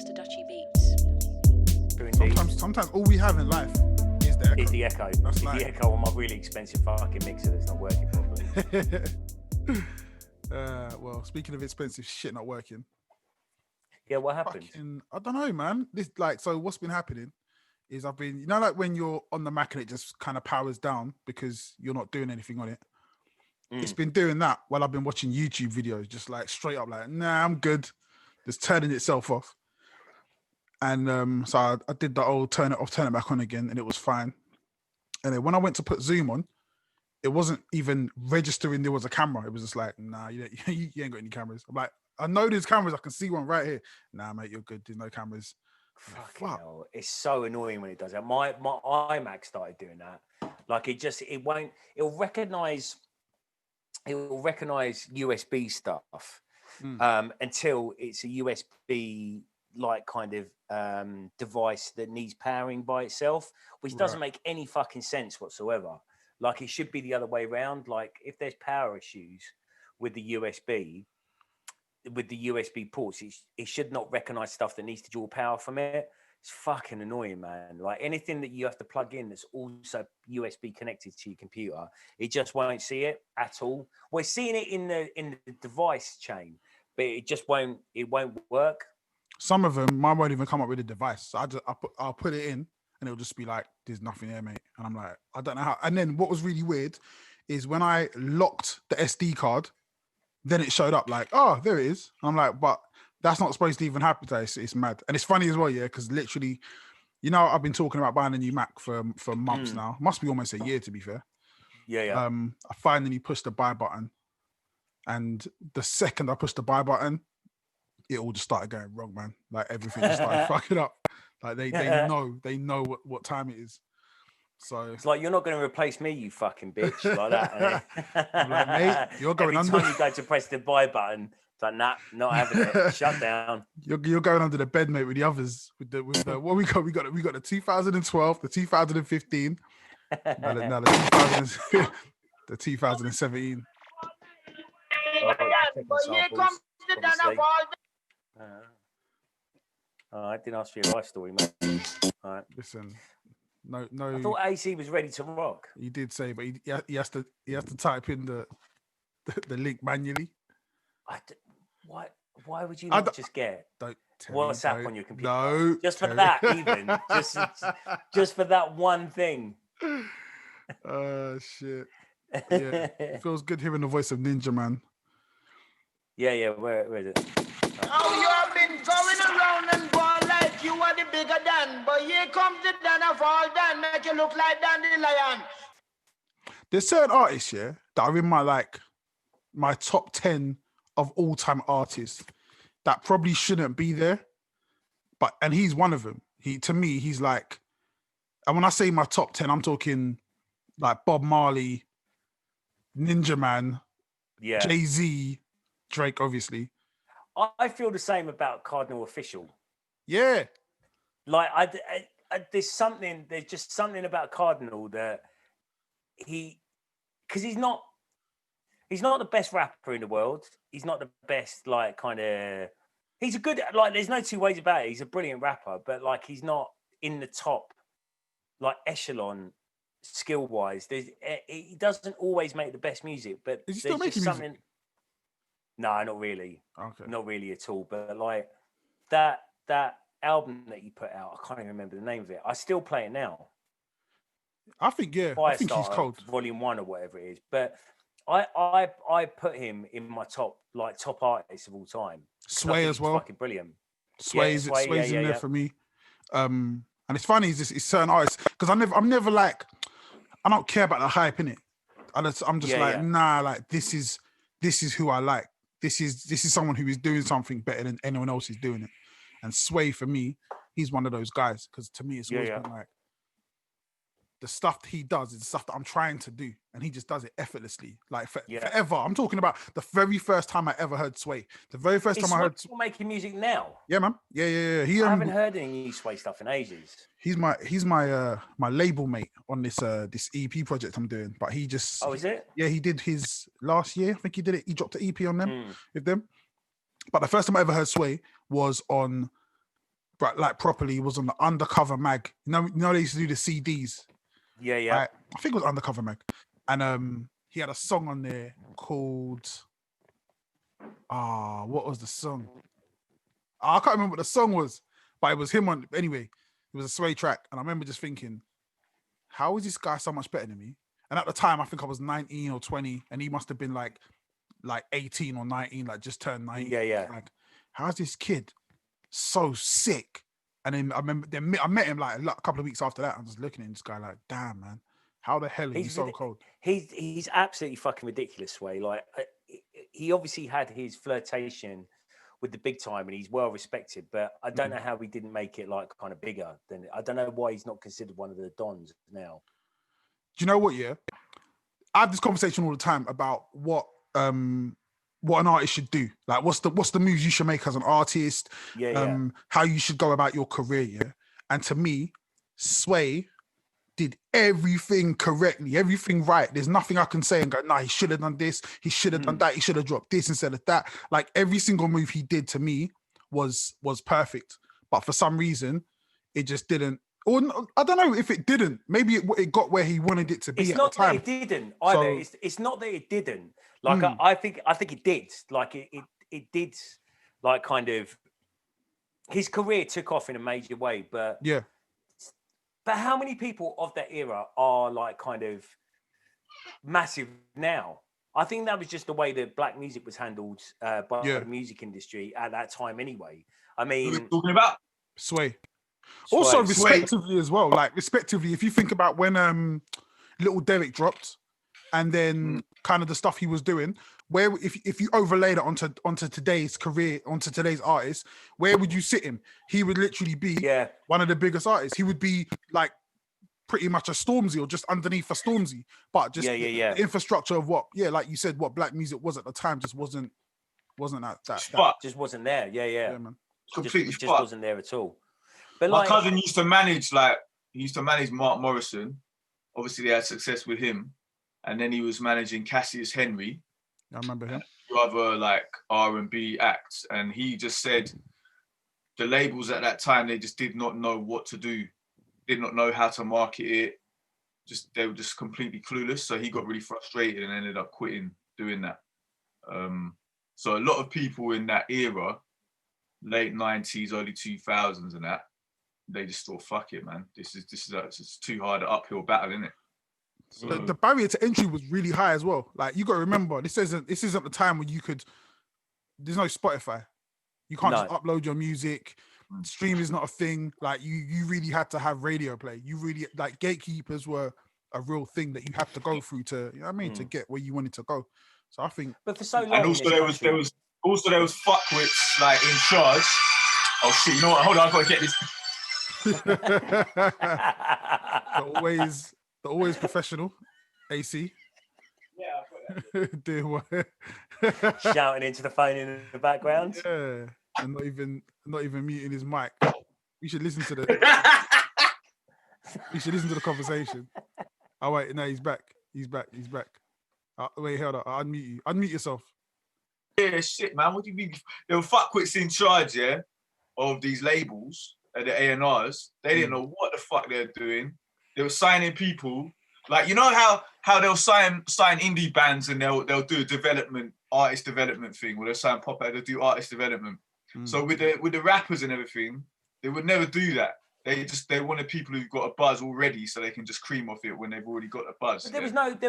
Mr. Dutchy Beats. Sometimes all we have in life is the echo. Is the echo. That's the echo on my really expensive fucking mixer that's not working properly. Well, speaking of expensive shit not working. Yeah, what happened? I don't know, man. So what's been happening is I've been, like when you're on the Mac and it just kind of powers down because you're not doing anything on it. It's been doing that while I've been watching YouTube videos, just like straight up like, nah, I'm good. Just turning itself off. And so I did the old turn it off, turn it back on again, and it was fine. And then when I went to put Zoom on, it wasn't even registering there was a camera. It was just like, nah, you ain't got any cameras. I'm like, I know there's cameras. I can see one right here. Nah, mate, you're good. There's no cameras. Fucking hell. It's so annoying when it does that. My iMac started doing that. Like it'll recognize USB stuff until it's a USB like kind of device that needs powering by itself, which doesn't make any fucking sense whatsoever. Like it should be the other way around. Like if there's power issues with the USB ports, it should not recognize stuff that needs to draw power from it. It's fucking annoying, man. Like anything that you have to plug in that's also USB connected to your computer, it just won't see it at all. We're seeing it in the device chain, but it won't work. Some of them, mine won't even come up with a device. So I'll put it in and it'll just be like, there's nothing there, mate. And I'm like, I don't know how. And then what was really weird is when I locked the SD card, then it showed up like, oh, there it is. I'm like, but that's not supposed to even happen today. It's mad. And it's funny as well, yeah, because literally, I've been talking about buying a new Mac for months now. Must be almost a year, to be fair. Yeah. I finally pushed the buy button. And the second I pushed the buy button, it all just started going wrong, man. Like everything just started fucking up. Like they know what time it is. So it's like, you're not going to replace me, you fucking bitch, like that. I'm like, mate, you're going under. Every time you go to press the buy button, it's like, nah, not having it. Shut down. You're going under the bed, mate, with the others. With the what we got? We got the 2012, the 2015, now the 2017. I didn't ask for your life story, mate. All right. Listen, no. I thought AC was ready to rock. He did say, but he has to type in the link manually. Why would you not just get WhatsApp on your computer? No, just for that, even just for that one thing. Shit. Yeah, it feels good hearing the voice of Ninja Man. Yeah. Where is it? Oh, you have been going around and going like you are the bigger Dan, but here comes the Dan of all Dan, make you look like Dandelion. There's certain artists, yeah, that are in my top 10 of all-time artists that probably shouldn't be there, and he's one of them. He's like, and when I say my top 10, I'm talking like Bob Marley, Ninja Man, Jay-Z, Drake, obviously. I feel the same about Cardinal Official. Yeah. Like there's just something about Cardinal that because he's not the best rapper in the world. He's not the best, like, kind of, he's a good, like, there's no two ways about it. He's a brilliant rapper, but like, he's not in the top, like, echelon skill wise. He doesn't always make the best music, but is he still making something. Music? No, not really. Okay. Not really at all. But like that album that he put out, I can't even remember the name of it. I still play it now. I think he's cold. Volume 1 or whatever it is. But I put him in my top artists of all time. Sway as well. Fucking brilliant. Sway's in there for me. And it's funny, it's certain artists, because I'm never like, I don't care about the hype in it. I'm just nah, like this is who I like. This is someone who is doing something better than anyone else is doing it. And Sway, for me, he's one of those guys, because to me it's always been like, the stuff he does is the stuff that I'm trying to do, and he just does it effortlessly, like forever. I'm talking about the very first time I ever heard Sway. The very first time I heard. He's making music now. Yeah, man. Yeah. I haven't heard any new Sway stuff in ages. He's my label mate on this EP project I'm doing. But he just. Oh, is it? Yeah, he did his last year. I think he did it. He dropped an EP on them with them. But the first time I ever heard Sway was on but like properly, he was on the Undercover Mag. You know they used to do the CDs. Yeah. Right? I think it was Undercover Mag, and he had a song on there called what was the song? I can't remember what the song was, but it was him on. Anyway, it was a Sway track, and I remember just thinking, how is this guy so much better than me? And at the time, I think I was 19 or 20, and he must have been like 18 or 19, like just turned 19. Yeah. Like, how's this kid so sick? And then I remember, I met him like a couple of weeks after that. I'm just looking at this guy like, damn, man, how the hell is he so cold? He's absolutely fucking ridiculous, Way. Like, he obviously had his flirtation with the big time, and he's well respected. But I don't know how he didn't make it like kind of bigger than. I don't know why he's not considered one of the dons now. Do you know what? Yeah, I have this conversation all the time about what an artist should do. Like, what's the moves you should make as an artist? How you should go about your career. Yeah, and to me, Sway did everything correctly, everything right. There's nothing I can say and go, nah, he should have done this, he should have done that, he should have dropped this instead of that. Like, every single move he did to me was perfect. But for some reason, it just didn't. Or I don't know if it didn't. Maybe it got where he wanted it to be. It's at not the time. that it didn't either. So, it's not that it didn't. Like I think it did. Like it did. Like, kind of, his career took off in a major way. But yeah. But how many people of that era are like kind of massive now? I think that was just the way that black music was handled by the music industry at that time anyway. I mean... What are we talking about? Sway. Also, respectively as well. Like, respectively, if you think about when Little Derek dropped and then kind of the stuff he was doing, where if you overlay that onto today's career, onto today's artist, where would you sit him? He would literally be one of the biggest artists. He would be like pretty much a Stormzy or just underneath a Stormzy, but just the infrastructure of what, like you said, what black music was at the time just wasn't that just wasn't there. Yeah, man. Completely just wasn't there at all. But my cousin used to manage Mark Morrison. Obviously, they had success with him, and then he was managing Cassius Henry. I remember him. Other like R&B acts, and he just said the labels at that time, they just did not know what to do, did not know how to market it. They were just completely clueless. So he got really frustrated and ended up quitting doing that. So a lot of people in that era, late 90s, early 2000s, and that, they just thought, "Fuck it, man. This is too hard an uphill battle, isn't it?" So, the barrier to entry was really high as well. Like, you got to remember, this isn't the time when you could. There's no Spotify. You can't just upload your music. Stream is not a thing. Like, you really had to have radio play. You really, like, gatekeepers were a real thing that you had to go through to, you know what I mean, to get where you wanted to go. So I think. But for so long, and also there was fuckwits like in charge. Oh shit! You know what? Hold on, I've got to get this. They're always professional. AC. Yeah, I've got that. Doing what? Shouting into the phone in the background. Yeah, and not even muting his mic. We should listen to the. We should listen to the conversation. Oh wait, no, he's back. He's back. Wait, hold on. I'll unmute you. Unmute yourself. Yeah, shit, man. What do you mean? There were fuckwits in charge, of these labels, the A&Rs. They didn't know what the fuck they're doing. They were signing people. Like, you know how they'll sign indie bands and they'll do a artist development thing, where they'll sign pop out, they'll do artist development. So with the rappers and everything, they would never do that. They wanted people who've got a buzz already, so they can just cream off it when they've already got a buzz. But there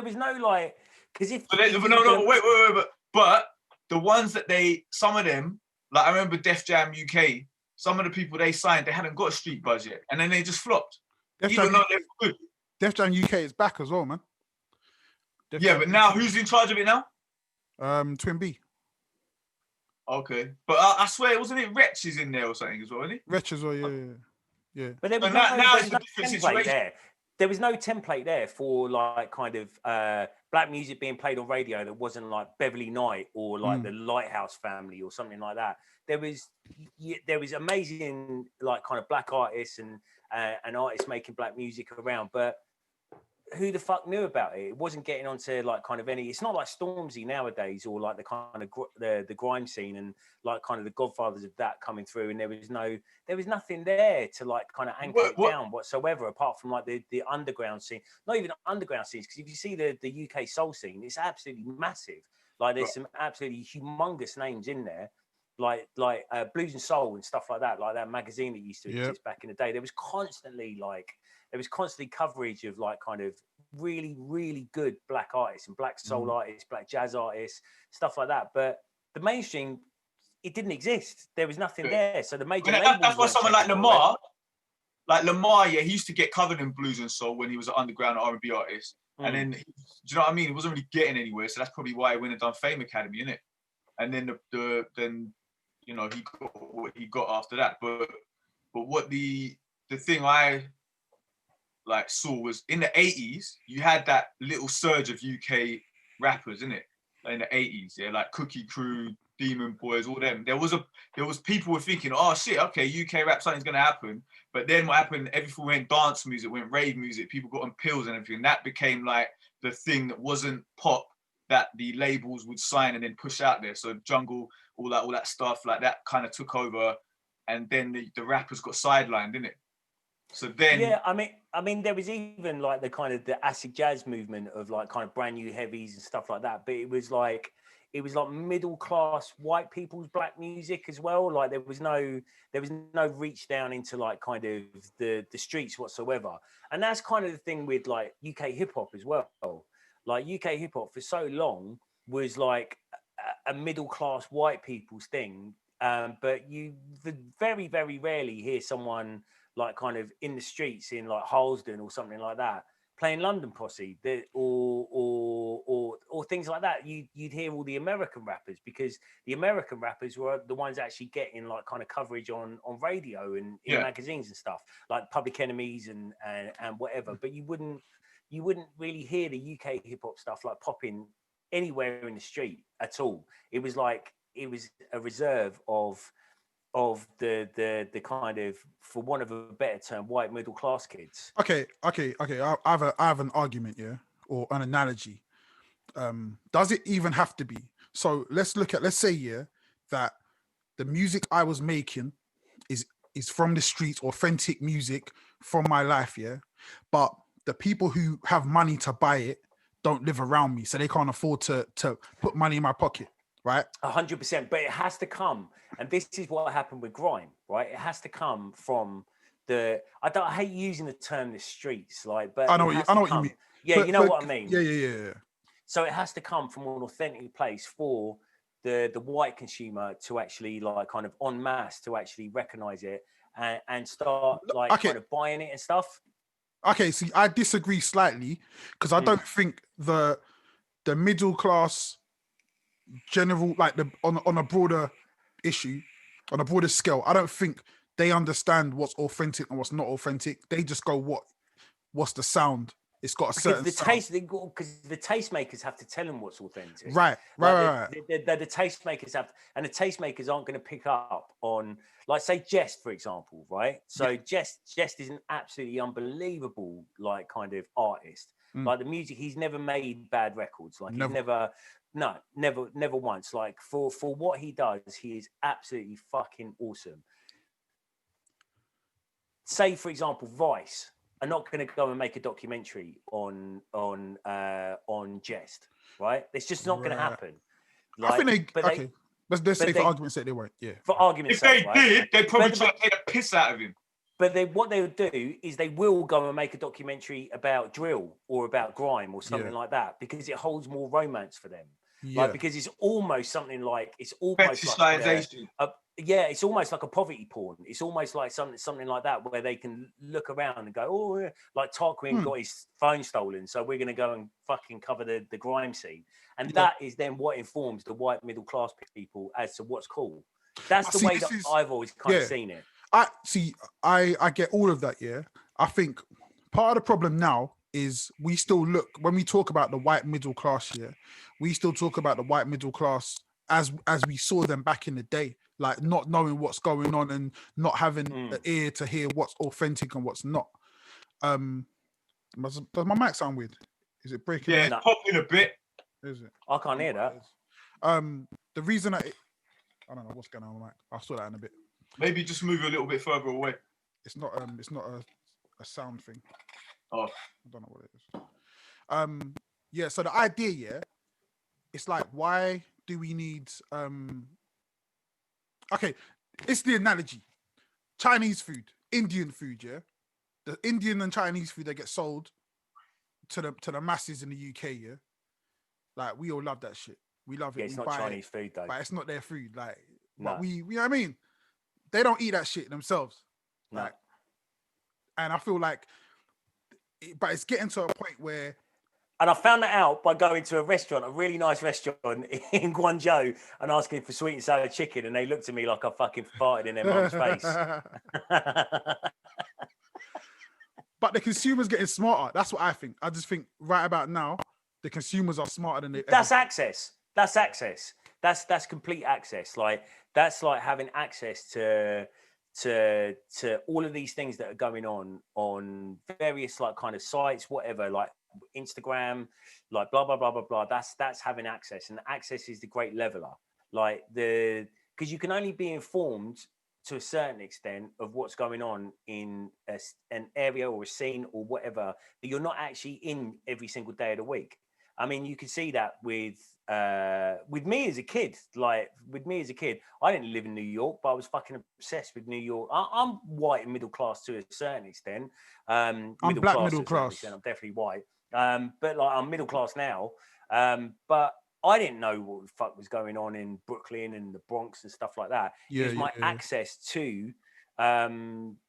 was no like, because if wait, but the ones that some of them, like I remember Def Jam UK, some of the people they signed, they hadn't got a street budget, and then they just flopped. Even though they're good. Def Jam UK is back as well, man. But now who's in charge of it now? Twin B. Okay, but I swear, wasn't it Wretch is in there or something as well, isn't it? Wretch as well, yeah. But there was now it's a different situation. There. There was no template there for like kind of black music being played on radio that wasn't like Beverly Knight or like the Lighthouse Family or something like that. There was amazing like kind of black artists and artists making black music around, but who the fuck knew about it? It wasn't getting onto like kind of any. It's not like Stormzy nowadays, or like the kind of the grime scene and like kind of the godfathers of that coming through. And there was nothing there to like kind of anchor it down whatsoever, apart from like the underground scene. Not even underground scenes, because if you see the UK soul scene, it's absolutely massive. Like there's some absolutely humongous names in there. Like Blues and Soul and stuff like that magazine that used to exist back in the day. There was constantly coverage of like kind of really, really good black artists and black soul artists, black jazz artists, stuff like that. But the mainstream, it didn't exist. There was nothing there. So the major labels, that's why someone like Lamar, yeah, he used to get covered in Blues and Soul when he was an underground R&B artist. And then, do you know what I mean? He wasn't really getting anywhere. So that's probably why he went and done Fame Academy, innit? And then then you know, he got what he got after that. But what the thing I like saw was in the 80s, you had that little surge of UK rappers, innit? In the 80s, yeah, like Cookie Crew, Demon Boys, all them. There was people were thinking, oh shit, okay, UK rap, something's gonna happen. But then what happened, everything went dance music, went rave music, people got on pills and everything. That became like the thing that wasn't pop that the labels would sign and then push out there. So Jungle, all that stuff, like that kind of took over, and then the rappers got sidelined, didn't it? So then, yeah, I mean, there was even like the kind of the acid jazz movement of like kind of brand new heavies and stuff like that. But it was like middle class white people's black music as well. Like there was no reach down into like kind of the streets whatsoever. And that's kind of the thing with like UK hip hop as well. Like UK hip hop for so long was like a middle class white people's thing. But you very, very rarely hear someone like kind of in the streets in like Harlesden or something like that playing London Posse or things like that. You'd hear all the American rappers, because the American rappers were the ones actually getting like kind of coverage on radio and in magazines and stuff, like Public Enemies and whatever. But you wouldn't really hear the UK hip hop stuff like popping anywhere in the street at all. It was a reserve of the kind of, for want of a better term, white middle class kids. Okay. I have an argument, or an analogy. Does it even have to be? So let's say that the music I was making is from the streets, authentic music from my life, but the people who have money to buy it don't live around me, so they can't afford to put money in my pocket, right? 100%, but it has to come, and this is what happened with grime, right? It has to come from I hate using the term the streets, like, but I know what you mean. Yeah, but, you know what I mean. Yeah. So it has to come from an authentic place for the white consumer to actually like kind of en masse to actually recognize it and start like kind of buying it and stuff. Okay, see, I disagree slightly, because I don't think the middle class general, like on a broader issue, on a broader scale, I don't think they understand what's authentic and what's not authentic. They just go, what's the sound? It's got a certain taste, because the tastemakers have to tell them what's authentic. Right. The tastemakers have, and the tastemakers aren't going to pick up on, like, say, Jest, for example, right? So Jest is an absolutely unbelievable, like, kind of artist. Like the music, he's never made bad records. Like never once. Like for what he does, he is absolutely fucking awesome. Say, for example, Vice are not going to go and make a documentary on Jest, right? It's just not going to happen. Like, I think let's say for argument's sake they won't. Yeah. For argument's sake, if they did, they'd probably try to take the piss out of him. But what they would do is they will go and make a documentary about drill or about grime or something like that, because it holds more romance for them. Yeah. Like, because it's almost something like, it's almost like it's almost like a poverty porn. It's almost like something like that, where they can look around and go, oh, yeah. Like Tarquin got his phone stolen, so we're going to go and fucking cover the grime scene. And that is then what informs the white middle class people as to what's cool. That's the way that I've always kind of seen it. I get all of that, I think part of the problem now is we still look, when we talk about the white middle class, we still talk about the white middle class as we saw them back in the day, like not knowing what's going on and not having an ear to hear what's authentic and what's not. Does my mic sound weird? Is it breaking? Yeah, up? it's popping a bit. Is it? I can't hear that. The reason I don't know what's going on with my mic. I'll sort that in a bit. Maybe just move a little bit further away. It's not a sound thing. Oh, I don't know what it is. Yeah. So the idea, yeah, it's like, why do we need? Okay, it's the analogy. Chinese food, Indian food, yeah. The Indian and Chinese food that get sold to the masses in the UK, yeah. Like, we all love that shit. We love it. Yeah, it's we not buy Chinese it, food though. but it's not their food. Like, No. but we, you know what I mean? They don't eat that shit themselves. No. Like, and I feel like, but it's getting to a point where. And I found that out by going to a restaurant, a really nice restaurant in Guangzhou, and asking for sweet and sour chicken, and they looked at me like I fucking farted in their mum's face. But the consumer's getting smarter. That's what I think. I just think right about now, the consumers are smarter than they. That's access. That's access. That's complete access. Like, that's like having access to all of these things that are going on various like kind of sites, whatever, like Instagram, like blah blah blah blah blah. That's having access, and access is the great leveler. Like, because you can only be informed to a certain extent of what's going on in an area or a scene or whatever, but you're not actually in every single day of the week. I mean, you can see that with me as a kid. Like, with me as a kid, I didn't live in New York, but I was fucking obsessed with New York. I'm white and middle class to a certain extent. I'm black middle class. I'm definitely white. But like, I'm middle class now. But I didn't know what the fuck was going on in Brooklyn and the Bronx and stuff like that. Yeah, it was my access to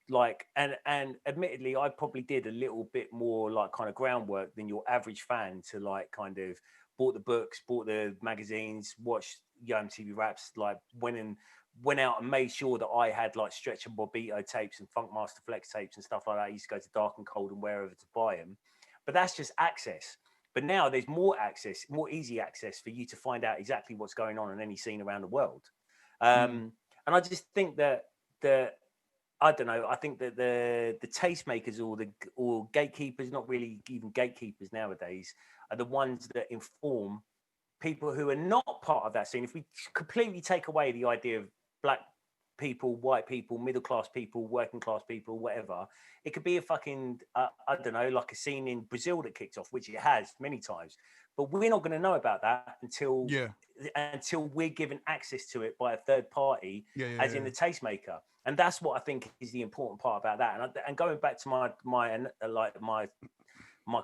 like, and admittedly, I probably did a little bit more like kind of groundwork than your average fan to like kind of bought the books, bought the magazines, watched MTV Raps, like went out and made sure that I had like Stretch and Bobbito tapes and Funkmaster Flex tapes and stuff like that. I used to go to Dark and Cold and wherever to buy them. But that's just access. But now there's more access, more easy access for you to find out exactly what's going on in any scene around the world. And I just think that I don't know. I think that the tastemakers or gatekeepers, not really even gatekeepers nowadays, are the ones that inform people who are not part of that scene. If we completely take away the idea of black people, white people, middle class people, working class people, whatever, it could be a fucking I don't know, like a scene in Brazil that kicked off, which it has many times. But we're not going to know about that until we're given access to it by a third party, as in the tastemaker. And that's what I think is the important part about that. And going back to my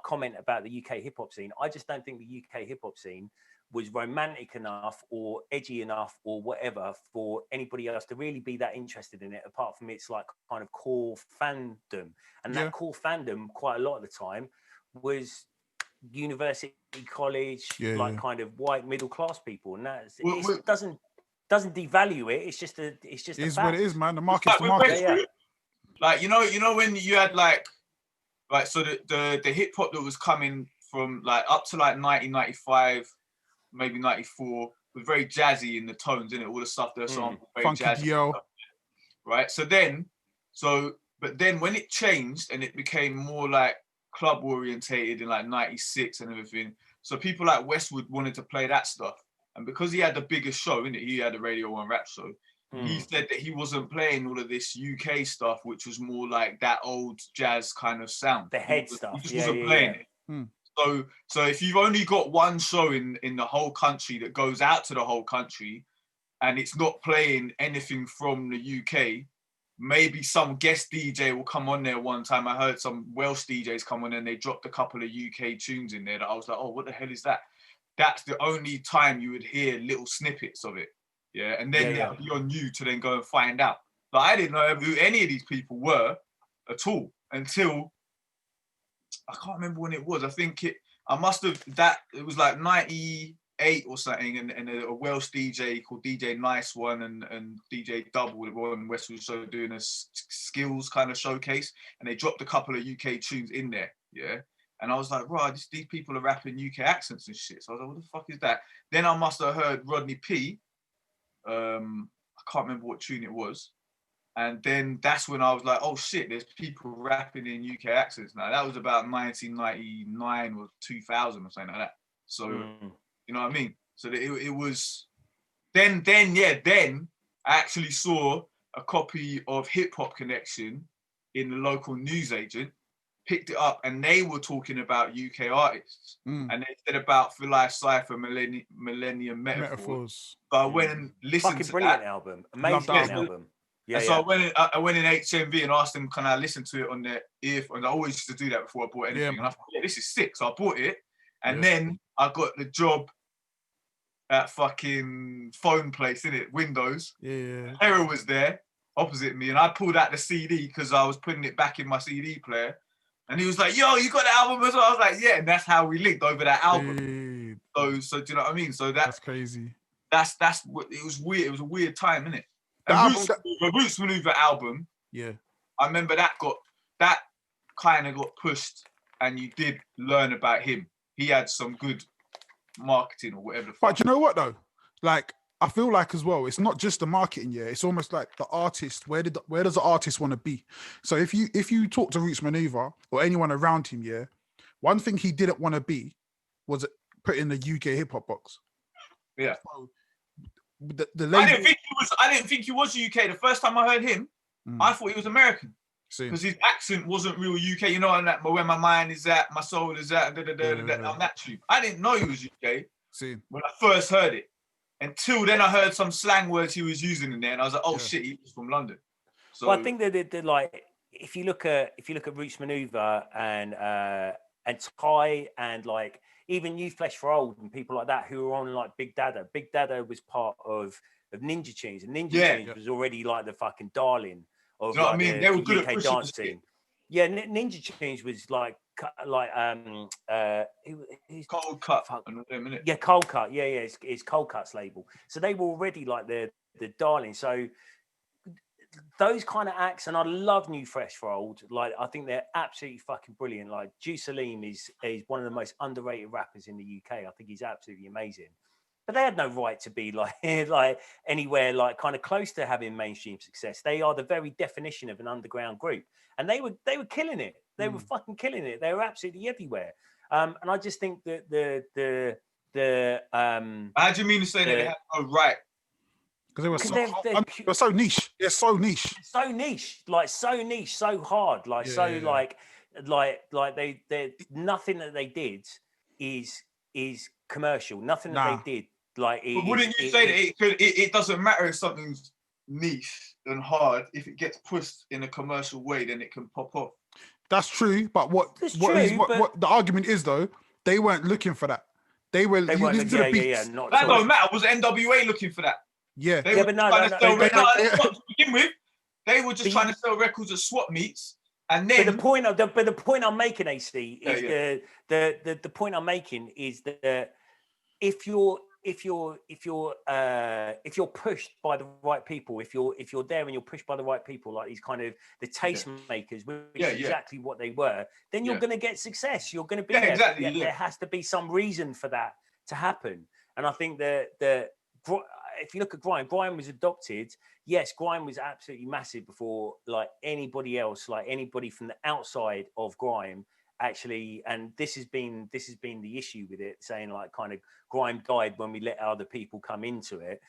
comment about the UK hip hop scene, I just don't think the UK hip hop scene was romantic enough or edgy enough or whatever for anybody else to really be that interested in it, apart from its like kind of core fandom. And that core fandom, quite a lot of the time, was university, college, kind of white middle class people, and it doesn't devalue it. It's just a what it is, man. The market's the market. Yeah. Like, you know when you had like so the hip hop that was coming from like up to like 1995, maybe 94, was very jazzy in the tones, innit? All the stuff that's on very Funky jazzy Dio. stuff, right? But then when it changed and it became more like club orientated in like 96 and everything, so people like Westwood wanted to play that stuff. And because he had the biggest show, innit? He had a Radio 1 rap show. He said that he wasn't playing all of this UK stuff, which was more like that old jazz kind of sound. The head stuff. He just wasn't playing it. So if you've only got one show in the whole country that goes out to the whole country, and it's not playing anything from the UK, maybe some guest DJ will come on there one time. I heard some Welsh DJs come on and they dropped a couple of UK tunes in there that I was like, oh, what the hell is that? That's the only time you would hear little snippets of it. Yeah. And then that'll be on you to then go and find out. Like, I didn't know who any of these people were at all until I can't remember when it was. I think it was like 98 or something, and a Welsh DJ called DJ Nice One and DJ Double were on Westwood Show doing a skills kind of showcase, and they dropped a couple of UK tunes in there, and I was like, right, these people are rapping UK accents and shit. So I was like, what the fuck is that? Then I must have heard Rodney P. I can't remember what tune it was, And then that's when I was like, oh shit, there's people rapping in UK accents now. That was about 1999 or 2000 or something like that. So, you know what I mean? So it was, then I actually saw a copy of Hip Hop Connection in the local newsagent, picked it up, and they were talking about UK artists. And they said about For Life Cypher, Millennium Metaphors. So I went and listened Fucking to brilliant that. album. Amazing album. Yeah, and so I went in HMV and asked them, can I listen to it on their earphones? I always used to do that before I bought anything. And I thought, yeah, this is sick. So I bought it. And then I got the job at fucking phone place, innit? Windows. Yeah. Hera was there opposite me, and I pulled out the CD because I was putting it back in my CD player. And he was like, yo, you got the album as well? I was like, yeah. And that's how we linked over that album. So do you know what I mean? So that's crazy. That's what it was weird. It was a weird time, innit? And the Roots Maneuver album, I remember that kind of got pushed, and you did learn about him. He had some good marketing or whatever the fuck. But you know what though? Like, I feel like as well, it's not just the marketing, it's almost like the artist. Where does the artist want to be? So if you talk to Roots Maneuver or anyone around him, one thing he didn't want to be was put in the UK hip hop box. Yeah. So, the label, I didn't think he was UK. The first time I heard him, I thought he was American. Because his accent wasn't real UK, you know, and that where my mind is at, my soul is at, on that tube. I didn't know he was UK when I first heard it. Until then, I heard some slang words he was using in there, and I was like, "Oh shit, he was from London." So well, I think that like if you look at Roots Maneuver and Ty and like even Youth Flesh for Old and people like that who were on like Big Dada. Big Dada was part of Ninja Tunes, and Ninja Tunes was already like the fucking darling of you know like what I mean? the They were good UK at dance scene. Yeah, Ninja Tunes was like Cold Cut. Yeah, Cold Cut. Yeah, it's Cold Cut's label. So they were already like the darling. So those kind of acts, and I love New Fresh for Old. Like I think they're absolutely fucking brilliant. Like Juice Salim is one of the most underrated rappers in the UK. I think he's absolutely amazing. But they had no right to be like anywhere like kind of close to having mainstream success. They are the very definition of an underground group, and they were killing it. They were fucking killing it. They were absolutely everywhere. And I just think that the how do you mean to say that they had no right? Because they were so niche. They're so niche. So niche, so hard, like they nothing that they did is commercial. Nothing that they did. Like, but wouldn't you say that it doesn't matter if something's niche and hard, if it gets pushed in a commercial way, then it can pop off. That's true, but what the argument is though, they weren't looking for that. They weren't looking to the beats. That don't matter. Was NWA looking for that? Yeah, they were trying to sell records to begin with. They were just trying to sell records at swap meets. And then the point I'm making, AC, is the point I'm making is that if you're pushed by the right people, if you're there and you're pushed by the right people, like these kind of the tastemakers, which is exactly what they were, then you're going to get success. You're going to be there. Exactly. There has to be some reason for that to happen. And I think that if you look at Grime was adopted. Yes, Grime was absolutely massive before like anybody else, like anybody from the outside of Grime. Actually, and this has been the issue with it, saying like kind of Grime died when we let other people come into it.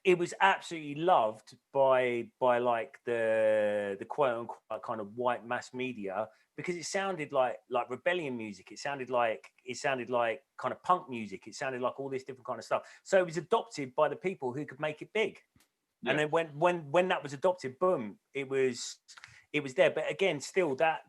It was absolutely loved by like the quote unquote kind of white mass media because it sounded like rebellion music. It sounded like kind of punk music. It sounded like all this different kind of stuff. So it was adopted by the people who could make it big. Yeah. And then when that was adopted, boom, it was there. But again, still that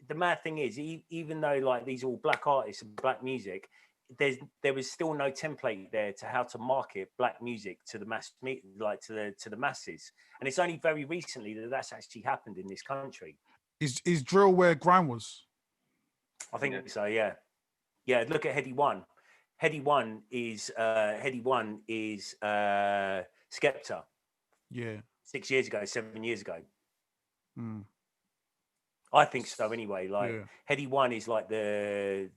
the mad thing is, even though like these are all black artists and black music, there was still no template there to how to market black music to the to the masses. And it's only very recently that that's actually happened in this country. Is drill where Grime was? I think so. Yeah. Look at Heady One. Heady One is Skepta. Yeah. 6 years ago, 7 years ago. I think so anyway. Like Heady One is like the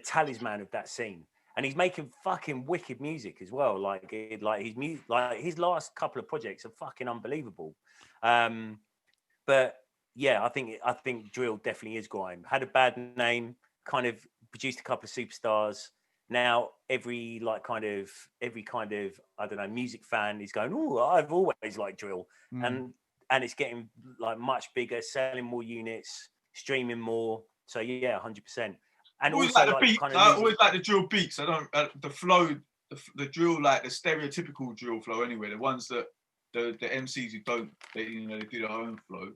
talisman of that scene. and he's making fucking wicked music as well. Like his music, like his last couple of projects are fucking unbelievable. But yeah, I think drill definitely is grime. Had a bad name, kind of produced a couple of superstars. Now every kind of I don't know, music fan is going, oh, I've always liked drill, and it's getting like much bigger, selling more units, streaming more. So yeah, 100%. And always also like the beats. kind I of always like the drill beats. I don't the flow, the drill, like the stereotypical drill flow. Anyway, the ones that the MCs who don't, they do their own flow.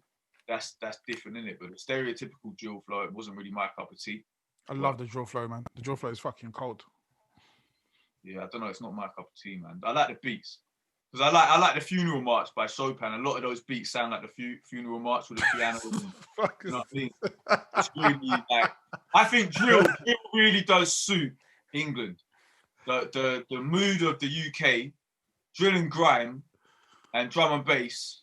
That's different, isn't it? But the stereotypical drill flow, it wasn't really my cup of tea. I love the drill flow, man. The drill flow is fucking cold. Yeah, I don't know. It's not my cup of tea, man. I like the beats. Because I like the Funeral March by Chopin. A lot of those beats sound like the Funeral March with the piano. You know what I mean? It's really like, I think drill really does suit England. The mood of the UK, drill and grime, and drum and bass.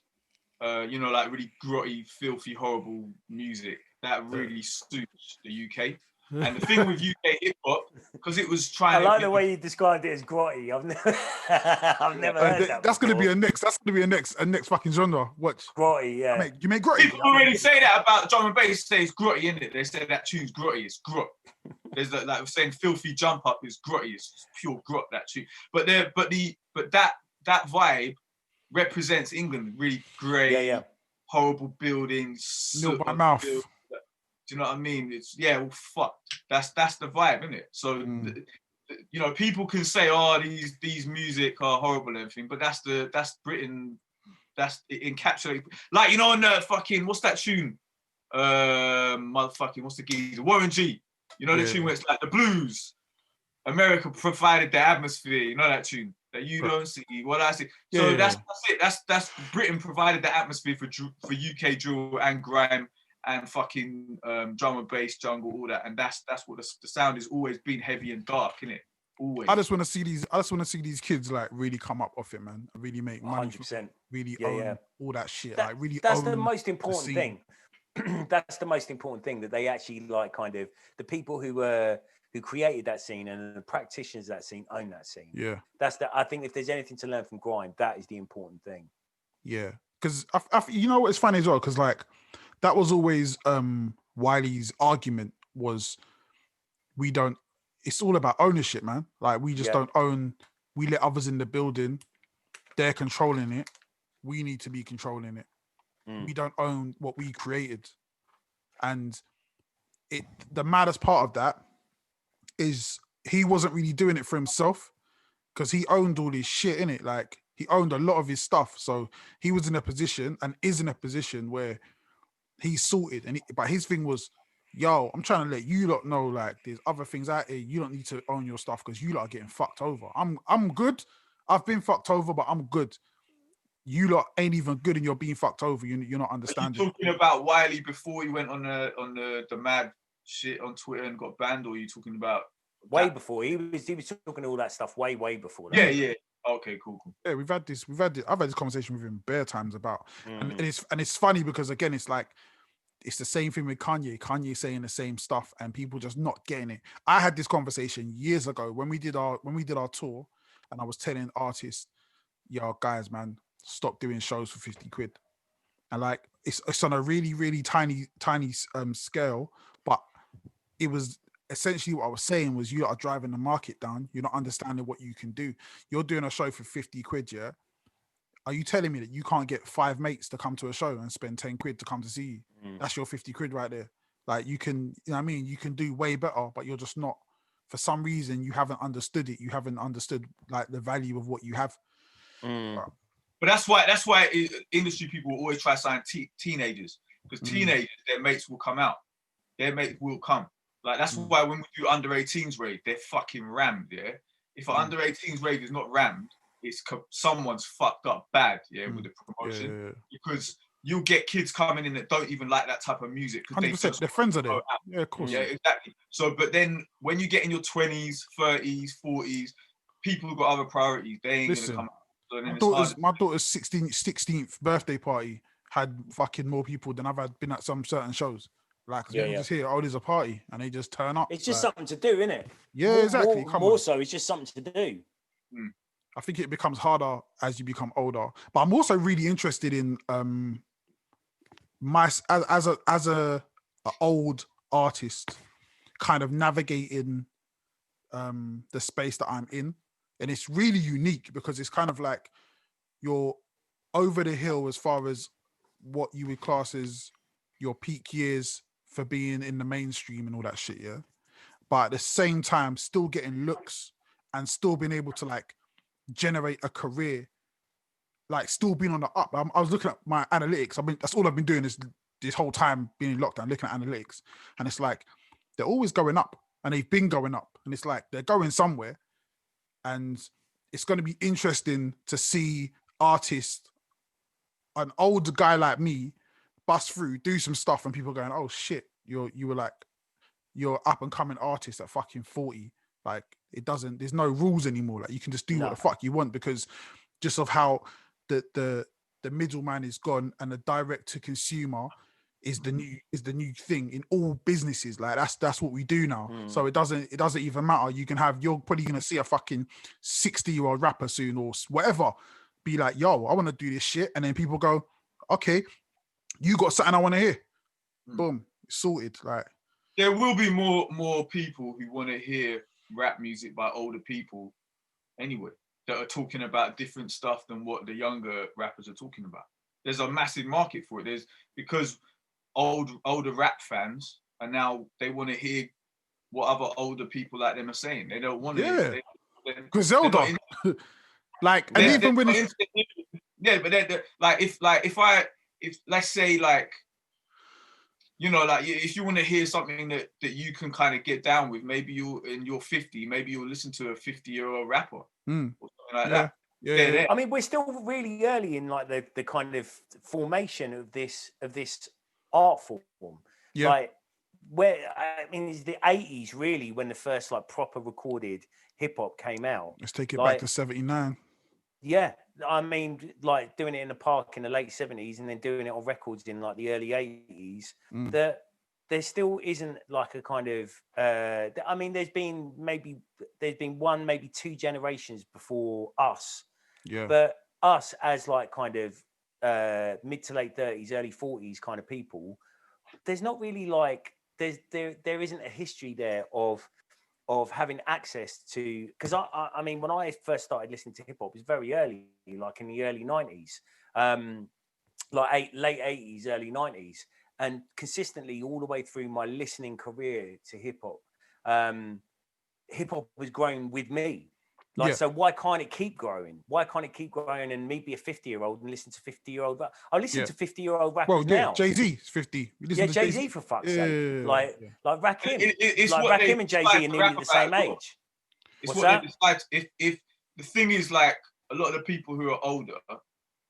Like really grotty, filthy, horrible music that really suits the UK. And the thing with UK hip hop, because it was trying. I like the way you described it as grotty. I've never heard that. That's going to be a next. That's going to be a next fucking genre. Watch. Grotty, yeah. You make grotty. People already say that about drum and bass. Say it's grotty, isn't it? They say that tune's grotty. It's grot. There's like saying filthy jump up is grotty. It's pure grot, that tune. But that vibe represents England. Really grey, horrible buildings. Milk my mouth. Do you know what I mean? It's fucked. That's the vibe, isn't it? So people can say, oh, these music are horrible and everything, but that's Britain. That's it encapsulated. Like, on the fucking, what's that tune? Motherfucking, what's the geezer? Warren G. The tune where it's like the blues. America provided the atmosphere. You know that tune that you don't see what I see. So that's it. That's Britain provided the atmosphere for UK drill and grime and fucking drum and bass, jungle, all that, and that's what the sound has always been, heavy and dark, innit? Always. I just want to see these kids like really come up off it, man. Really make money. 100%. Really own all that shit. That's the most important thing. That's the most important thing, that they actually like kind of the people who created that scene and the practitioners of that scene own that scene. Yeah. I think if there's anything to learn from grime, that is the important thing. Yeah, because you know what's funny as well, because like that was always Wiley's argument was it's all about ownership, man. Like we just don't own, we let others in the building, they're controlling it. We need to be controlling it. We don't own what we created. And the maddest part of that is he wasn't really doing it for himself, because he owned all his shit, innit? Like he owned a lot of his stuff. So he was in a position and is in a position where he's sorted. But his thing was, yo, I'm trying to let you lot know, like, there's other things out here. You don't need to own your stuff because you lot are getting fucked over. I'm good. I've been fucked over, but I'm good. You lot ain't even good and you're being fucked over. You're not understanding. Are you talking about Wiley before he went on the mad shit on Twitter and got banned, or are you talking about way before? He was talking all that stuff way before that. Yeah. Okay, cool. Yeah, I've had this conversation with him bare times about, and it's funny because again, it's like, it's the same thing with Kanye. Kanye saying the same stuff and people just not getting it. I had this conversation years ago when we did our tour, and I was telling artists, yo, guys, man, stop doing shows for 50 quid. And like, it's on a really, really tiny scale, but it was essentially what I was saying was, you are driving the market down. You're not understanding what you can do. You're doing a show for 50 quid, yeah? Are you telling me that you can't get 5 mates to come to a show and spend 10 quid to come to see you? That's your 50 quid right there. Like, you can, you know what I mean? You can do way better, but you're just not, for some reason, you haven't understood it. You haven't understood like the value of what you have. But that's why industry people always try to sign teenagers, because teenagers, their mates will come out. Their mates will come. Like, that's why when we do under 18s raid, they're fucking rammed, yeah? If an under 18s raid is not rammed, it's someone's fucked up bad, with the promotion. Because you'll get kids coming in that don't even like that type of music. 100%, their friends are there. Yeah, of course. Yeah, exactly. So, but then when you get in your 20s, 30s, 40s, people who got other priorities, they ain't going to come out. So my daughter's 16th birthday party had fucking more people than I've been at some certain shows. Like, 'cause people just hear, oh, there's a party, and they just turn up. It's just something to do, isn't it? Yeah, exactly. More so, it's just something to do. I think it becomes harder as you become older. But I'm also really interested in as a old artist, kind of navigating the space that I'm in, and it's really unique because it's kind of like you're over the hill as far as what you would class as your peak years for being in the mainstream and all that shit, yeah. But at the same time, still getting looks and still being able to like generate a career, like still being on the up. I was looking at my analytics. I mean, that's all I've been doing is this whole time being in lockdown, looking at analytics, and it's like they're always going up, and they've been going up, and it's like they're going somewhere, and it's going to be interesting to see artists, an old guy like me, bust through, do some stuff, and people going, "Oh shit, you're up and coming artist at fucking 40." Like there's no rules anymore. Like you can just do what the fuck you want because just of how the middleman is gone and the direct to consumer is the new thing in all businesses. Like that's what we do now. So it doesn't even matter. You're probably gonna see a fucking 60-year-old rapper soon or whatever be like, yo, I want to do this shit, and then people go, okay, you got something I want to hear. Boom, sorted. Like there will be more people who want to hear rap music by older people anyway, that are talking about different stuff than what the younger rappers are talking about. There's a massive market for it. Because older rap fans are now, they want to hear what other older people like them are saying. They don't want to hear. Griselda. Like, and even when it's... Yeah, but they're if let's say like, you know, like if you want to hear something that you can kind of get down with, maybe you're 50, maybe you'll listen to a 50-year-old rapper or something like that. Yeah. I mean, we're still really early in like the kind of formation of this art form. Yeah. Like it's the 80s really when the first like proper recorded hip hop came out. Let's take it back to 79. Yeah. I mean, like doing it in the park in the late 70s and then doing it on records in like the early 80s, that there still isn't like a kind of, I mean, there's been one, maybe two generations before us. Yeah. But us as like kind of mid to late 30s, early 40s kind of people, there's not really like, there isn't a history there of having access to, because I mean, when I first started listening to hip hop, it was very early, like in the early 90s, like late 80s, early 90s, and consistently all the way through my listening career to hip hop was growing with me. Like, so why can't it keep growing? Why can't it keep growing and me be a 50-year-old and listen to 50-year-old? I listen to 50-year-old rappers now. Jay-Z's 50. Jay-Z for fuck's sake. Like Rakim. It's like what Rakim and Jay-Z are nearly the same age. It's what they decide. If the thing is, like, a lot of the people who are older,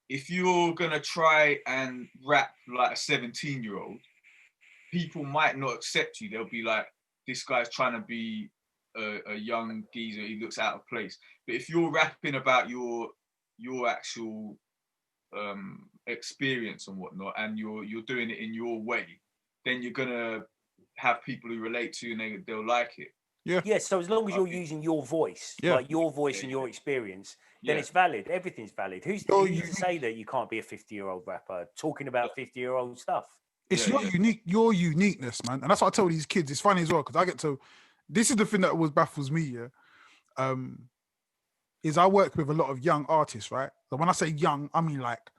if you're gonna try and rap like a 17-year-old, people might not accept you. They'll be like, this guy's trying to be a young geezer, he looks out of place. But if you're rapping about your actual experience and whatnot, and you're doing it in your way, then you're gonna have people who relate to you and they'll like it. Yeah. So as long as you're using your voice, like your voice and your experience, then it's valid. Everything's valid. Who's to say that you can't be a 50-year-old rapper talking about 50-year-old stuff? It's your uniqueness, man. And that's what I tell these kids. It's funny as well, because I get to, this is the thing that always baffles me, is I work with a lot of young artists, right? So when I say young, I mean like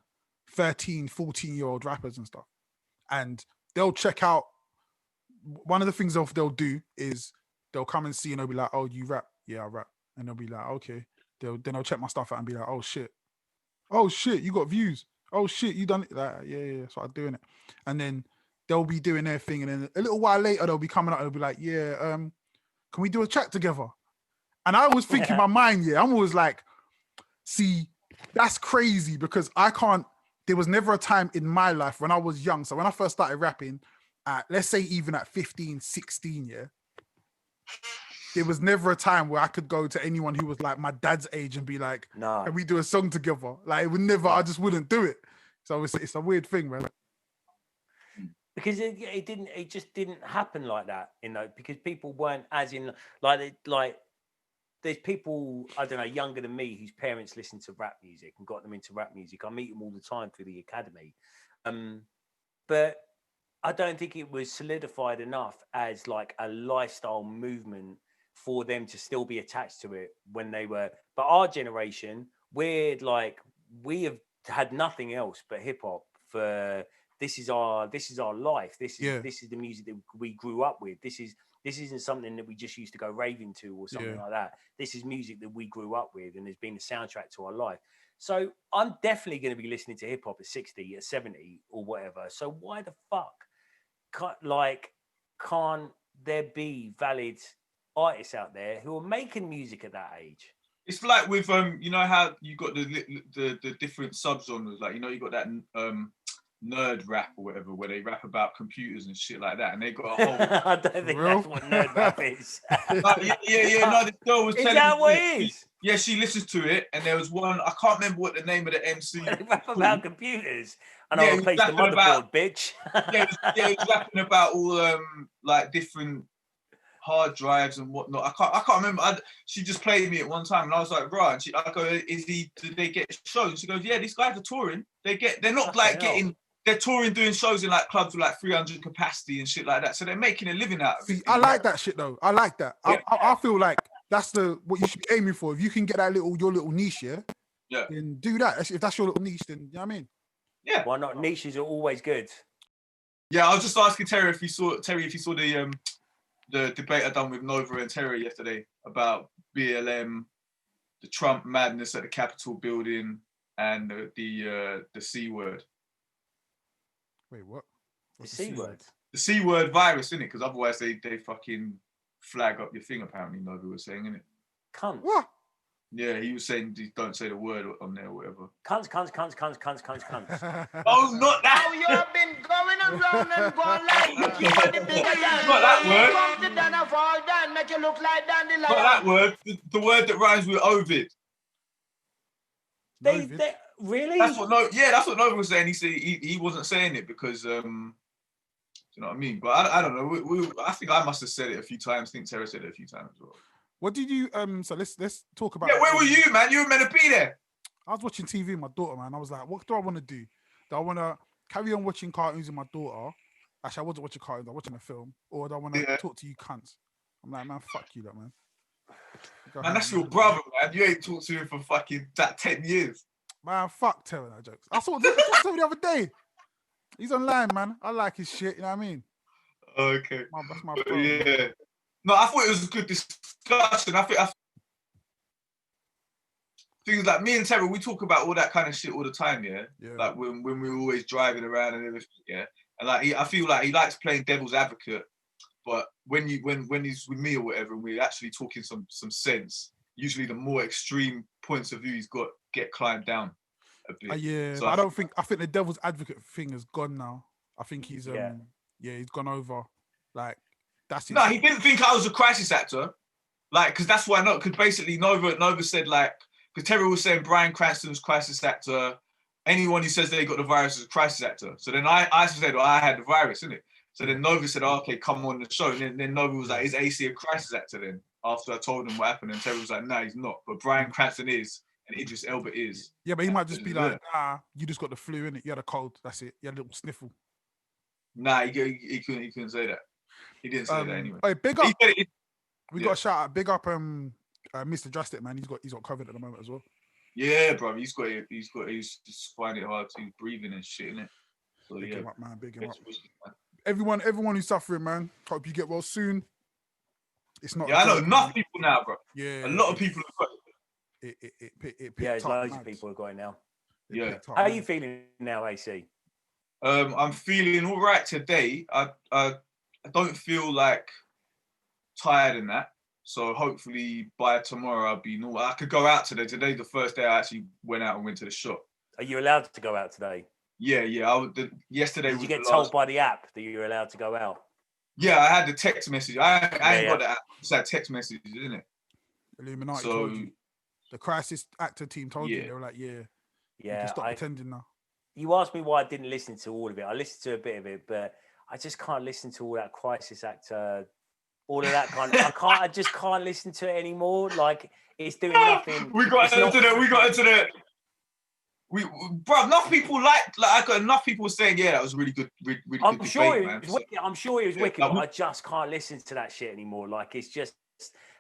13, 14-year-old rappers and stuff. And they'll check out, one of the things they'll do is they'll come and see and they'll be like, oh, you rap? Yeah, I rap. And they'll be like, okay. Then they'll check my stuff out and be like, oh shit, you got views. Oh shit, you done it? Like, yeah, so I'm doing it. And then they'll be doing their thing, and then a little while later they'll be coming out and they'll be like, yeah, can we do a track together? And I always think in my mind, I'm always like, see, that's crazy, because there was never a time in my life when I was young. So when I first started rapping, let's say even at 15, 16, there was never a time where I could go to anyone who was like my dad's age and be like, no, can we do a song together? Like, it would never, I just wouldn't do it. So it's a weird thing, man. because it just didn't happen like that, because people weren't as in like there's people, I don't know, younger than me whose parents listened to rap music and got them into rap music. I meet them all the time through the academy. But I don't think it was solidified enough as like a lifestyle movement for them to still be attached to it when they were. But our generation, we have had nothing else but hip hop for. This is our life. This is the music that we grew up with. This isn't something that we just used to go raving to or something like that. This is music that we grew up with and has been the soundtrack to our life. So I'm definitely going to be listening to hip hop at 60, at 70 or whatever. So why the fuck can't there be valid artists out there who are making music at that age? It's like with you know how you got the different subgenres, like, you know, you got that nerd rap or whatever, where they rap about computers and shit like that, and they got a whole. I don't think that's what nerd rap is. Yeah. No, this girl was telling me. Is that what it is? Yeah, she listens to it, and there was one, I can't remember what the name of the MC. They rap about computers, and I'll replace the motherboard, bitch. He was rapping about all like different hard drives and whatnot. I can't remember. She just played me at one time, and I was like, right. And I go, did they get shows? And she goes, yeah, these guys are touring. They're not like getting. They're touring, doing shows in like clubs with like 300 capacity and shit like that. So they're making a living out of it. I like that shit though. I like that. Yeah. I feel like that's what you should be aiming for. If you can get that your little niche, then do that. If that's your little niche, then you know what I mean. Yeah. Why not? Niches are always good. Yeah, I was just asking Terry if you saw the debate I done with Nova and Terry yesterday about BLM, the Trump madness at the Capitol building, and the C word. Wait, what? What's the C word? The C word virus, isn't it? Because otherwise they fucking flag up your thing, apparently, Nova was saying, innit? Cunts. What? Yeah, he was saying don't say the word on there or whatever. Cunts. Oh, not that! Now you've been going around and going like you are the bigger than. Not that word. Come to Dan of all Dan, make you look like dandelion. Not that word. The word that rhymes with Ovid. They really? That's what Nova was saying. He said he wasn't saying it because do you know what I mean? But I don't know. I think I must have said it a few times. I think Terry said it a few times as well. What did you so let's talk about. Yeah, where were you, man? You were meant to be there. I was watching TV with my daughter, man. I was like, what do I want to do? Do I want to carry on watching cartoons with my daughter? Actually, I wasn't watching cartoons. I was watching a film. Or do I want to talk to you cunts? I'm like, man, fuck you, that man. Man, that's your brother, man. You ain't talked to him for fucking 10 years. Man, fuck telling that jokes. I saw him the other day. He's online, man. I like his shit. You know what I mean? Okay. That's my bro. Yeah. No, I thought it was a good discussion. I think things like me and Terry, we talk about all that kind of shit all the time, yeah. Like when we're always driving around and everything, yeah. And like I feel like he likes playing devil's advocate, but when he's with me or whatever, and we're actually talking some sense, usually the more extreme points of view he's got get climbed down a bit. Yeah, so I think the devil's advocate thing has gone now. I think he's he's gone over. Like that's his... No, he didn't think I was a crisis actor. Like, because that's why not. Because basically Nova said, like, because Terry was saying Bryan Cranston's crisis actor. Anyone who says they got the virus is a crisis actor. So then I said, well, I had the virus, innit? So then Nova said, oh, okay, come on the show. And then Nova was like, is AC a crisis actor then? After I told him what happened, and Terry was like, no, he's not. But Bryan Cranston is, and Idris Elba is. Yeah, but he might just be like, nah, you just got the flu, innit? You had a cold, that's it. You had a little sniffle. Nah, he couldn't say that. He didn't say that anyway. Hey, big up. We got a shout out. Big up Mr. Drastic, man. He's got COVID at the moment as well. Yeah, bro. He's just finding it hard to breathing and shit, innit? So big him up, man. Big him up. Everyone who's suffering, man. Hope you get well soon. It's not. Yeah, I know enough people now, bro. Yeah, a lot of people have got it. There's loads of people who got it now. Yeah. How are you feeling now, AC? I'm feeling all right today. I don't feel like tired in that. So hopefully by tomorrow I'll be normal. I could go out today. Today's the first day I actually went out and went to the shop. Are you allowed to go out today? Yeah. Yesterday. Did you get told by the app that you're allowed to go out? Yeah, I had the text message. I ain't got the app. It's that text message, isn't it? Illuminati told you. The crisis actor team told you. They were like, you can stop pretending now. You asked me why I didn't listen to all of it. I listened to a bit of it, but I just can't listen to all that crisis actor, all of that kind of. I just can't listen to it anymore. Like it's doing nothing. We got into the. Bro, enough people I got enough people saying, yeah, that was really good. Really I'm good sure debate, it man. was wicked. I'm sure it was wicked, but I just can't listen to that shit anymore. Like it's just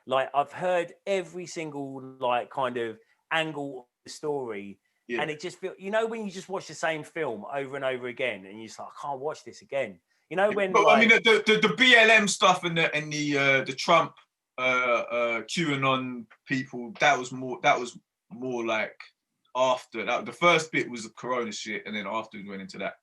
like I've heard every single like kind of angle of the story, and it just feels, when you just watch the same film over and over again, and you're just like, I can't watch this again. When but, I mean the BLM stuff and the Trump QAnon people, that was more like after that. The first bit was the Corona shit, and then after we went into that.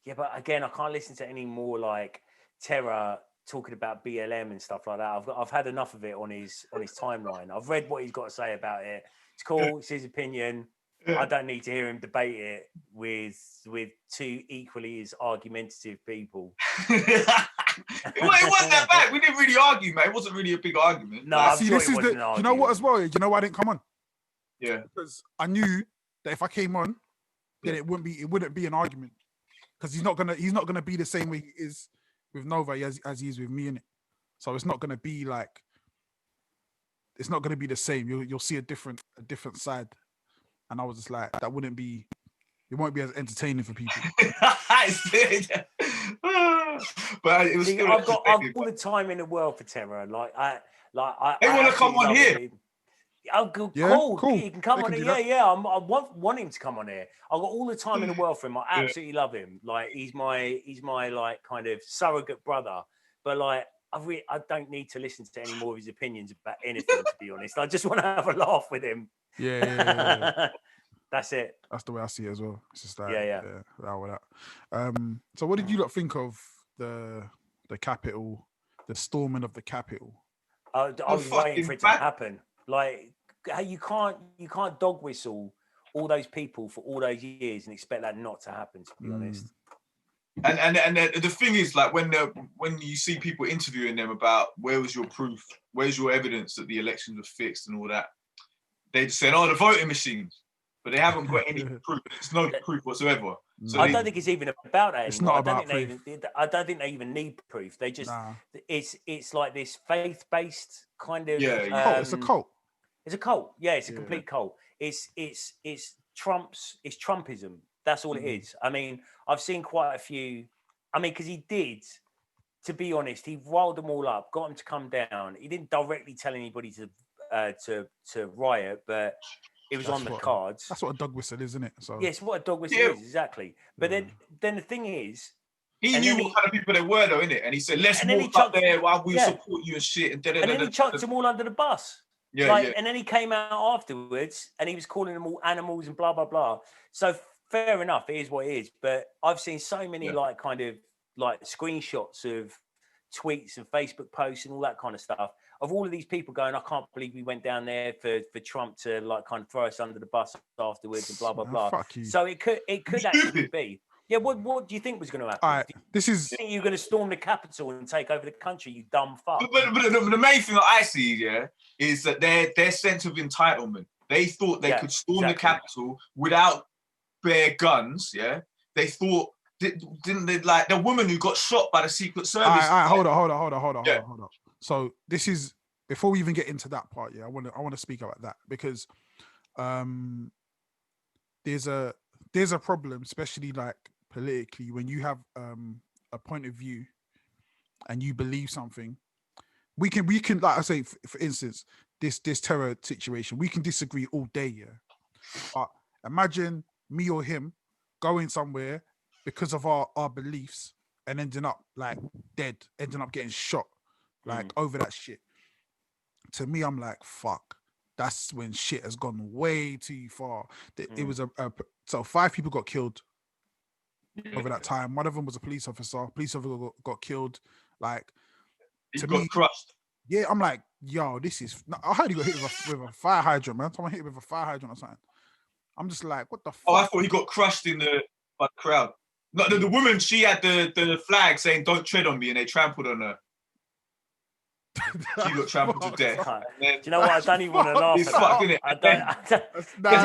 Yeah, but again, I can't listen to any more like Terror talking about BLM and stuff like that. I've had enough of it on his timeline. I've read what he's got to say about it. It's cool. It's his opinion. I don't need to hear him debate it with two equally as argumentative people. It wasn't that bad. We didn't really argue, man. It wasn't really a big argument. No, I'm sure it wasn't an argument. You know what as well? You know why I didn't come on? Yeah. Because I knew that if I came on, then it wouldn't be an argument. Because he's not gonna be the same way he is with Nova as he is with me in it. So it's not gonna be like, it's not gonna be the same. You'll see a different side. And I was just like, it won't be as entertaining for people. But it was still I've got all the time in the world for Terror. I want to come on here. Oh, cool. He can come on here. Yeah. I want him to come on here. I've got all the time in the world for him. I absolutely love him. Like he's my like kind of surrogate brother. But like I don't need to listen to any more of his opinions about anything, to be honest. I just want to have a laugh with him. Yeah. That's it. That's the way I see it as well. It's just like, yeah. So what did you lot think of the Capitol, the storming of the Capitol? I was waiting for it to happen. Like, you can't dog whistle all those people for all those years and expect that not to happen, to be honest. And the thing is, like, when you see people interviewing them about where was your proof, where's your evidence that the elections were fixed and all that, they just said, the voting machines, but they haven't got any proof. There's no proof whatsoever. So I don't think it's even about that anymore. It's not about proof. I don't think they even need proof. They just it's like this faith-based kind of it's a cult. It's a cult. Yeah, it's a complete cult. It's Trumpism. That's all it is. I mean, I've seen quite a few. I mean, because he did, to be honest, he riled them all up, got them to come down. He didn't directly tell anybody to riot, but it was on the cards. That's what a dog whistle is, isn't it? So yes, what a dog whistle is, exactly. But then the thing is, he knew what kind of people they were, though, innit? And he said, "Let's walk up there while we support you and shit." And then he chucked them all under the bus. And then he came out afterwards and he was calling them all animals and blah blah blah. So fair enough, it is what it is. But I've seen so many like kind of like screenshots of tweets and Facebook posts and all that kind of stuff of all of these people going, I can't believe we went down there for Trump to like kind of throw us under the bus afterwards and blah blah blah. Fuck you. So it could actually be. Yeah, what do you think was going to happen? All right, do you think you're going to storm the Capitol and take over the country, you dumb fuck? But the main thing that I see, is that their sense of entitlement. They thought they could storm the Capitol without bare guns. Yeah, they thought, didn't they? Like the woman who got shot by the Secret Service. All right, hold on. So this is before we even get into that part. Yeah, I want to speak about that because there's a problem, especially like politically, when you have a point of view and you believe something. We can like I say, for instance, this terror situation, we can disagree all day, but imagine me or him going somewhere because of our beliefs and ending up like dead, ending up getting shot like over that shit. To me, I'm like, fuck, that's when shit has gone way too far. It was so 5 people got killed over that time. One of them was a police officer. Police officer got killed. Like, he got crushed. Yeah, I'm like, yo, this is. I heard he got hit with a fire hydrant, man. Someone hit him with a fire hydrant or something. I'm just like, what the fuck? Oh, I thought he got crushed by the crowd. No, the woman, she had the flag saying, "Don't tread on me," and they trampled on her. She got trampled to death. Do you know what? I don't even want to laugh at that. I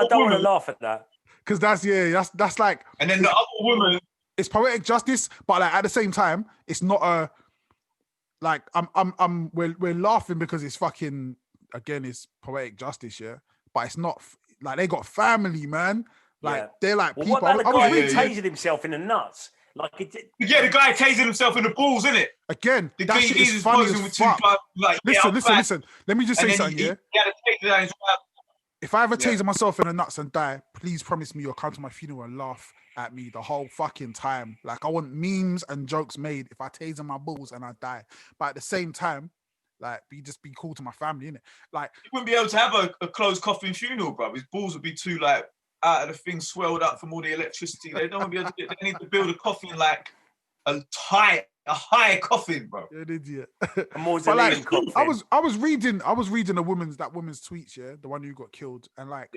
don't want to laugh at that. Because that's like. And then the other woman, it's poetic justice, but like at the same time, it's not a like we're laughing because it's fucking again, it's poetic justice, yeah. But it's not like they got family, man. Like they're like well, people. what about the guy who reading, tasered himself in the nuts? Like yeah, the guy tasing himself in the balls, isn't it? Again, the that shit is funny as fuck. Like, listen. Let me just say something, yeah. He had to take that as well. If I ever taser myself in the nuts and die, please promise me you'll come to my funeral and laugh at me the whole fucking time. Like I want memes and jokes made if I taser my balls and I die. But at the same time, like be cool to my family, innit? Like you wouldn't be able to have a closed coffin funeral, bro. His balls would be too like out of the thing, swelled up from all the electricity. They don't want to be able to. They need to build a coffin like a high coffin, bro. You're an idiot. A mausoleum coffin. I was reading that woman's tweets, yeah, the one who got killed, and like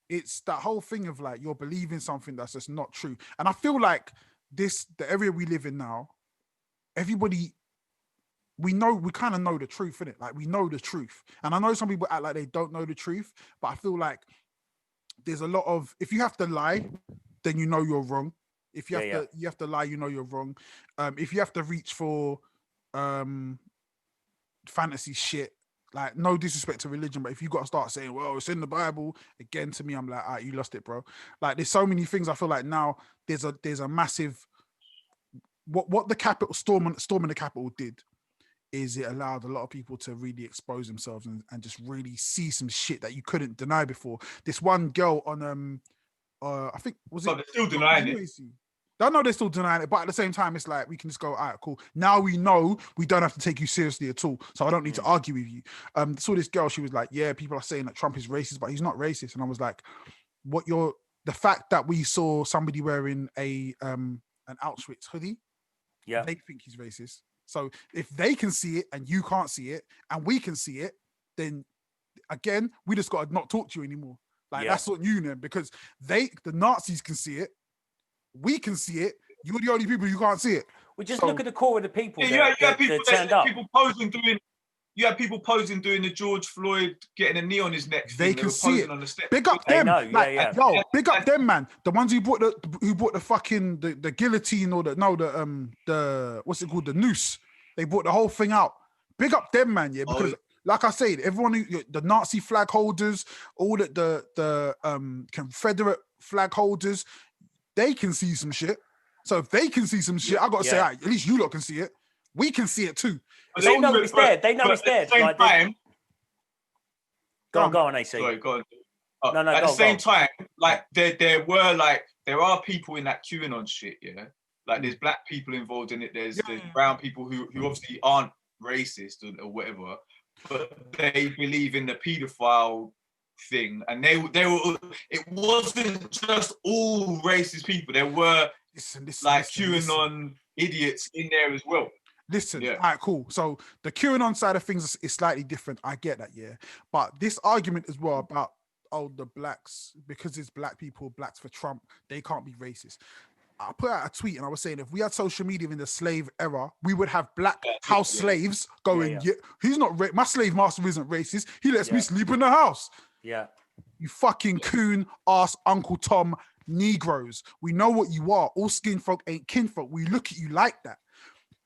it's that whole thing of like you're believing something that's just not true. And I feel like the area we live in now, everybody we kind of know the truth, innit? Like we know the truth. And I know some people act like they don't know the truth, but I feel like there's a lot of if you have to lie, then you know you're wrong. If you have to lie, you know you're wrong. If you have to reach for fantasy shit, like no disrespect to religion, but if you got to start saying, well, it's in the Bible, again, to me, I'm like, all right, you lost it, bro. Like there's so many things I feel like now there's a massive what the Capitol storming the Capitol did is it allowed a lot of people to really expose themselves and just really see some shit that you couldn't deny before. This one girl on I think they're still denying it. I know they're still denying it, but at the same time, it's like we can just go, all right, cool. Now we know we don't have to take you seriously at all, so I don't need to argue with you. Saw this girl, she was like, yeah, people are saying that Trump is racist, but he's not racist. And I was like, the fact that we saw somebody wearing an Auschwitz hoodie, they think he's racist. So if they can see it and you can't see it, and we can see it, then again, we just got to not talk to you anymore. Like that's not you then, because the Nazis can see it. We can see it. You're the only people who can't see it. We just look at the core of the people. You had people posing doing the George Floyd getting a knee on his neck. They can see it. On the steps. Big up them. Big up them, man. The ones who brought the fucking the guillotine or the what's it called, the noose. They brought the whole thing out. Big up them, man. Yeah, because like I said, everyone the Nazi flag holders, all the Confederate flag holders. They can see some shit. So if they can see some shit, I got to say, right, at least you lot can see it. We can see it too. They know it's there. They know it's there. Go on, AC. Sorry, go on. No, at the same time, like there are people in that QAnon shit, yeah? Like there's black people involved in it. There's brown people who obviously aren't racist or whatever, but they believe in the paedophile thing, and they were. It wasn't just all racist people. There were QAnon idiots in there as well. All right, cool. So the QAnon side of things is slightly different. I get that, yeah. But this argument as well about the blacks, because it's black people, blacks for Trump, they can't be racist. I put out a tweet and I was saying if we had social media in the slave era, we would have black house slaves going, he's not my slave master isn't racist. He lets me sleep in the house. Yeah. You fucking coon ass Uncle Tom Negroes. We know what you are. All skin folk ain't kinfolk. We look at you like that.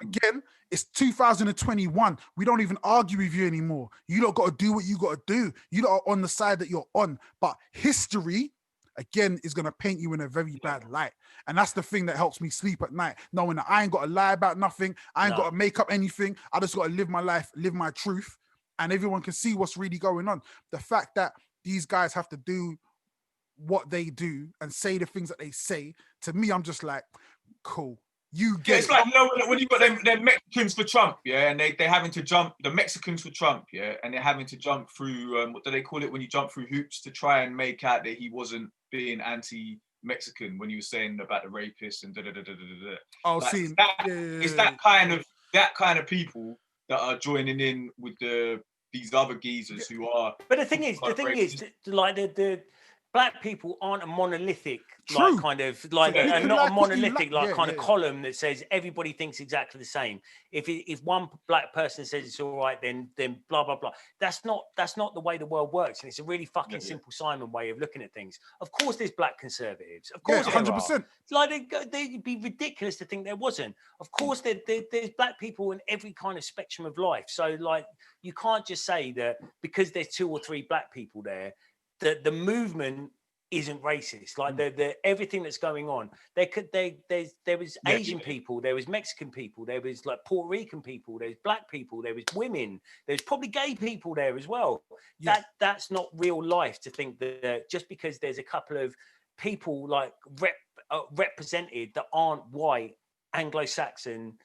Again, it's 2021. We don't even argue with you anymore. You don't got to do what you got to do. You lot are on the side that you're on. But history, again, is going to paint you in a very bad light. And that's the thing that helps me sleep at night, knowing that I ain't got to lie about nothing. I ain't got to make up anything. I just got to live my life, live my truth. And everyone can see what's really going on. The fact that these guys have to do what they do and say the things that they say, to me, I'm just like, cool. You get it's like, when you got them Mexicans for Trump, and they're having to jump, the Mexicans for Trump, and they're having to jump through, what do they call it when you jump through hoops to try and make out that he wasn't being anti-Mexican when he was saying about the rapists and da-da-da-da-da-da. Oh, like, see, it's that kind of people that are joining in with these other geezers who are. But the thing is, like black people aren't a monolithic, True. like kind of like, So you and can not like a what you monolithic, like. like Yeah, kind yeah, of yeah. column that says everybody thinks exactly the same. If one black person says it's all right, then blah blah blah. That's not the way the world works, and it's a really fucking simple Simon way of looking at things. Of course, there's black conservatives. Of course, 100%. Like they'd be ridiculous to think there wasn't. Of course, there's black people in every kind of spectrum of life. So like, you can't just say that because there's 2 or 3 black people there, that the movement isn't racist. Like the everything that's going on, there was Asian people, there was Mexican people, there was like Puerto Rican people, there's black people, there was women, there's probably gay people there as well. That's not real life to think that just because there's a couple of people like represented that aren't white, Anglo-Saxon,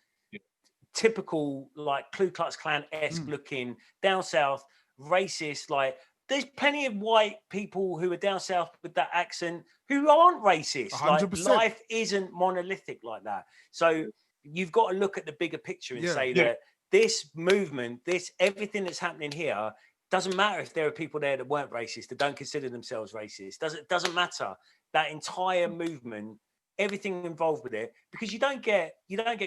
typical like Ku Klux Klan-esque looking, down south, racist, like there's plenty of white people who are down south with that accent who aren't racist. 100%. Like, life isn't monolithic like that. So you've got to look at the bigger picture and say that this movement, everything that's happening here, doesn't matter if there are people there that weren't racist, that don't consider themselves racist. Doesn't matter. That entire movement, everything involved with it, because you don't get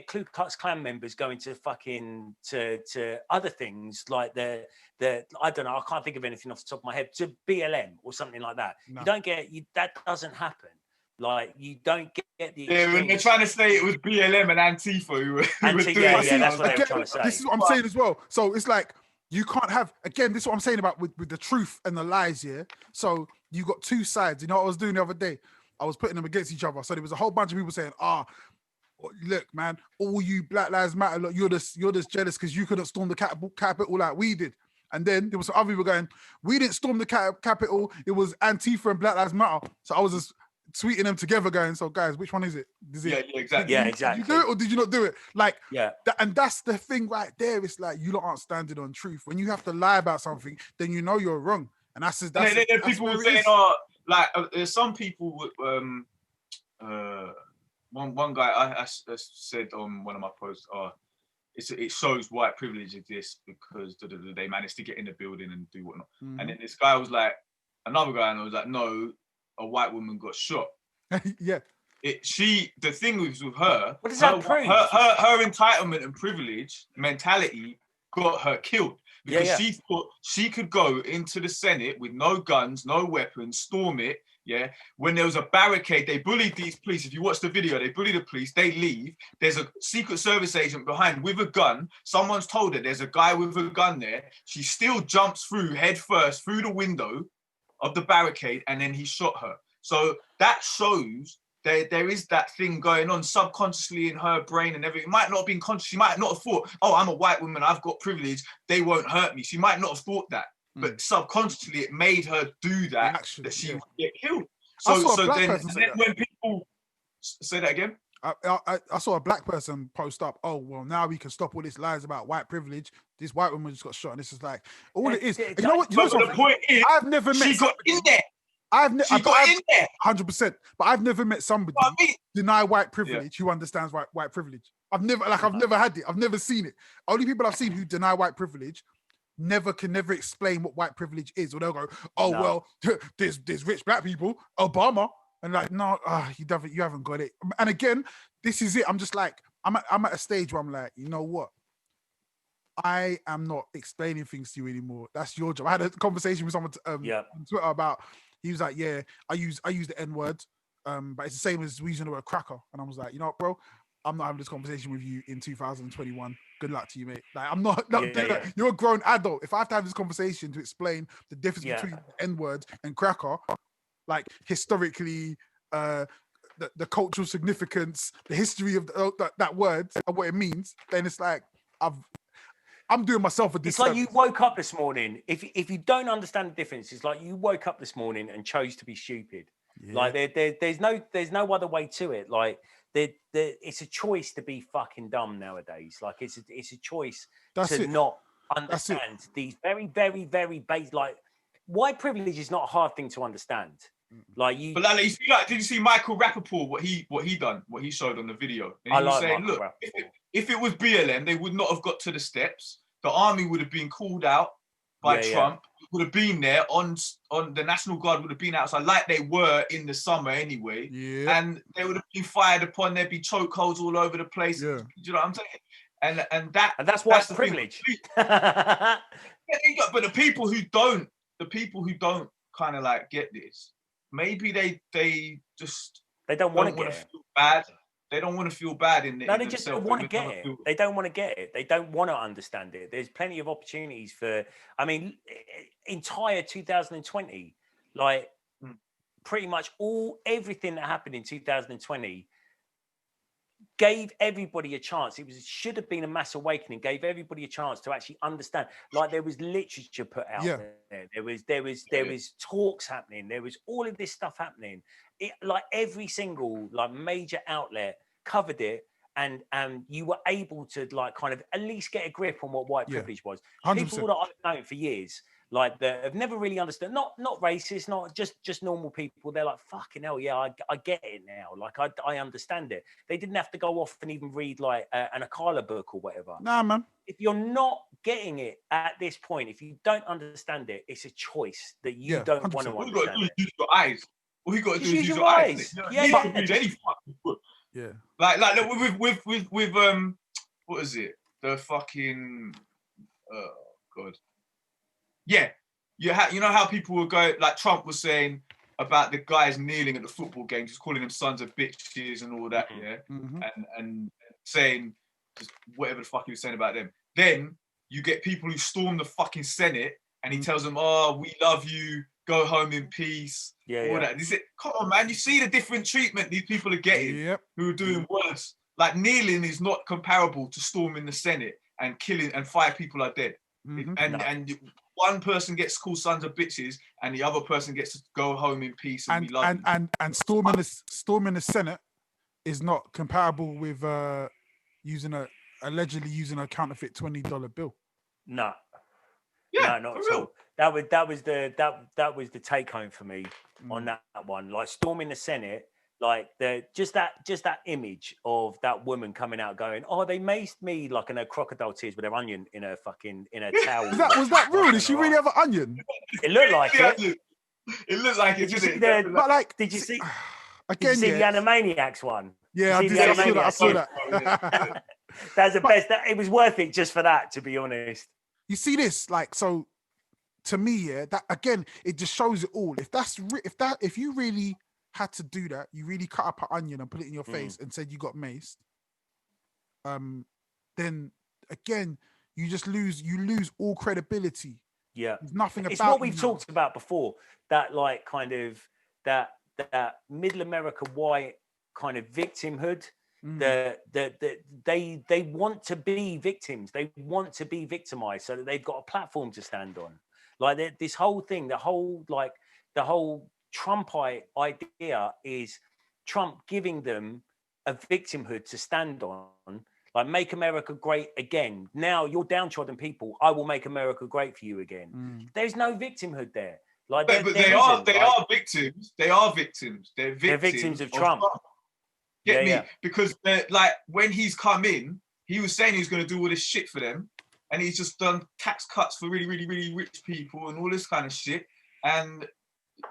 Ku Klux Klan members going to fucking to other things like the I don't know, I can't think of anything off the top of my head, to BLM or something like that. No. You don't get that doesn't happen. Like, you don't get the exchange. When they're trying to say it was BLM and Antifa who were doing yeah, that's what they were trying to say. This is what I'm saying as well. So it's like, you can't have, again, this is what I'm saying about with the truth and the lies, yeah? So you got 2 sides. You know what I was doing the other day? I was putting them against each other. So there was a whole bunch of people saying, look, man, all you Black Lives Matter, look, you're just jealous because you couldn't storm the Capitol like we did. And then there was some other people going, we didn't storm the Capitol. It was Antifa and Black Lives Matter. So I was just tweeting them together going, so guys, which one is it? Exactly. Exactly. Did you do it or did you not do it? Like, yeah. And that's the thing right there. It's like, you lot aren't standing on truth. When you have to lie about something, then you know you're wrong. And that's people saying, like, there's some people with, one guy I said on one of my posts, it shows white privilege exists because they managed to get in the building and do whatnot. And then this guy was like, another guy, and I was like, no, a white woman got shot. Yeah. The thing was with her, what does that prove? Her entitlement and privilege mentality got her killed. Because she thought she could go into the Senate with no guns, no weapons, storm it. Yeah. When there was a barricade, they bullied these police. If you watch the video, they bully the police, they leave. There's a Secret Service agent behind with a gun. Someone's told her there's a guy with a gun there. She still jumps through head first through the window of the barricade, and then he shot her. So that shows there is that thing going on subconsciously in her brain and everything. It might not have been conscious. She might not have thought, oh, I'm a white woman, I've got privilege, they won't hurt me. She might not have thought that. But subconsciously it made her do that, that she would get killed. So then when people say that again. I saw a black person post up, oh, well, now we can stop all this lies about white privilege. This white woman just got shot. And this is like, all it is. You know what? The point is, I've never met. She got in there. She got in there. 100%. But I've never met somebody deny white privilege who understands white privilege. I've never had it. I've never seen it. Only people I've seen who deny white privilege can never explain what white privilege is. Or they'll go, well, there's rich black people, Obama. And like, no, you haven't got it. And again, this is it. I'm just like, I'm at a stage where I'm like, you know what? I am not explaining things to you anymore. That's your job. I had a conversation with someone on Twitter about, he was like, yeah, I use the N-word, but it's the same as using the word cracker. And I was like, you know what, bro? I'm not having this conversation with you in 2021. Good luck to you, mate. Like, I'm not doing that. You're a grown adult. If I have to have this conversation to explain the difference between N-word and cracker, like historically, the cultural significance, the history of that word and what it means, then it's like I'm doing myself a disservice. It's like you woke up this morning. If you don't understand the difference, it's like you woke up this morning and chose to be stupid. Yeah. Like there's no other way to it. Like it's a choice to be fucking dumb nowadays. Like it's a choice not understand these very, very, very base. Like, white privilege is not a hard thing to understand. Like you, but like, you see, like, did you see Michael Rappaport what he showed on the video? And he was saying, look, if it was BLM, they would not have got to the steps. The army would have been called out by Trump. would have been there on the National Guard would have been outside like they were in the summer anyway. Yeah. And they would have been fired upon. There'd be chokeholds all over the place. Yeah. Do you know what I'm saying? And that's why it's the privilege. But the people who don't kind of like get this, maybe they just don't want to feel bad. They don't want to feel bad in they just don't want to get it. They don't want to get it. They don't want to understand it. There's plenty of opportunities for, I mean, entire 2020, like pretty much everything that happened in 2020 gave everybody a chance. It should have been a mass awakening, gave everybody a chance to actually understand. Like there was literature put out there. There was talks happening. There was all of this stuff happening. Like every single like major outlet covered it, and you were able to like kind of at least get a grip on what white privilege was. 100%. People that I've known for years, like that have never really understood, not racist, not just normal people. They're like, fucking hell, yeah, I get it now. Like I understand it. They didn't have to go off and even read like an Akala book or whatever. Nah, man. If you're not getting it at this point, if you don't understand it, it's a choice that you don't 100%. want to All you got to understand. do is use your eyes. All you got to do is use your eyes. You need to read any fucking book. Yeah. Like with what is it? The fucking God. Yeah. You know how people were going, like Trump was saying about the guys kneeling at the football games, just calling them sons of bitches and all that, yeah? Mm-hmm. And saying just whatever the fuck he was saying about them. Then you get people who storm the fucking Senate and he tells them, oh, we love you, go home in peace. All that. Come on, man, you see the different treatment these people are getting who are doing worse. Like kneeling is not comparable to storming the Senate and killing and 5 people are dead. Mm-hmm. And one person gets called sons of bitches and the other person gets to go home in peace and we love you. And storming the Senate is not comparable with allegedly using a counterfeit $20 bill. No. Yeah, no, not at all. That was the take home for me on that one. Like storming the Senate, like just that image of that woman coming out going, oh, they maced me like in her crocodile tears with her onion in her towel. Was that real? Did she really have an onion? It looked like it. It looks like it. But like, did you see? Again, did you see the Animaniacs one? Yeah, I saw that. That's the best. It was worth it just for that, to be honest. You see this, like, so to me, that again, it just shows it all. If you really had to do that, you really cut up an onion and put it in your face and said you got maced, then again, you lose all credibility. Yeah, there's nothing about it's what we've talked about before. That like kind of that middle America white kind of victimhood. They want to be victims. They want to be victimized so that they've got a platform to stand on. Like this whole thing, the whole Trumpite idea is Trump giving them a victimhood to stand on. Like, make America great again. Now you're downtrodden people. I will make America great for you again. There's no victimhood there. Like, but they are victims. They are victims. They're victims of Trump. Get me? Because like when he's come in, he was saying he was going to do all this shit for them, and he's just done tax cuts for really, really, really rich people and all this kind of shit. And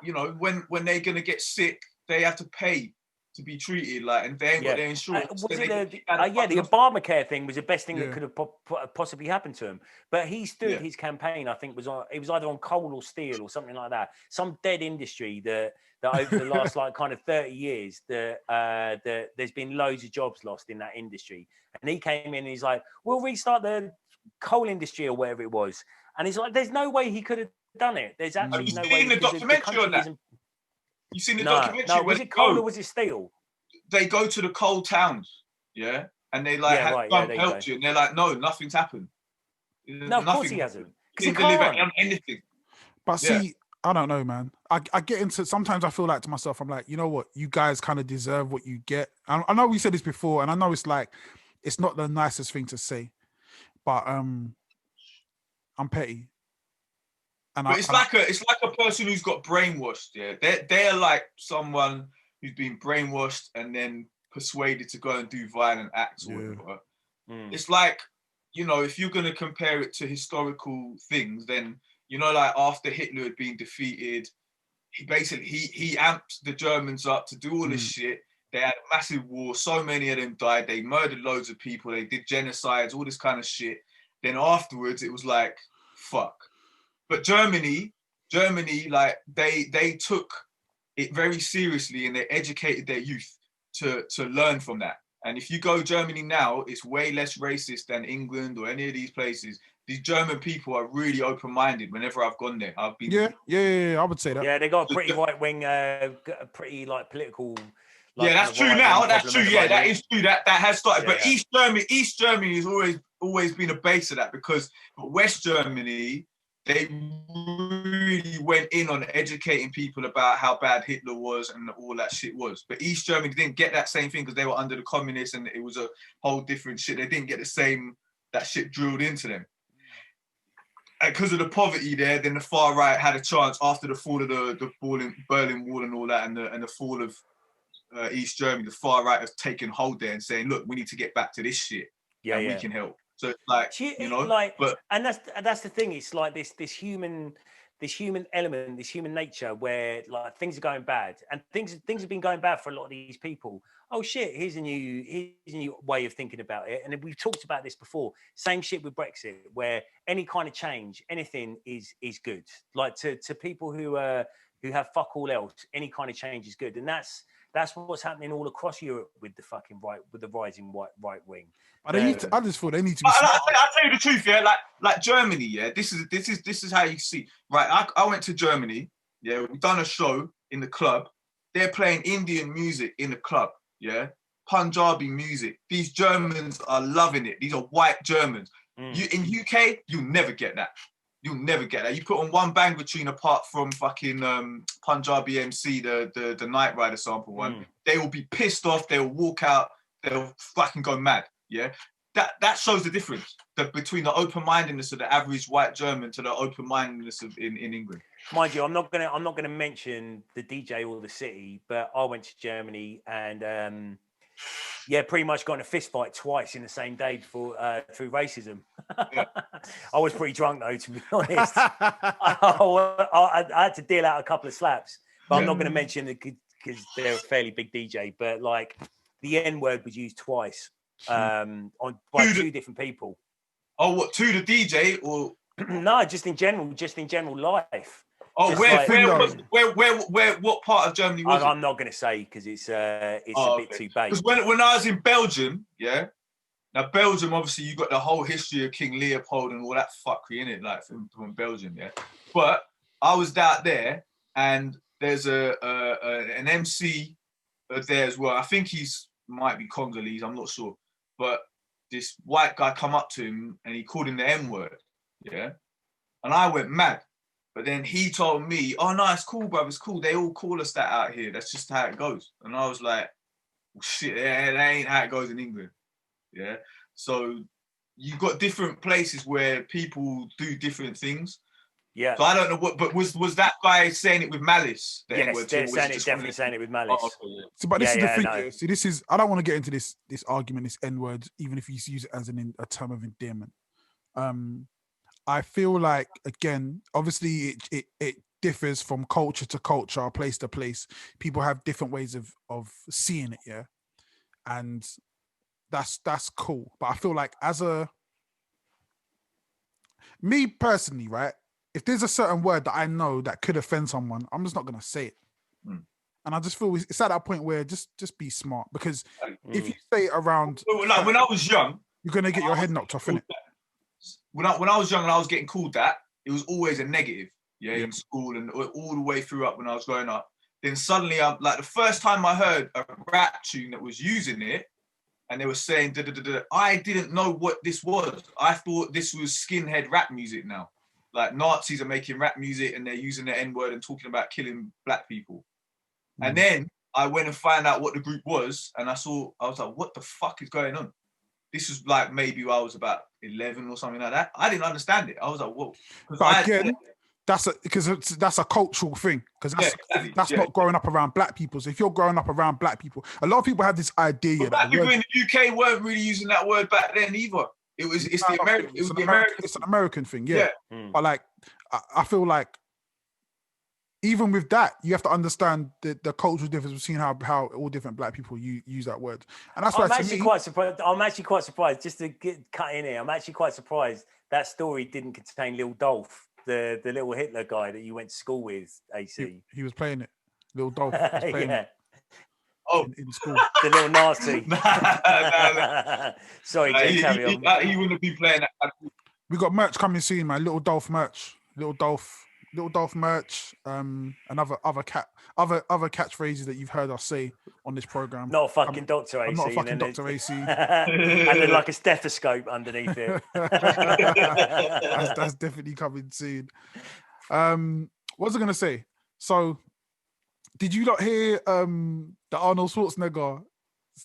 you know, when they're going to get sick, they have to pay to be treated, like, and they ain't got their insurance. The Obamacare thing was the best thing that could have possibly happened to him. But he stood his campaign, I think, it was either on coal or steel or something like that. Some dead industry that over the last like kind of 30 years that there's been loads of jobs lost in that industry. And he came in and he's like, we'll restart the coal industry or whatever it was. And he's like, there's no way he could have done it. There's absolutely no way. Have you seen the documentary on that? You seen the documentary? No, was it coal or was it steel? They go to the coal towns, and they like helped you, and they're like, no, nothing's happened. No, of course he hasn't. He didn't deliver on anything. But see, I don't know, man. I get into, sometimes I feel like to myself, I'm like, you know what, you guys kind of deserve what you get. I know we said this before, and I know it's like, it's not the nicest thing to say, but I'm petty. But it's like a person who's got brainwashed. Yeah, they're like someone who's been brainwashed and then persuaded to go and do violent acts or whatever. It's like, you know, if you're going to compare it to historical things, then you know, like after Hitler had been defeated, he amped the Germans up to do all this shit. They had a massive war. So many of them died. They murdered loads of people. They did genocides, all this kind of shit. Then afterwards, it was like, fuck. But Germany, like they took it very seriously and they educated their youth to learn from that. And if you go Germany now, it's way less racist than England or any of these places. These German people are really open-minded. Whenever I've gone there, I've been. Yeah. I would say that. Yeah, they got a pretty right-wing, pretty like political. Like, yeah, that's true now. That's true. Yeah, that is true. That has started. But East Germany has always been a base of that, because West Germany, they really went in on educating people about how bad Hitler was and all that shit was. But East Germany didn't get that same thing because they were under the communists and it was a whole different shit. They didn't get that shit drilled into them. And because of the poverty there, then the far right had a chance after the fall of the Berlin Wall and all that, and the fall of East Germany. The far right has taken hold there and saying, "Look, we need to get back to this shit, and we can help." So it's like, you know, like, but and that's the thing. It's like this human element, this human nature, where like things are going bad, and things have been going bad for a lot of these people. Oh shit! Here's a new way of thinking about it. And we've talked about this before. Same shit with Brexit, where any kind of change, anything is good. Like to people who have fuck all else, any kind of change is good, and that's what's happening all across Europe with the fucking with the rising right wing. I just thought they need to be. I'll tell you the truth, yeah. Like Germany, yeah. This is how you see. Right, I went to Germany. Yeah, we've done a show in the club. They're playing Indian music in the club. Yeah, Punjabi music. These Germans are loving it. These are white Germans. In UK, you never get that. You'll never get that. You put on one Bang tune apart from fucking Punjabi MC, the Night Rider sample one. They will be pissed off. They'll walk out. They'll fucking go mad. Yeah, that shows the difference between the open-mindedness of the average white German to the open-mindedness of in England. Mind you, I'm not gonna mention the DJ or the city, but I went to Germany and pretty much got in a fist fight twice in the same day through racism. Yeah. I was pretty drunk though, to be honest. I had to deal out a couple of slaps, but I'm not going to mention it because they're a fairly big DJ. But like the N word was used twice by two different people. Oh, what, to the DJ or no? Just in general life. Oh, where? What part of Germany was it? I'm not going to say because it's a bit too big. Because when I was in Belgium, yeah. Now Belgium, obviously, you got the whole history of King Leopold and all that fuckery in it, like from Belgium, yeah. But I was out there, and there's an MC there as well. I think might be Congolese. I'm not sure, but this white guy come up to him and he called him the N word, yeah. And I went mad. But then he told me, "Oh no, it's cool, bro. It's cool. They all call us that out here. That's just how it goes." And I was like, well, "Shit, that ain't how it goes in England." Yeah. So you got different places where people do different things. Yeah. So I don't know what, but was that guy saying it with malice? Yes, they're definitely saying it with malice. Oh, okay, yeah. So, but this is the thing. No. See, this is. I don't want to get into this argument, this N word, even if you use it as a term of endearment. I feel like, again, obviously it differs from culture to culture, place to place. People have different ways of seeing it, yeah, and that's cool. But I feel like me personally, right? If there's a certain word that I know that could offend someone, I'm just not gonna say it. And I just feel it's at that point where just be smart, because if you say it around, like when I was young, you're gonna get your head knocked off, innit? When I was young and I was getting called that, it was always a negative, in school and all the way through up when I was growing up. Then suddenly, I'm like, the first time I heard a rap tune that was using it, and they were saying da da da da, I didn't know what this was. I thought this was skinhead rap music now. Like Nazis are making rap music and they're using the N-word and talking about killing black people. And then I went and found out what the group was, and I was like, what the fuck is going on? This was like maybe I was about 11 or something like that. I didn't understand it. I was like, whoa. But again, that's a cultural thing, because that's not growing up around black people. So if you're growing up around black people, a lot of people have this idea that black people in the UK weren't really using that word back then either. It's an American thing, yeah. But like, I feel like even with that, you have to understand the cultural difference between how all different black people use that word, and that's why I'm actually quite surprised. I'm actually quite surprised. Just to cut in here, I'm actually quite surprised that story didn't contain Lil Dolph, the little Hitler guy that you went to school with. AC. He was playing it. Lil Dolph was playing it. Oh, in school. The little nasty. Nah. Sorry, Jay, carry on. He wouldn't be playing that. We got merch coming soon, man. Little Dolph merch. Little Dolph merch. And other catchphrases that you've heard us say on this program. Not a fucking Dr. AC. I'm not a fucking Dr. AC. And then like a stethoscope underneath it. that's definitely coming soon. What was I gonna say? So, did you not hear the Arnold Schwarzenegger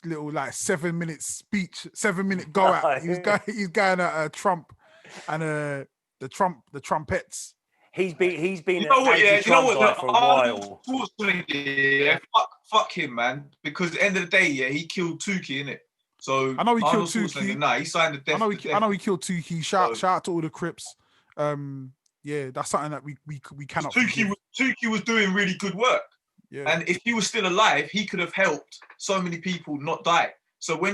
little like 7-minute speech, 7-minute go at? He's going at Trump and the trumpets. He's been You know what? Yeah, you know what? For a while. Yeah, fuck him, man. Because at the end of the day, yeah, he killed Tukey, innit? So I know he killed Tukey. Nah, he signed the death. I know he killed Tukey. Shout out to all the Crips. Yeah, that's something that we cannot. Tukey was doing really good work. Yeah. And if he was still alive, he could have helped so many people not die. So why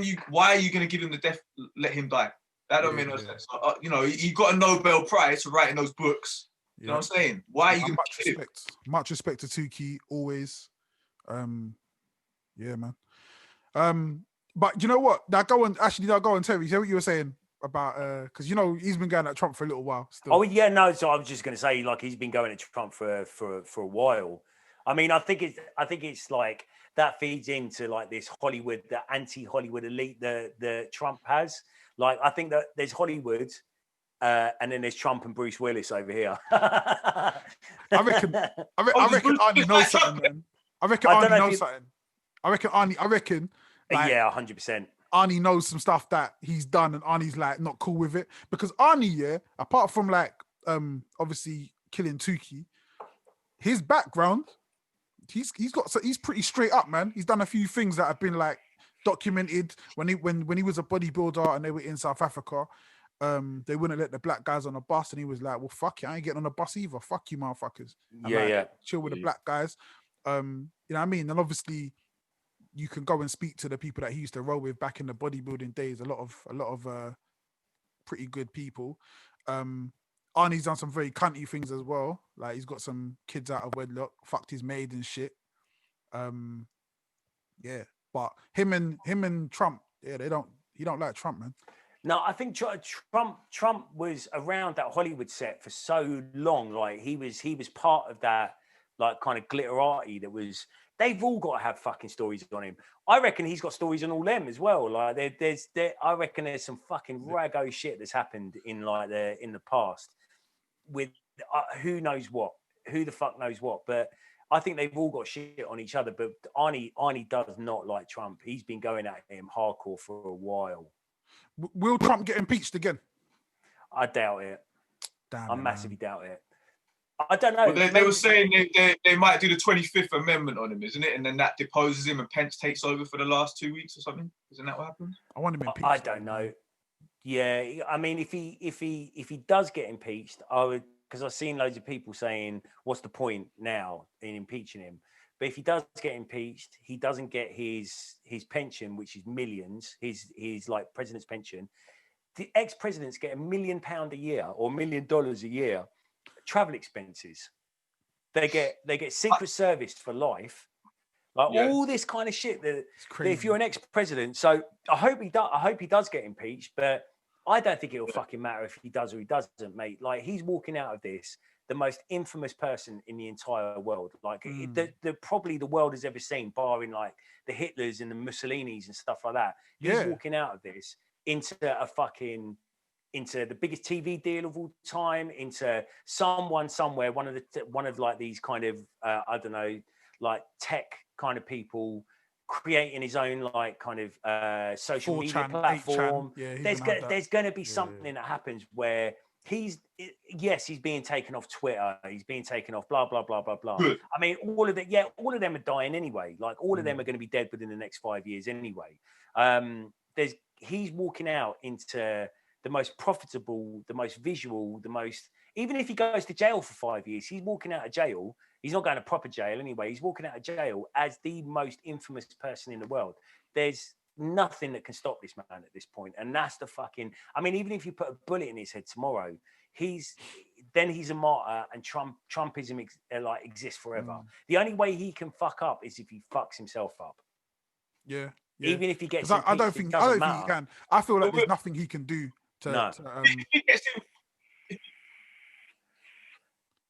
are you going to give him the death? Let him die. That don't make no sense. You know, he got a Nobel Prize for writing those books. You know what I'm saying? Why are you going to kill him? Much respect to Tukey, always. Yeah, man. But you know what? Now go on, Terry. Hear what you were saying about because you know he's been going at Trump for a little while. Still. Oh yeah, no. So I was just going to say, like, he's been going at Trump for a while. I mean, I think it's like that feeds into like this Hollywood, the anti-Hollywood elite that Trump has. Like, I think that there's Hollywood, and then there's Trump and Bruce Willis over here. I reckon Arnie knows something, man. I reckon Arnie knows something. I reckon. Like, yeah, 100%. Arnie knows some stuff that he's done, and Arnie's like not cool with it because Arnie, yeah, apart from like obviously killing Tukey, his background. He's pretty straight up, man. He's done a few things that have been like documented when he was a bodybuilder and they were in South Africa. They wouldn't let the black guys on the bus, and he was like, "Well, fuck you, I ain't getting on the bus either. Fuck you, motherfuckers." And chill with the black guys. You know what I mean? And obviously, you can go and speak to the people that he used to roll with back in the bodybuilding days. A lot of pretty good people. Arnie's done some very cunty things as well. Like he's got some kids out of wedlock, fucked his maid and shit. Yeah, but him and Trump, yeah, he don't like Trump, man. No, I think Trump was around that Hollywood set for so long. Like he was part of that like kind of glitterati that was. They've all got to have fucking stories on him. I reckon he's got stories on all them as well. Like I reckon there's some fucking raggo shit that's happened in the past with who knows what, who the fuck knows what. But I think they've all got shit on each other. But Arnie does not like Trump. He's been going at him hardcore for a while. Will Trump get impeached again? I doubt it. Damn, I massively doubt it. I don't know. Well, they were saying they might do the 25th Amendment on him, isn't it? And then that deposes him and Pence takes over for the last 2 weeks or something. Isn't that what happens? I want him impeached. I don't know. Yeah, I mean, if he does get impeached, I would, because I've seen loads of people saying, "What's the point now in impeaching him?" But if he does get impeached, he doesn't get his pension, which is millions. His like president's pension. The ex-presidents get £1 million a year or $1 million a year. Travel expenses. They get Secret Service for life. Like all this kind of shit that if you're an ex-president. So I hope he does get impeached, but I don't think it'll fucking matter if he does or he doesn't, mate. Like he's walking out of this the most infamous person in the entire world. Like probably the world has ever seen, barring like the Hitlers and the Mussolinis and stuff like that. He's walking out of this into the biggest TV deal of all time, into someone somewhere, one of like these kind of I don't know, like tech kind of people creating his own like kind of social media platform. There's going to be something that happens where he's being taken off Twitter, he's being taken off blah blah blah blah blah. Good. I mean, all of them are dying anyway. Like all of them are going to be dead within the next 5 years anyway. He's walking out into the most profitable, the most visual, the most Even if he goes to jail for 5 years, he's walking out of jail. He's not going to proper jail anyway. He's walking out of jail as the most infamous person in the world. There's nothing that can stop this man at this point. And that's the fucking, I mean, even if you put a bullet in his head tomorrow, he's a martyr, and Trumpism exists forever. The only way he can fuck up is if he fucks himself up. Yeah. Even if he gets I don't think he can. I feel like there's nothing he can do to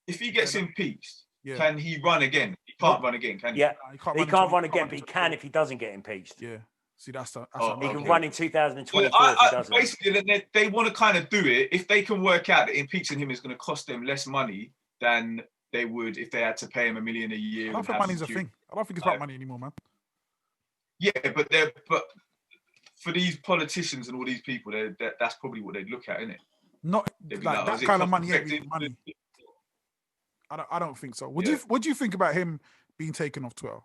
if he gets impeached, can he run again? He can't run again, can he? Yeah, he can't run again, but he can if he doesn't get impeached. Yeah. See, that's he can run in 2024 if he doesn't. Basically, they want to kind of do it. If they can work out that impeaching him is going to cost them less money than they would if they had to pay him $1 million a year. I don't think money's a thing. I don't think it's about money anymore, man. Yeah, but for these politicians and all these people, that's probably what they'd look at, isn't it? Not like that kind of money. Money. I don't think so. What do you think about him being taken off Twitter?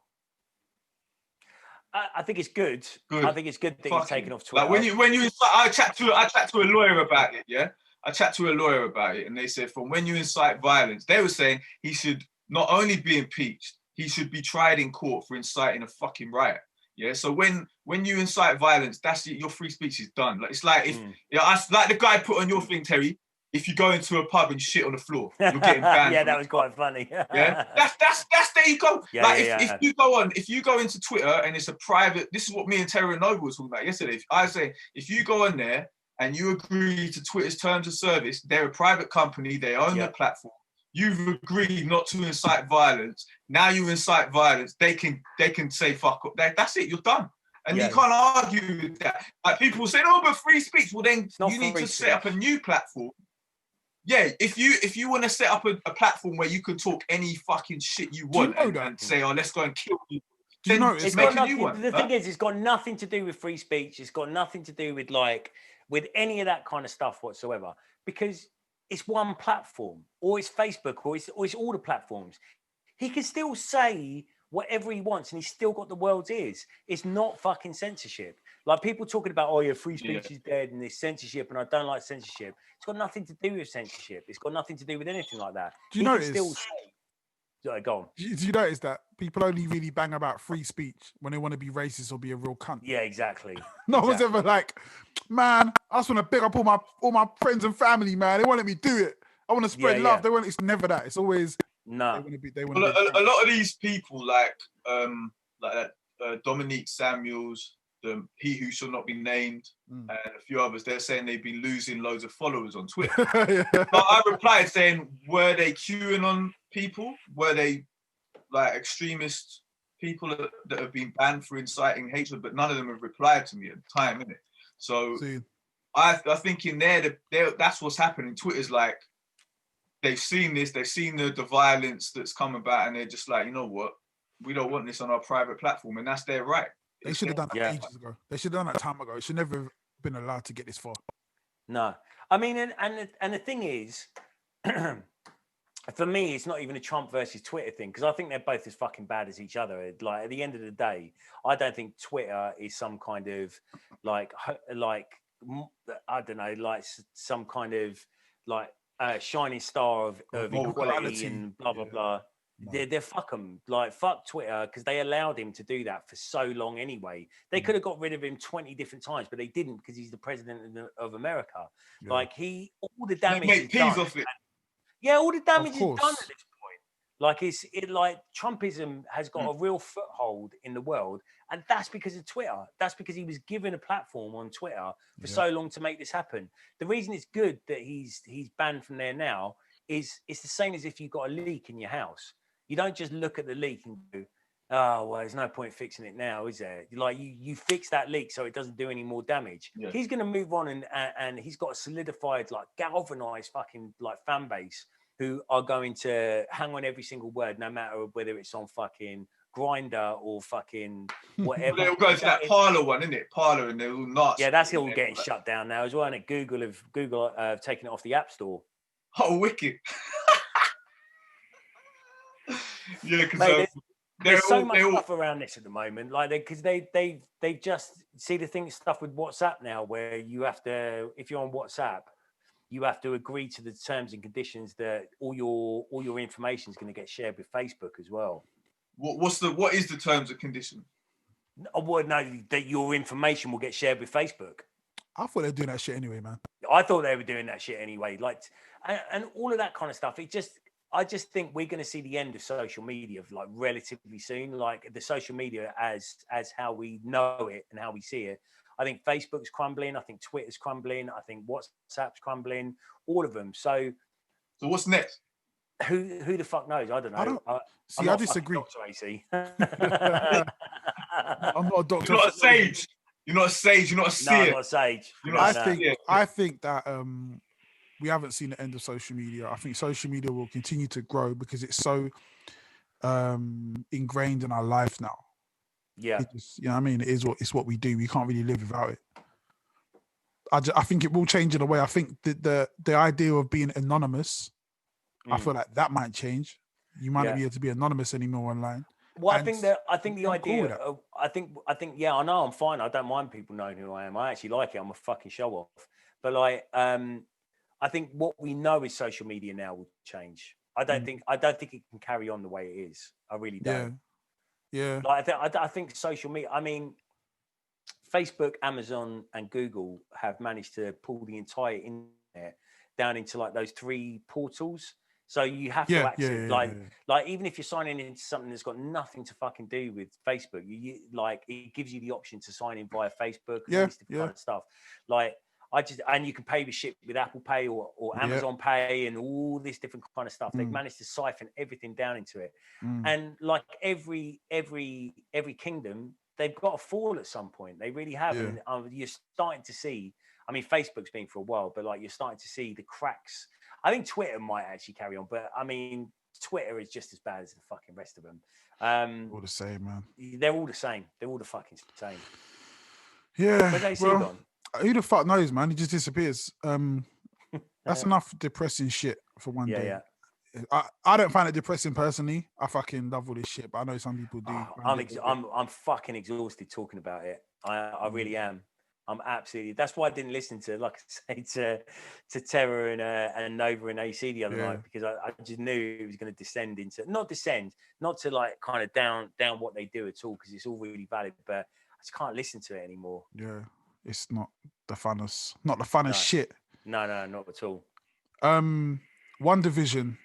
I think it's good. I think it's good that he's taken off Twitter. Like when you I chat to a lawyer about it. Yeah, I chat to a lawyer about it, and they said from when you incite violence, they were saying he should not only be impeached, he should be tried in court for inciting a fucking riot. Yeah, so when you incite violence, that's your free speech is done. Like it's like like the guy put on your thing, Terry. If you go into a pub and shit on the floor, you're getting banned. Yeah, that was quite funny. Yeah, that's there you go. If you go into Twitter and it's a private, this is what me and Terry and Noble were talking about yesterday. I say if you go on there and you agree to Twitter's terms of service, they're a private company, they own the platform. You've agreed not to incite violence. Now you incite violence, they can say fuck up. That's it. You're done. And you can't argue with that. Like people say, oh, but free speech. Well, then you need to set up a new platform. Yeah, if you want to set up a platform where you can talk any fucking shit you want and say, oh, let's go and kill you. Then make a new one. The thing is, it's got nothing to do with free speech. It's got nothing to do with any of that kind of stuff whatsoever. Because it's one platform, or it's Facebook, or it's all the platforms. He can still say whatever he wants, and he's still got the world's ears. It's not fucking censorship. Like people talking about, oh yeah, free speech is dead and there's censorship, and I don't like censorship. It's got nothing to do with censorship. It's got nothing to do with anything like that. Do you notice? Go on. Do you notice that people only really bang about free speech when they want to be racist or be a real cunt? Yeah, exactly. One's ever like, man, I just want to pick up all my friends and family, man. They want to let me do it. I want to spread love. It's never that. It's always no. A lot of these people like Dominique Samuels, he who shall not be named, and a few others, they're saying they've been losing loads of followers on Twitter. But I replied saying, were they queuing on people? Were they like extremist people that have been banned for inciting hatred? But none of them have replied to me at the time, innit? So I think in there, that's what's happening. Twitter's like, they've seen this, they've seen the violence that's come about, and they're just like, you know what? We don't want this on our private platform, and that's their right. They should have done that ages ago. They should have done that time ago. It should never have been allowed to get this far. No. I mean, and the thing is, for me, it's not even a Trump versus Twitter thing, because I think they're both as fucking bad as each other. Like, at the end of the day, I don't think Twitter is some kind of, like I don't know, like some kind of, like, shining star of equality and blah, blah, blah. They're fuck them. Like, fuck Twitter, because they allowed him to do that for so long anyway. They could have got rid of him 20 different times, but they didn't, because he's the president of America. Yeah. Like, all the damage make peas off it. Yeah, all the damage is done at this point. Like, Trumpism has got a real foothold in the world, and that's because of Twitter. That's because he was given a platform on Twitter for so long to make this happen. The reason it's good that he's banned from there now is it's the same as if you've got a leak in your house. You don't just look at the leak and go, oh, well, there's no point fixing it now, is there? Like, you fix that leak so it doesn't do any more damage. Yeah. He's going to move on, and he's got a solidified, like, galvanized fucking, like, fan base who are going to hang on every single word, no matter whether it's on fucking Grindr or fucking whatever. They'll go to that Parler one, isn't it? Parler, and they're all nuts. Yeah, that's all getting shut down now as well. And Google have taken it off the App Store. Oh, wicked. Yeah, because there's so much stuff around this at the moment, like because they've just see the stuff with WhatsApp now, where you have to, if you're on WhatsApp, you have to agree to the terms and conditions that all your information is going to get shared with Facebook as well. What is the terms and conditions? Well, no, that your information will get shared with Facebook. I thought they were doing that shit anyway, man. I thought they were doing that shit anyway. Like, and all of that kind of stuff. I just think we're going to see the end of social media like relatively soon. Like the social media as how we know it and how we see it. I think Facebook's crumbling. I think Twitter's crumbling. I think WhatsApp's crumbling. All of them. So what's next? Who the fuck knows? I don't know. I disagree. Doctor AC. I'm not a doctor. You're not a sage. You're not a sage. You're not a seer. No, I'm not a sage. I think that we haven't seen the end of social media. I think social media will continue to grow because it's so ingrained in our life now. Yeah. You know what I mean? It's what we do. We can't really live without it. I think it will change in a way. I think the idea of being anonymous, I feel like that might change. You might not be able to be anonymous anymore online. Well, I think the idea. I think. Yeah, I know. I'm fine. I don't mind people knowing who I am. I actually like it. I'm a fucking show off. But like, I think what we know is social media now will change. I don't think it can carry on the way it is. I really don't. Yeah. Like, I think social media. I mean, Facebook, Amazon, and Google have managed to pull the entire internet down into like those 3 portals. So you have to access like even if you're signing into something that's got nothing to fucking do with Facebook, you like it gives you the option to sign in via Facebook and all this different kind of stuff. Like and you can pay with shit with Apple Pay or Amazon Pay and all this different kind of stuff. They've managed to siphon everything down into it. And like every kingdom, they've got to fall at some point. They really have. And you're starting to see. I mean, Facebook's been for a while, but like you're starting to see the cracks. I think Twitter might actually carry on, but I mean, Twitter is just as bad as the fucking rest of them. All the same, man. They're all the same. They're all the fucking same. Yeah. Where's AC gone? Who the fuck knows, man? He just disappears. That's enough depressing shit for one day. Yeah. I don't find it depressing personally. I fucking love all this shit, but I know some people do. I'm fucking exhausted talking about it. I really am. I'm absolutely. That's why I didn't listen to, like I say, to Terror and Nova and AC the other night, because I just knew it was going to descend into not to like kind of down what they do at all, because it's all really valid, but I just can't listen to it anymore. Yeah, it's not the funnest shit. No, not at all. One Division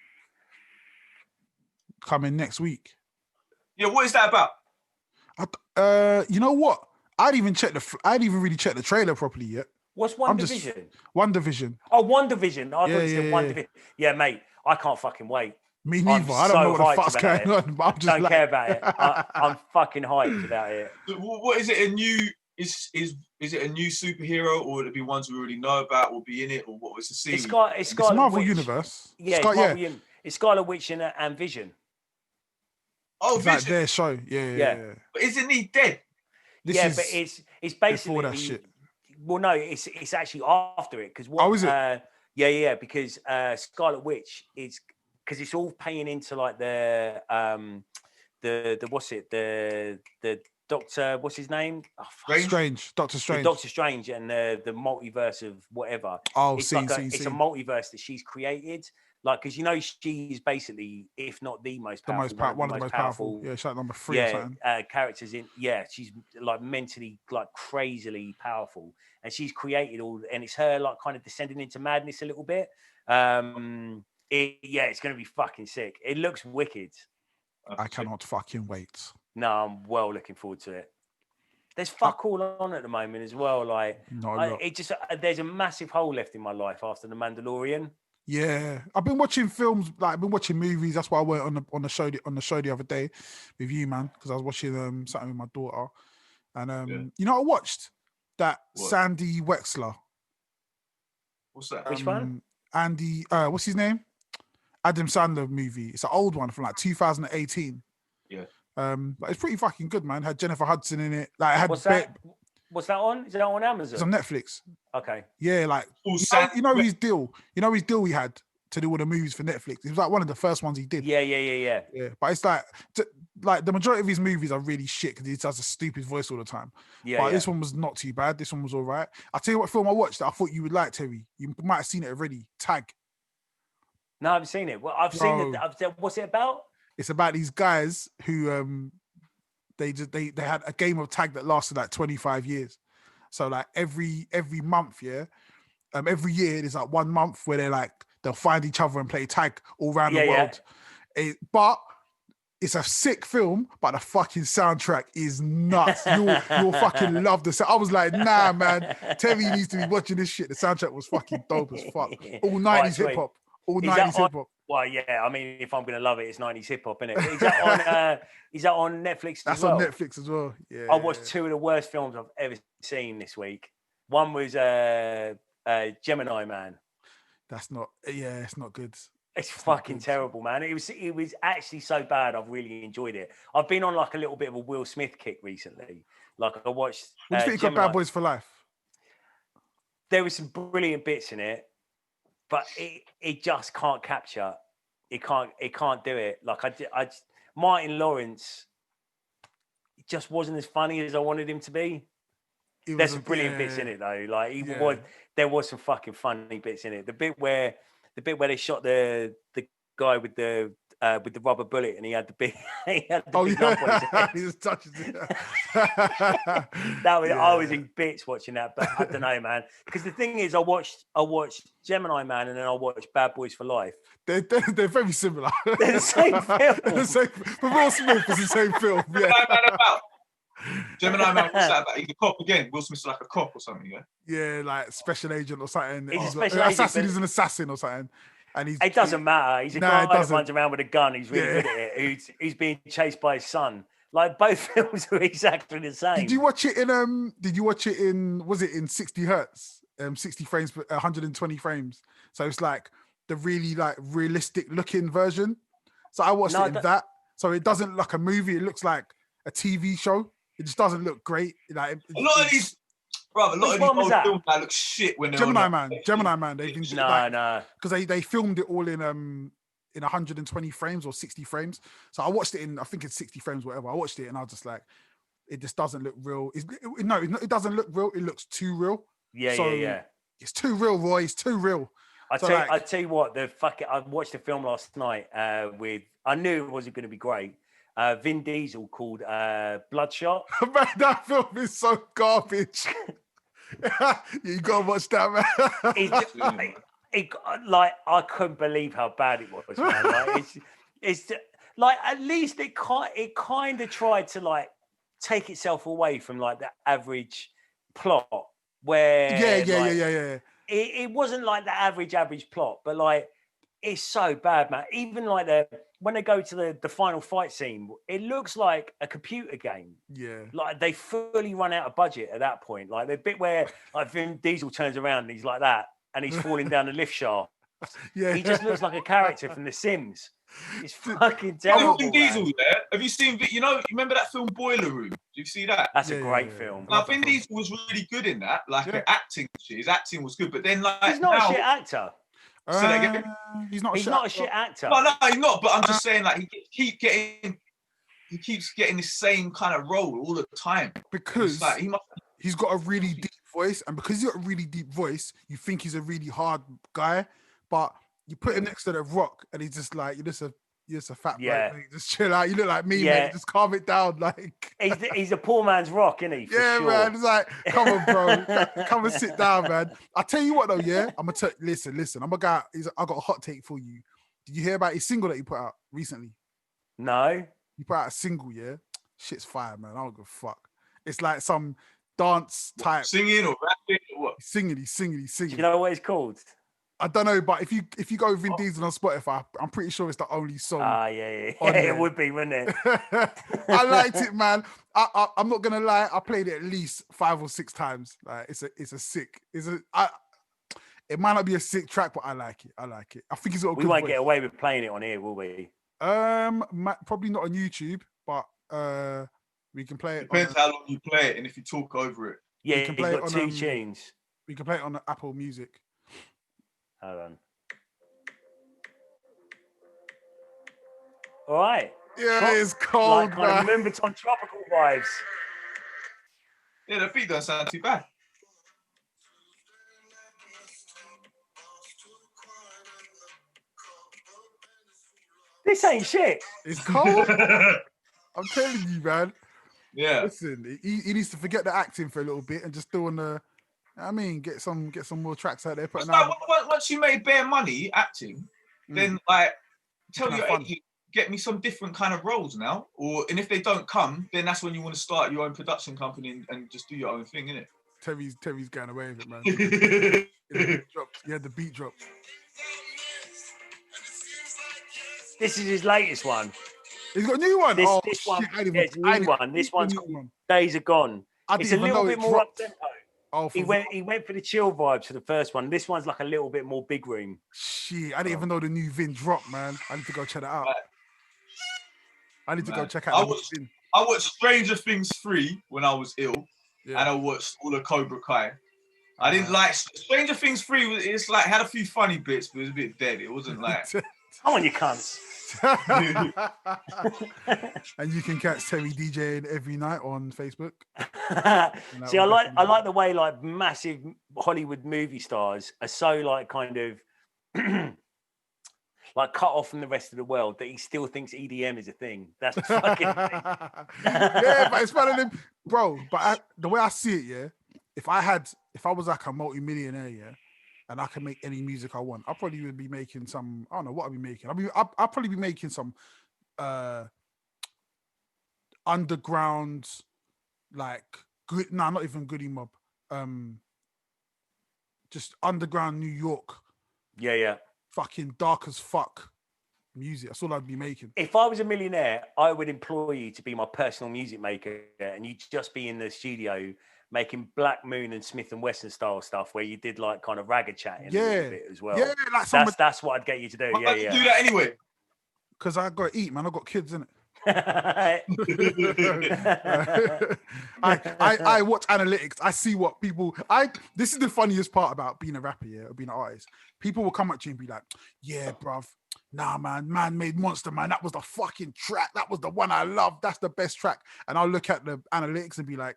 coming next week. Yeah, what is that about? You know what? I didn't even really check the trailer properly yet. What's One Division? One Division. Oh, One Division. I thought you said One Division. Yeah, mate, I can't fucking wait. Me neither. I don't know what the fuck's going on. But I'm just don't care about it. I'm fucking hyped about it. What is it? A new is it a new superhero, or would it be ones we already know about will be in it, or what was the series? It's Marvel Universe. Yeah, it's Scarlet Witch and Vision. Oh, Vision. Like their show. Yeah. But isn't he dead? But it's basically before that shit. Well, no, it's actually after it, because is it? Because Scarlet Witch is because it's all paying into like the Doctor, what's his name? Strange. Doctor Strange. Doctor Strange and the multiverse of whatever. It's a multiverse that she's created. Like, because you know she is basically, if not the most powerful, one of the most powerful. Yeah, she's like number 3 or something. Characters in. Yeah, she's like mentally, like crazily powerful, and she's created all. And it's her like kind of descending into madness a little bit. It's going to be fucking sick. It looks wicked. I cannot fucking wait. No, I'm well looking forward to it. There's fuck all on at the moment as well. Like, there's a massive hole left in my life after The Mandalorian. Yeah, I've been watching films, like I've been watching movies. That's why I went on the show the other day with you, man, because I was watching something with my daughter, and you know, I watched that Sandy Wexler. What's that? Which one? Andy, what's his name? Adam Sandler movie. It's an old one from like 2018. Yeah. But it's pretty fucking good, man. Had Jennifer Hudson in it. Like, what's that? What's that on? Is it on Amazon? It's on Netflix. Okay. Yeah, like you know his deal. You know his deal he had to do all the movies for Netflix. It was like one of the first ones he did. Yeah. But it's like like the majority of his movies are really shit because he does a stupid voice all the time. Yeah, But this one was not too bad. This one was all right. I'll tell you what film I watched that I thought you would like, Terry. You might have seen it already. Tag. No, I haven't seen it. Well, I've seen it. What's it about? It's about these guys who they had a game of tag that lasted like 25 years. So like every month, every year there's like 1 month where they'll find each other and play tag all around the world. But it's a sick film, but the fucking soundtrack is nuts. You'll fucking love the sound. I was like, nah, man, Terry needs to be watching this shit. The soundtrack was fucking dope as fuck. All 90s hip hop. All 90s hip hop. Well, yeah. I mean, if I'm gonna love it, it's 90s hip hop, isn't it? Is that on Netflix? That's on Netflix as well. Yeah. I watched two of the worst films I've ever seen this week. One was Gemini Man. That's not. Yeah, it's not good. It's fucking terrible, man. It was actually so bad. I've really enjoyed it. I've been on like a little bit of a Will Smith kick recently. Like I watched. What do you think of Bad Boys for Life? There were some brilliant bits in it, but it just can't capture. It can't do it. Like Martin Lawrence just wasn't as funny as I wanted him to be. There's some brilliant bits in it though. Like there was some fucking funny bits in it. The bit where they shot the guy with the rubber bullet and he had the big lump on his head. He just touches it. I was in bits watching that, but I don't know, man. Because the thing is, I watched Gemini Man and then I watched Bad Boys for Life. They're very similar. They're the same film. For Will Smith, it's the same film. Yeah. Gemini Man, what's that about? He's a cop again. Will Smith's like a cop or something, yeah? Yeah, like special agent or something. He's a special agent. He's an assassin or something. And it doesn't matter. He's a guy that runs around with a gun. He's really good at it. He's being chased by his son. Like both films are exactly the same. Did you watch it in? Was it in 60 hertz? 60 frames, 120 frames. So it's like the really like realistic looking version. So I watched it in that. So it doesn't look like a movie. It looks like a TV show. It just doesn't look great. Like a lot of these old films that look shit when they're Gemini Man. They've been because they filmed it all in 120 frames or 60 frames. So I watched it in, I think it's 60 frames, whatever. I watched it and I was just like, it just doesn't look real. It doesn't look real. It looks too real. Yeah. It's too real, Roy. It's too real. I tell you what, I watched a film last night I knew it wasn't going to be great. Vin Diesel called Bloodshot. Man, that film is so garbage. You gotta watch that, man. I couldn't believe how bad it was, man. Like, it's like at least it kind of tried to like take itself away from like the average plot where yeah. It wasn't like the average plot, but like it's so bad, man. Even like when they go to the final fight scene, it looks like a computer game. Yeah. Like they fully run out of budget at that point. Like the bit where like Vin Diesel turns around and he's like that and he's falling down the lift shaft. Yeah. He just looks like a character from The Sims. It's fucking terrible. Vin Diesel there. Have you seen, you remember that film Boiler Room? Did you see that? That's a great film. Now, Vin Diesel was really good in that. Like acting, his acting was good. But then like he's not a shit actor. He's not a shit actor. No, he's not. But I'm just saying, like, he keeps getting the same kind of role all the time because like, he's got a really deep voice, and because he's got a really deep voice, you think he's a really hard guy, but you put him next to The Rock, and he's just like, you're just a fat bloke, mate. Just chill out. You look like me, mate. Just calm it down, like. He's a poor man's Rock, isn't he? Yeah, sure. Man. It's like, come on, bro. Come and sit down, man. I'll tell you what, though, yeah? I'm going to listen. I'm a guy, I got a hot take for you. Did you hear about his single that he put out recently? No. He put out a single, yeah? Shit's fire, man. I don't give a fuck. It's like some dance type. Singing or rapping or what? He's singing. Do you know what it's called? I don't know, but if you go with Vin Diesel on Spotify, I'm pretty sure it's the only song. Yeah. It would be, wouldn't it? I liked it, man. I'm not gonna lie. I played it at least 5 or 6 times. Like it might not be a sick track, but I like it. I think it's got a good We won't voice. get away with playing it on here, will we? Probably not on YouTube, but we can play it. Depends how long you play it and if you talk over it. Yeah, you've got 2 tunes. We can play it on Apple Music. Hold on. All right. Yeah, it's cold, like kind of man. Moonbaton tropical vibes. Yeah, the beat doesn't sound too bad. This ain't shit. It's cold. I'm telling you, man. Yeah. Listen, he needs to forget the acting for a little bit and just do on the. I mean, get some more tracks out there. It's Putting like, out. once you made bare money acting, then like tell can your have fun. agent, get me some different kind of roles now. And if they don't come, then that's when you want to start your own production company and just do your own thing, innit? Terry's going away with it, man. He had the beat drop. This is his latest one. He's got a new one. This oh, one, shit, I didn't yeah, even, it's a new one. This one's new called one. Days Are Gone. I It's didn't a even little know bit it more up dropped. tempo. Oh, He went for the chill vibes for the first one. This one's like a little bit more big room. Shit, I didn't even know the new Vin dropped, man. I need to go check that out. Right. I need to go check out the new Vin. I watched Stranger Things 3 when I was ill, Yeah. and I watched all of Cobra Kai. I didn't like Stranger Things 3. It's like had a few funny bits, but it was a bit dead. It wasn't like. Come on, you cunts. And you can catch Terry DJing every night on Facebook. See, I like the way like massive Hollywood movie stars are so like kind of like cut off from the rest of the world that he still thinks EDM is a thing. That's fucking yeah, but it's one of them, bro. But the way I see it, yeah, if I was like a multi-millionaire, yeah, and I can make any music I want, I probably would be making some. I don't know what I'd be making. I'll probably be making some underground, like good. Nah, not even Goody Mob. Just underground New York. Yeah. Fucking dark as fuck music. That's all I'd be making. If I was a millionaire, I would employ you to be my personal music maker, and you'd just be in the studio making Black Moon and Smith and Wesson style stuff where you did like kind of ragged chatting a little bit as well. Yeah, like that's what I'd get you to do. Why do you do that anyway? Because I got to eat, man. I got kids, innit? I watch analytics. I see what people. This is the funniest part about being a rapper, yeah, or being an artist. People will come at you and be like, "Yeah, bruv, nah, man made Monster, man. That was the fucking track. That was the one I loved. That's the best track." And I'll look at the analytics and be like,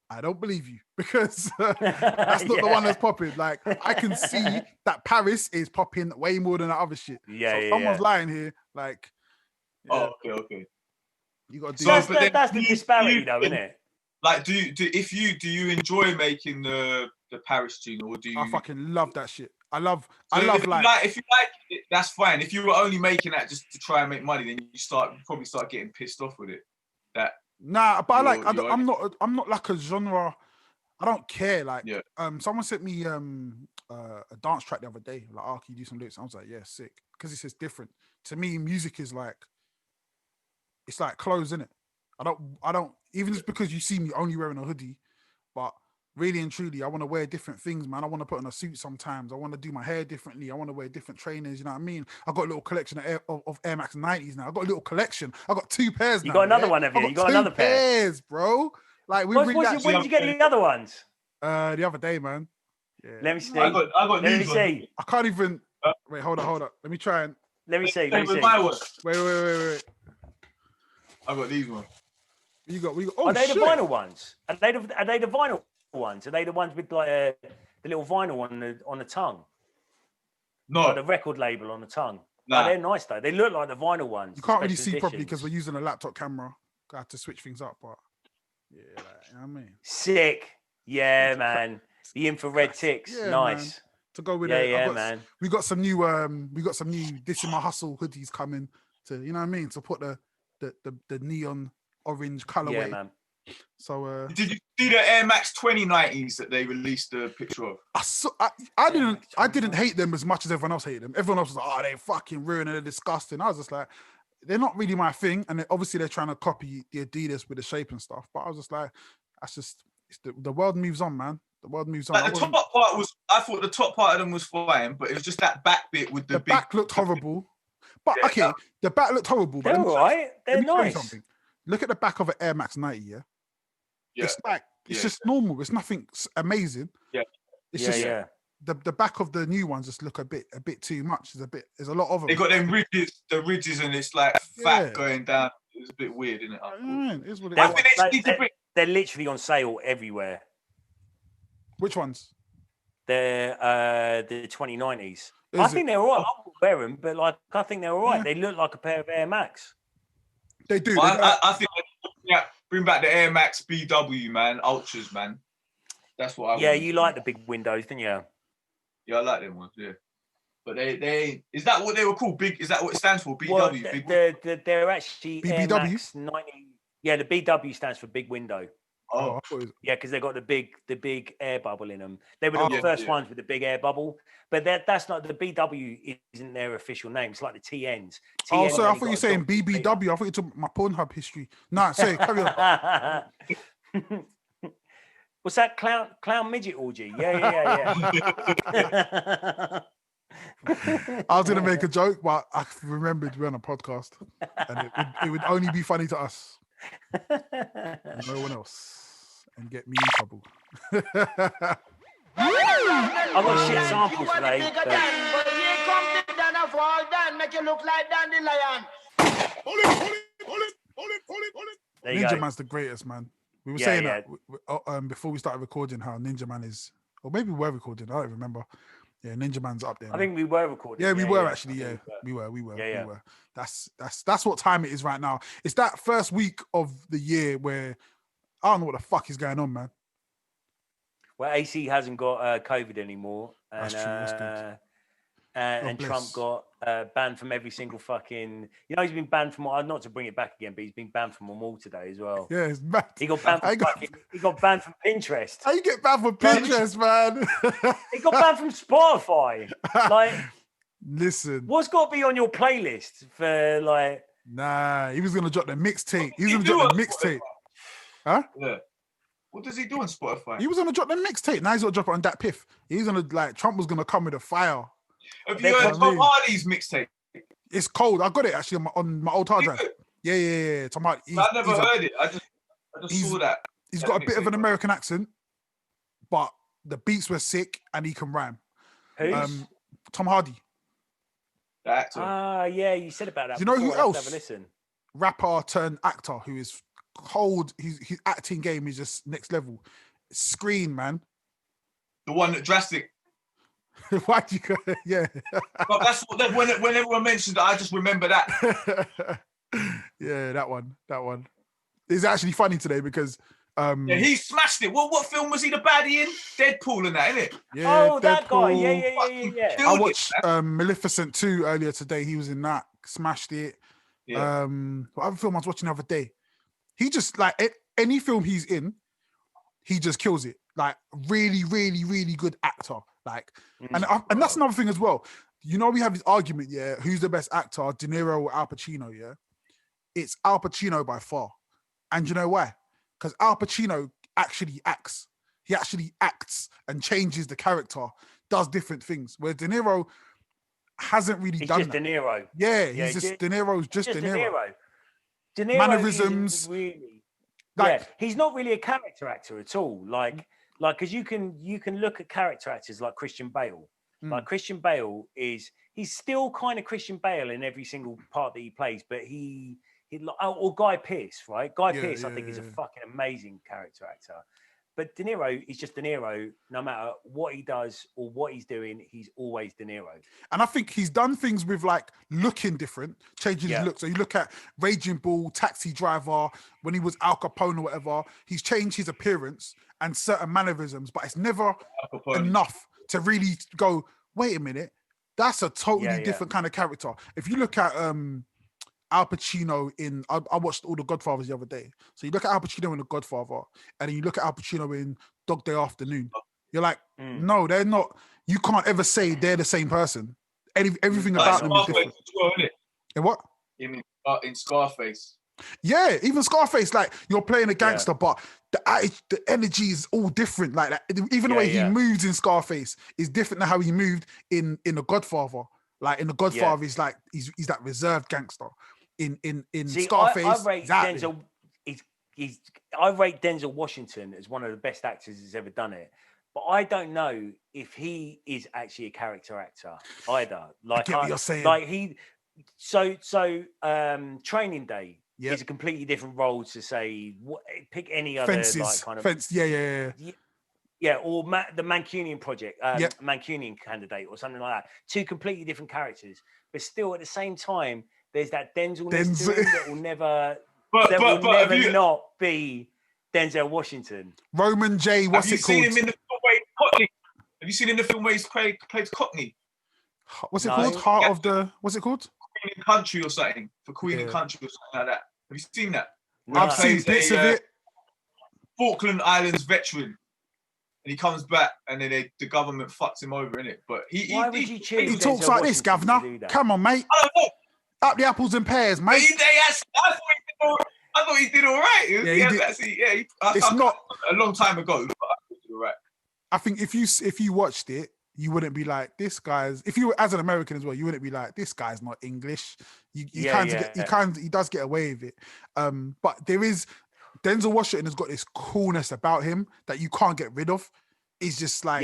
I don't believe you, because that's not the one that's popping. Like, I can see that Paris is popping way more than the other shit. Someone's lying here. Like, yeah. Oh, okay. You got to do. So that's the disparity, though, isn't it? Like, do you enjoy making the Paris tune, or do you? I fucking love that shit. I love if you like it, that's fine. If you were only making that just to try and make money, then you probably start getting pissed off with it. Nah, but I'm not like a genre. I don't care. Like, someone sent me a dance track the other day. Like, oh, can you do some lyrics? I was like, yeah, sick. Because it's just different. To me, music is like, it's like clothes, innit? I don't even just because you see me only wearing a hoodie, but really and truly, I want to wear different things, man. I want to put on a suit sometimes. I want to do my hair differently. I want to wear different trainers. You know what I mean? I got a little collection of Air Max 90s now. I got a little collection. I got 2 pairs now. You got another one, have you? You got another pair? Pairs, bro. Like, when did you get the other ones? The other day, man. Yeah. Let me see. I got Let me see. I can't even. Wait, hold up. Let me try and. Let me see. Wait. Wait. I got these ones. You got. Oh, are they shit. the vinyl ones? Are they the vinyl ones? Are they the ones with like the little vinyl on the tongue? No, like the record label on the tongue. Nah. Oh, they're nice though. They look like the vinyl ones. You can't really see properly because we're using a laptop camera. I have to switch things up, but yeah, like, you know what I mean. Sick. Yeah, man. The infrared ticks. Yeah, nice. Man. To go with man. We got some new This Is My Hustle hoodies coming to, you know what I mean, to put the neon orange colorway. Yeah, man. So did you see the Air Max 2090s that they released a picture of? I didn't hate them as much as everyone else hated them. Everyone else was like, oh, they're fucking ruining, they're disgusting. I was just like, they're not really my thing. And obviously they're trying to copy the Adidas with the shape and stuff. But I was just like, the world moves on, man. The world moves on. Like I thought the top part of them was fine, but it was just that back bit with the big back looked horrible. But okay, the back looked horrible. They're all right. They're nice. Look at the back of an Air Max 90, yeah? It's like, it's just normal. It's nothing amazing. Yeah. It's just the back of the new ones just look a bit too much. There's a lot of them. They got them ridges, and it's like fat going down. It's a bit weird, isn't it? It's what I think they need to bring. They're literally on sale everywhere. Which ones? They're the 2090s. I think they're all right. I won't wear them, but like I think they're all right. They look like a pair of Air Max. They do. Well, I think bring back the Air Max BW, man, Ultras, man. That's what I. Yeah, you like the big windows, didn't you? Yeah, I like them ones. Yeah, but they is that what they were called? Big? Is that what it stands for? BW. Well, big. They're actually BBW? Air Max 90. Yeah, the BW stands for big window. Oh, yeah, because they got the big air bubble in them. They were the first ones with the big air bubble, but that's not the BW. Isn't their official name? It's like the TNs. Oh, so I thought you were saying BBW. I thought you took my Pornhub history. No, say carry on. What's that clown midget orgy? Yeah. I was gonna make a joke, but I remembered we're on a podcast, and it would only be funny to us, no one else, and get me in trouble. I got shit samples today. But here comes the Dan of all Dan, make you look like Dandelion. Ninja Man's the greatest, man. We were saying that before we started recording, how Ninja Man is, or maybe we were recording. I don't remember. Yeah, Ninja Man's up there. I think we were recording. Yeah, we were actually. Yeah, we were. That's what time it is right now. It's that first week of the year where I don't know what the fuck is going on, man. Well, AC hasn't got COVID anymore, and That's true. That's good. And Trump got banned from every single fucking. You know, he's been banned from. Not to bring it back again, but he's been banned from them all today as well. Yeah, it's mad. He got banned. He got banned from Pinterest. How you get banned from Pinterest, man? He got banned from Spotify. Like, listen, what's got to be on your playlist for like? Nah, he was gonna drop the mixtape. He was gonna drop the mixtape. Huh? Yeah. What does he do on Spotify? He was gonna drop the mixtape. Now he's gonna drop it on that piff. He's gonna Trump was gonna come with a fire. Have you heard Tom Hardy's mixtape? It's cold. I got it actually on my old hard drive. Yeah. Tom Hardy. I've never heard it. I just saw that. He's got a bit of an American accent, but the beats were sick and he can rhyme. Who's? Tom Hardy. The actor. Yeah, you said about that. You know who else? Have a listen. Rapper turned actor who is cold. His acting game is just next level. Screen, man. The one that Drastic. Why'd you go? Yeah. But that's what when everyone mentioned it, I just remember that. Yeah, that one. It's actually funny today because he smashed it. What film was he the baddie in? Deadpool and that, innit? Yeah, oh, that guy. Yeah. Killed I watched Maleficent 2 earlier today. He was in that, smashed it. Yeah. What other film I was watching the other day? He just like any film he's in, he just kills it. Like really, really, really good actor. Like, and that's another thing as well. You know, we have this argument, yeah, who's the best actor, De Niro or Al Pacino, yeah? It's Al Pacino by far. And you know why? Because Al Pacino actually acts. He actually acts and changes the character, does different things. Where De Niro hasn't really done that. De Niro. Yeah, he's just De Niro's just De Niro. De Niro mannerisms. Really, like, he's not really a character actor at all. Like, because you can look at character actors like Christian Bale. Like Christian Bale he's still kind of Christian Bale in every single part that he plays, but or Guy Pearce, right? Guy Pearce, I think, is a fucking amazing character actor. But De Niro is just De Niro. No matter what he does or what he's doing, he's always De Niro. And I think he's done things with like looking different, changing his look. So you look at Raging Bull, Taxi Driver, when he was Al Capone or whatever, he's changed his appearance and certain mannerisms, but it's never enough to really go, wait a minute, that's a totally different kind of character. If you look at Al Pacino in, I watched all the Godfathers the other day. So you look at Al Pacino in The Godfather, and then you look at Al Pacino in Dog Day Afternoon. You're like, no, they're not. You can't ever say they're the same person. Everything about them is different. Well, isn't it? In what? In Scarface. Yeah, even Scarface, like you're playing a gangster, but the energy is all different. Like that, even the way he moves in Scarface is different than how he moved in The Godfather. Like in The Godfather, he's like he's that reserved gangster. In Scarface, I rate Denzel. I rate Denzel Washington as one of the best actors who's ever done it. but I don't know if he is actually a character actor either. I get what you're saying. Like Training Day is a completely different role to say. Pick any other like kind of Fence. Yeah. Yeah, or the Mancunian Project, Mancunian Candidate, or something like that. Two completely different characters, but still at the same time, there's that Denzel-ness to him that will never, not be Denzel Washington. Roman J. What's it called? Have you seen him in the film where he's Cockney? Have you seen in the film where he's plays Cockney? What's it called? What's it called? Queen and Country or something. For Queen and Country or something like that. Have you seen that? No. I've seen bits of it. Falkland Islands veteran. And he comes back, and then the government fucks him over, innit? But why would you choose? He talks like this, Governor. Come on, mate. I don't know. Up the apples and pears, mate. I thought he did all right. It's not a long time ago, but I thought he did all right. I think if you watched it, you wouldn't be like, this guy's. If you were as an American as well, you wouldn't be like, this guy's not English. He does get away with it. But there is. Denzel Washington has got this coolness about him that you can't get rid of. It's just like,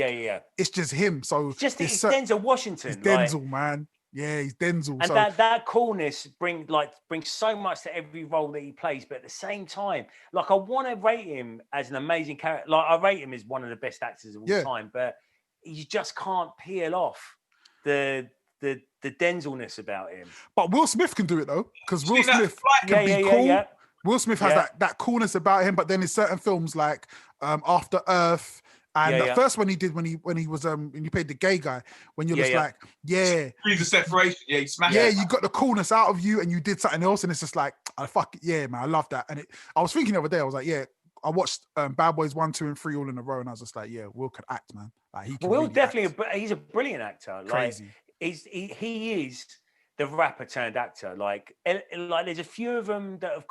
it's just him. So it's Denzel Washington. It's Denzel, man. Yeah, he's Denzel. And that coolness brings so much to every role that he plays. But at the same time, like I want to rate him as an amazing character. Like I rate him as one of the best actors of all time. But you just can't peel off the Denzel-ness about him. But Will Smith can do it though, because Will Smith can be cool. Yeah. Will Smith has that coolness about him, but then in certain films like After Earth and the first one he did when he was when he played the gay guy, when you're like, Degrees of Separation, he smashed. Yeah, you got the coolness out of you, and you did something else, and it's just like, man, I love that. And I was thinking the other day, I was like, I watched Bad Boys 1, 2, and 3 all in a row, and I was just like, Will can act, man. Like he can. Will really definitely, he's a brilliant actor. Crazy. Like, he is the rapper turned actor. Like there's a few of them that have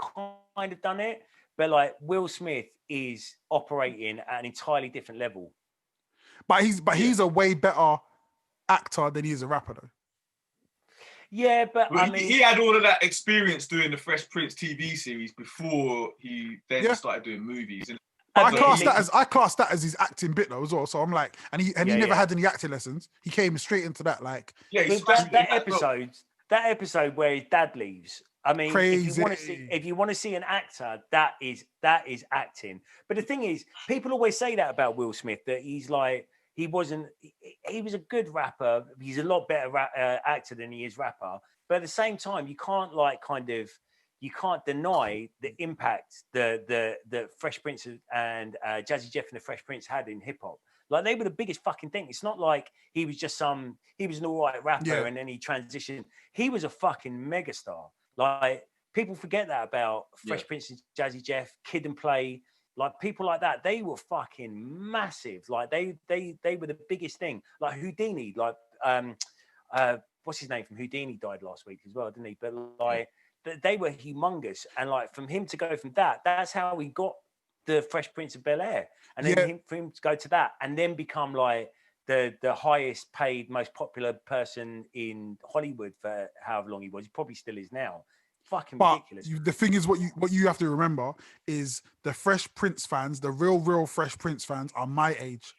kind of done it, but like Will Smith is operating at an entirely different level. But he's a way better actor than he is a rapper though. Yeah, but he had all of that experience doing the Fresh Prince TV series before he then started doing movies. And but I class that as his acting bit though as well. So I'm like, and he never had any acting lessons. He came straight into that. Like, that episode where his dad leaves. I mean, crazy. if you want to see an actor, that is acting. But the thing is, people always say that about Will Smith, that he's like, he was a good rapper. He's a lot better actor than he is rapper. But at the same time, you can't deny the impact the Fresh Prince and Jazzy Jeff and the Fresh Prince had in hip hop. Like they were the biggest fucking thing. It's not like he was an all right rapper and then he transitioned. He was a fucking megastar. Like people forget that about Fresh Prince and Jazzy Jeff, Kid and Play, like people like that. They were fucking massive. Like they were the biggest thing. Like Houdini, like what's his name from Houdini died last week as well, didn't he? But like they were humongous. And like from him to go from that's how he got the Fresh Prince of Bel-Air, and then for him to go to that and then become like the highest paid, most popular person in Hollywood for however long he was. He probably still is now. Fucking ridiculous. The thing is, what you have to remember is the Fresh Prince fans, the real Fresh Prince fans, are my age,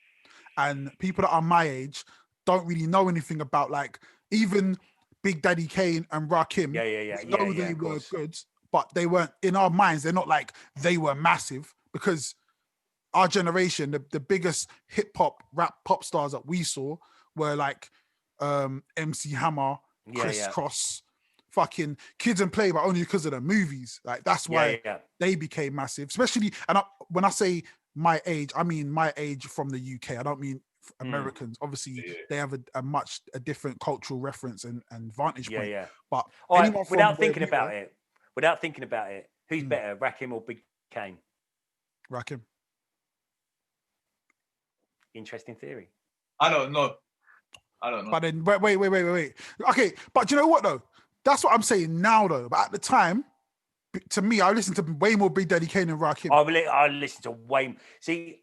and people that are my age don't really know anything about like even Big Daddy Kane and Rakim. They were good, but they weren't in our minds. They're not like they were massive. Because our generation, the biggest hip hop rap pop stars that we saw were like MC Hammer, Criss Cross, fucking Kids and Play, but only because of the movies. Like that's why they became massive. Especially, and when I say my age, I mean my age from the UK. I don't mean Americans. Obviously, they have a different cultural reference and vantage point. But without thinking about it, who's better, Rakim or Big Kane? Rakim. Interesting theory. I don't know. But then wait. Okay, but you know what though? That's what I'm saying now though. But at the time, to me, I listened to way more Big Daddy Kane than Rakim. I listened to way. See,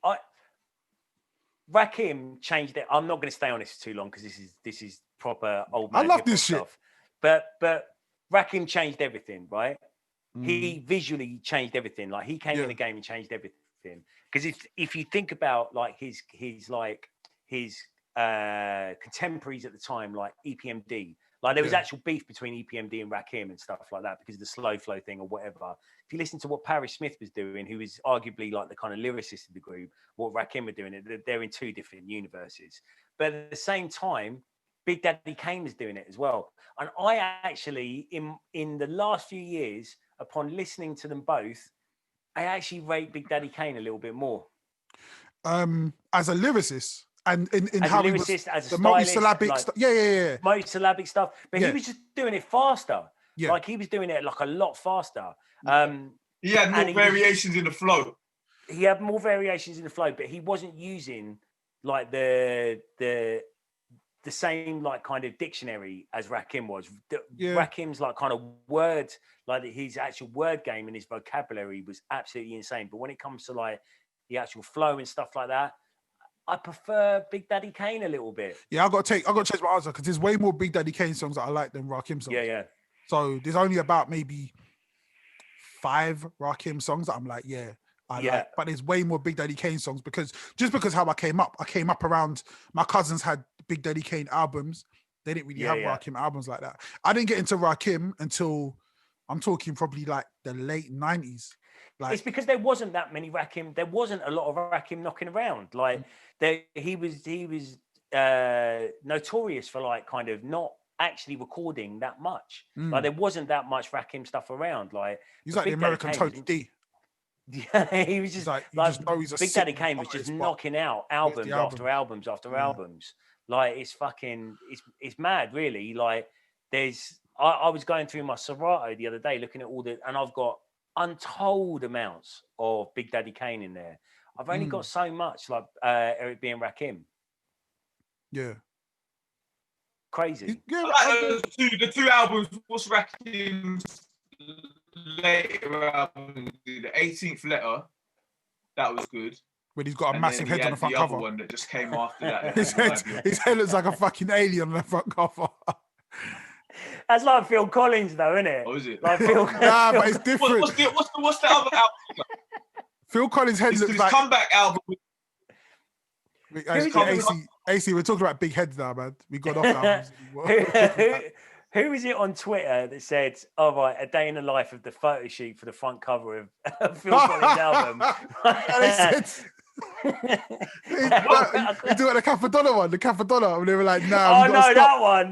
Rakim changed it. I'm not going to stay on this too long because this is proper old man. I love this shit. But Rakim changed everything, right? He visually changed everything. Like he came in the game and changed everything. everything. Because if you think about like his contemporaries at the time, like EPMD, like there was actual beef between EPMD and Rakim and stuff like that because of the slow flow thing or whatever. If you listen to what Parrish Smith was doing, who was arguably like the kind of lyricist of the group, what Rakim were doing, they're in two different universes. But at the same time, Big Daddy Kane was doing it as well. And I actually, in the last few years, upon listening to them both, I actually rate Big Daddy Kane a little bit more. As a lyricist and in as how a lyricist, he was, as a the stylist, multi-syllabic like, stuff. Yeah. Multi-syllabic stuff. But he was just doing it faster. Yeah. Like he was doing it like a lot faster. He had more variations in the flow. He had more variations in the flow, but he wasn't using like the same like kind of dictionary as Rakim was. Rakim's like kind of word, like his actual word game and his vocabulary was absolutely insane. But when it comes to like the actual flow and stuff like that, I prefer Big Daddy Kane a little bit. Yeah, I got to change my answer because there's way more Big Daddy Kane songs that I like than Rakim songs. Yeah. So there's only about maybe 5 Rakim songs that I'm like, I like, but there's way more Big Daddy Kane songs because how I came up around my cousins had Big Daddy Kane albums. They didn't really have Rakim albums like that. I didn't get into Rakim until I'm talking probably like the late 90s. Like, it's because there wasn't that many Rakim. There wasn't a lot of Rakim knocking around. Like he was notorious for like kind of not actually recording that much. Like there wasn't that much Rakim stuff around. Like he's like the American Tony D. Yeah, he was just like Big Daddy Kane was just knocking out albums after albums after albums. Like it's mad, really. Like I was going through my Serato the other day looking at and I've got untold amounts of Big Daddy Kane in there. I've only got so much like Eric B and Rakim. Yeah. Crazy. Yeah, the two albums, what's Rakim's later album, the 18th Letter, that was good. When he's got a massive head on the front cover. The other one that just came after that. his head looks like a fucking alien on the front cover. That's like Phil Collins, though, isn't it? Oh, is it? Like Phil. But it's different. What's the other album? Phil Collins' head looks like comeback album. AC, we're talking about big heads now, man. We got off albums. Who was it on Twitter that said, "Oh right, a day in the life of the photo shoot for the front cover of Phil Collins' album"? You do it the Capadonna one, and they were like, "Nah." Oh no, stop.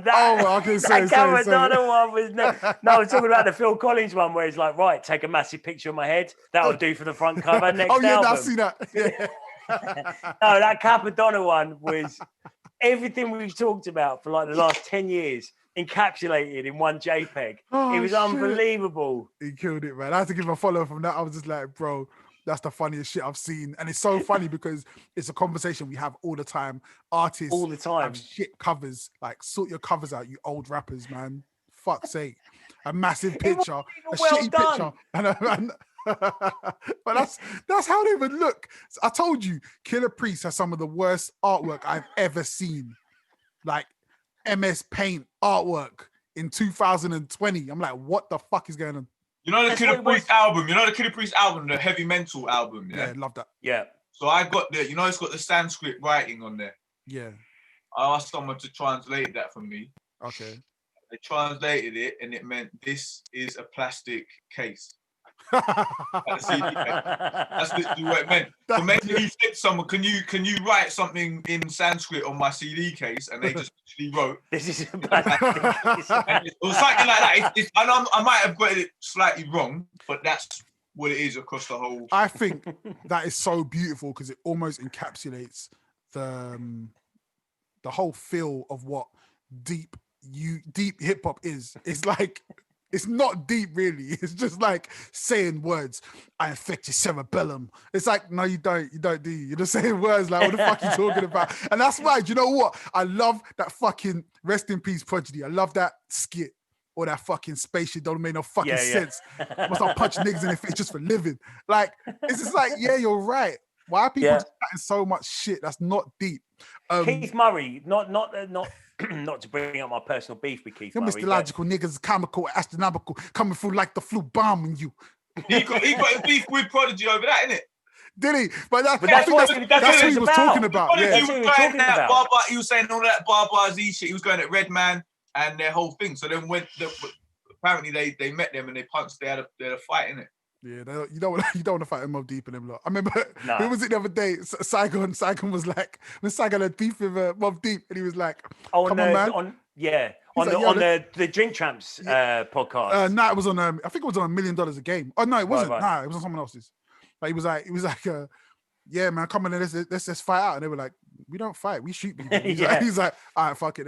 That one. I can say that Capadonna one was no. I was talking about the Phil Collins one where he's like, "Right, take a massive picture of my head. That'll do for the front cover next album." I see that. Yeah. No, that Capadonna one was everything we've talked about for like the last 10 years encapsulated in one JPEG. It was unbelievable. He killed it, man. I had to give him a follow from that. I was just like, bro, that's the funniest shit I've seen. And it's so funny because it's a conversation we have all the time. Artists all the time have shit covers. Like, sort your covers out, you old rappers, man. Fuck's sake. A massive picture, a shitty picture. And but that's how they would look. I told you, Killer Priest has some of the worst artwork I've ever seen. Like MS Paint artwork in 2020. I'm like, what the fuck is going on? You know the Killer Priest album? You know the Killer Priest album, the Heavy Mental album? Yeah, love that. Yeah. So I got it's got the Sanskrit writing on there. Yeah. I asked someone to translate that for me. Okay. They translated it and it meant this is a plastic case. That's literally what it meant. So maybe he said to someone, can you write something in Sanskrit on my CD case? And they just literally wrote, "This is a plastic case." Or something like that. I might have got it slightly wrong, but that's what it is across the whole. I think that is so beautiful because it almost encapsulates the whole feel of what deep hip hop is. It's like, it's not deep really. It's just like saying words. I infect your cerebellum. It's like, no, you don't do you? You're just saying words like, what the fuck are you talking about? And that's why, do you know what? I love that fucking Rest in Peace Prodigy. I love that skit or that fucking spaceship. Don't make no fucking sense. Must not punch niggas in the face just for living. Like, it's just like, yeah, you're right. Why are people chatting so much shit that's not deep? Keith Murray, not not to bring up my personal beef with Keith Murray. Mr. Logical niggas, comical, astronomical, coming through like the flu bombing you. He got a beef with Prodigy over that, innit? Did he? But But that's what he was talking about. He Yeah. was going that he was saying all that Barbara Z shit. He was going at Redman and their whole thing. So then apparently they met them and they punched. They had a fight in it. Yeah, you don't want to fight him Mob Deep in them lot. I remember who was it the other day? Saigon was like when Saigon had beef with Mob Deep, and he was like, "Come on, man." On the Drink Champs podcast. No, it was on. I think it was on $1 Million a Game. Oh no, it wasn't. Right. Nah, it was on someone else's. Like he was like, yeah, man, come on, let's fight out. And they were like, we don't fight, we shoot people. He's like, all right, fuck it.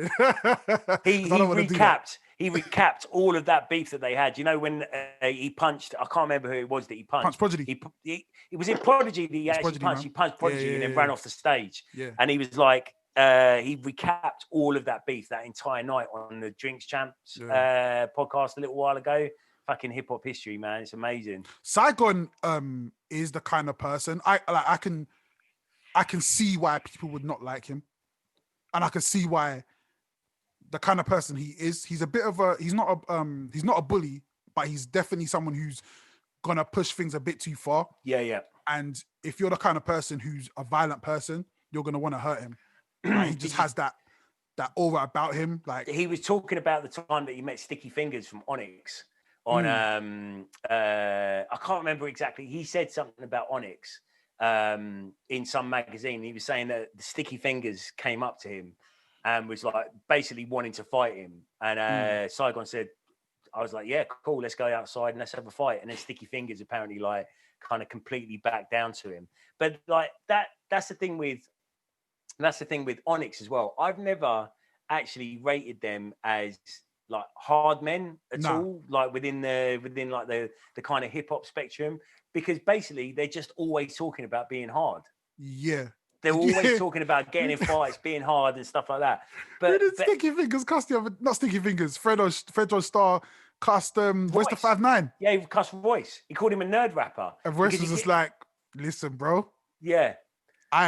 He recapped all of that beef that they had. You know, when he punched, I can't remember who it was that he punched. Prodigy. It was in Prodigy that he actually Prodigy, punched. Man. He punched Prodigy and then ran off the stage. Yeah. And he was like, he recapped all of that beef that entire night on the Drinks Champs podcast a little while ago. Fucking hip hop history, man. It's amazing. Saigon is the kind of person I can see why people would not like him, and I can see why the kind of person he is. He's a bit of he's not a bully, but he's definitely someone who's gonna push things a bit too far. Yeah. And if you're the kind of person who's a violent person, you're gonna want to hurt him. He just has that aura about him. Like he was talking about the time that he met Sticky Fingers from Onyx on I can't remember exactly. He said something about Onyx in some magazine. He was saying that the Sticky Fingers came up to him and was like basically wanting to fight him. And Saigon said, I was like, yeah, cool, let's go outside and let's have a fight. And then Sticky Fingers apparently like kind of completely backed down to him. But like that's the thing with Onyx as well. I've never actually rated them as like hard men at all, like within the kind of hip hop spectrum, because basically they're just always talking about being hard. Yeah. They're always talking about getting in fights, being hard and stuff like that. But Sticky Fingers cussed not Sticky Fingers, Fredro Star cussed Voice to 5'9". Yeah, he cussed Voice. He called him a nerd rapper. And Voice was just like, listen, bro. Yeah.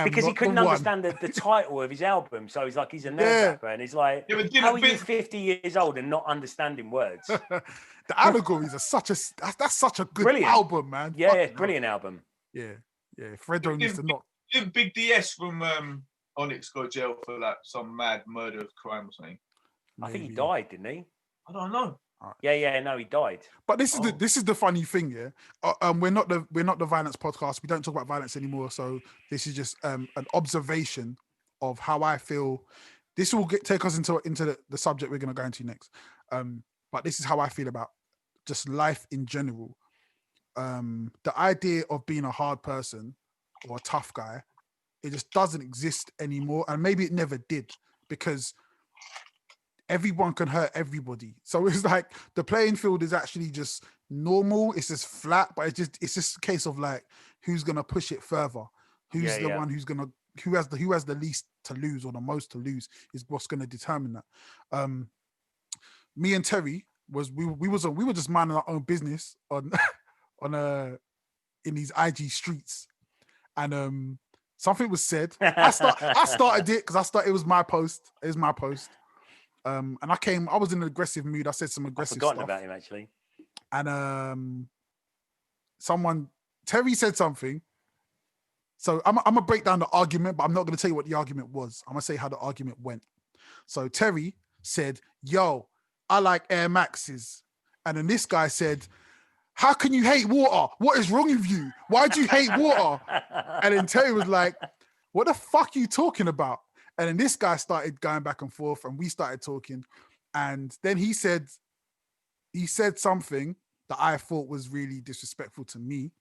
Because he couldn't understand the title of his album. So he's like, he's a nerd rapper. And he's like, how are you 50 years old and not understanding words? The allegories are that's such a good album, man. Yeah, brilliant album. Yeah. Fredro needs to not. Didn't Big DS from Onyx go to jail for like some mad murder crime or something? I think he died, didn't he? I don't know. Yeah, no, he died. But this is the funny thing, yeah. We're not the violence podcast. We don't talk about violence anymore. So this is just an observation of how I feel. This will take us into the subject we're going to go into next. But this is how I feel about just life in general. The idea of being a hard person or a tough guy, it just doesn't exist anymore, and maybe it never did, because everyone can hurt everybody. So it's like the playing field is actually just normal. It's just flat, but it's just a case of like who's gonna push it further, who's the one who has the least to lose or the most to lose is what's gonna determine that. Me and Terry we were just minding our own business on in these IG streets, and something was said. I started it because it was my post. It was my post. And I was in an aggressive mood. I said some aggressive stuff. I've forgotten about him actually. And Terry said something. So I'm gonna break down the argument, but I'm not gonna tell you what the argument was. I'm gonna say how the argument went. So Terry said, "Yo, I like Air Maxes," and then this guy said, "How can you hate water? What is wrong with you? Why do you hate water?" And then Terry was like, "What the fuck are you talking about?" And then this guy started going back and forth, and we started talking. And then he said something that I thought was really disrespectful to me.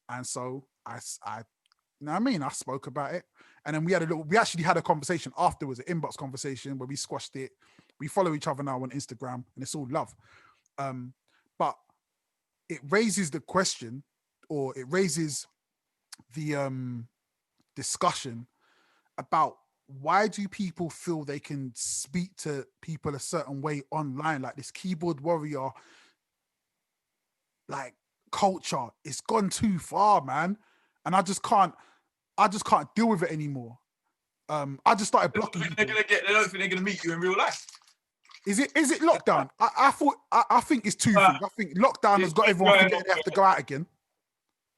And so I spoke about it. And then we actually had a conversation afterwards, an inbox conversation where we squashed it. We follow each other now on Instagram, and it's all love. But it raises the question, or it raises the discussion about why do people feel they can speak to people a certain way online, like this keyboard warrior, like culture. It's gone too far, man, and I just can't deal with it anymore. I just started blocking. They don't think they're gonna meet you in real life. Is it lockdown? I think it's two things. I think lockdown has got everyone thinking they have to go out again.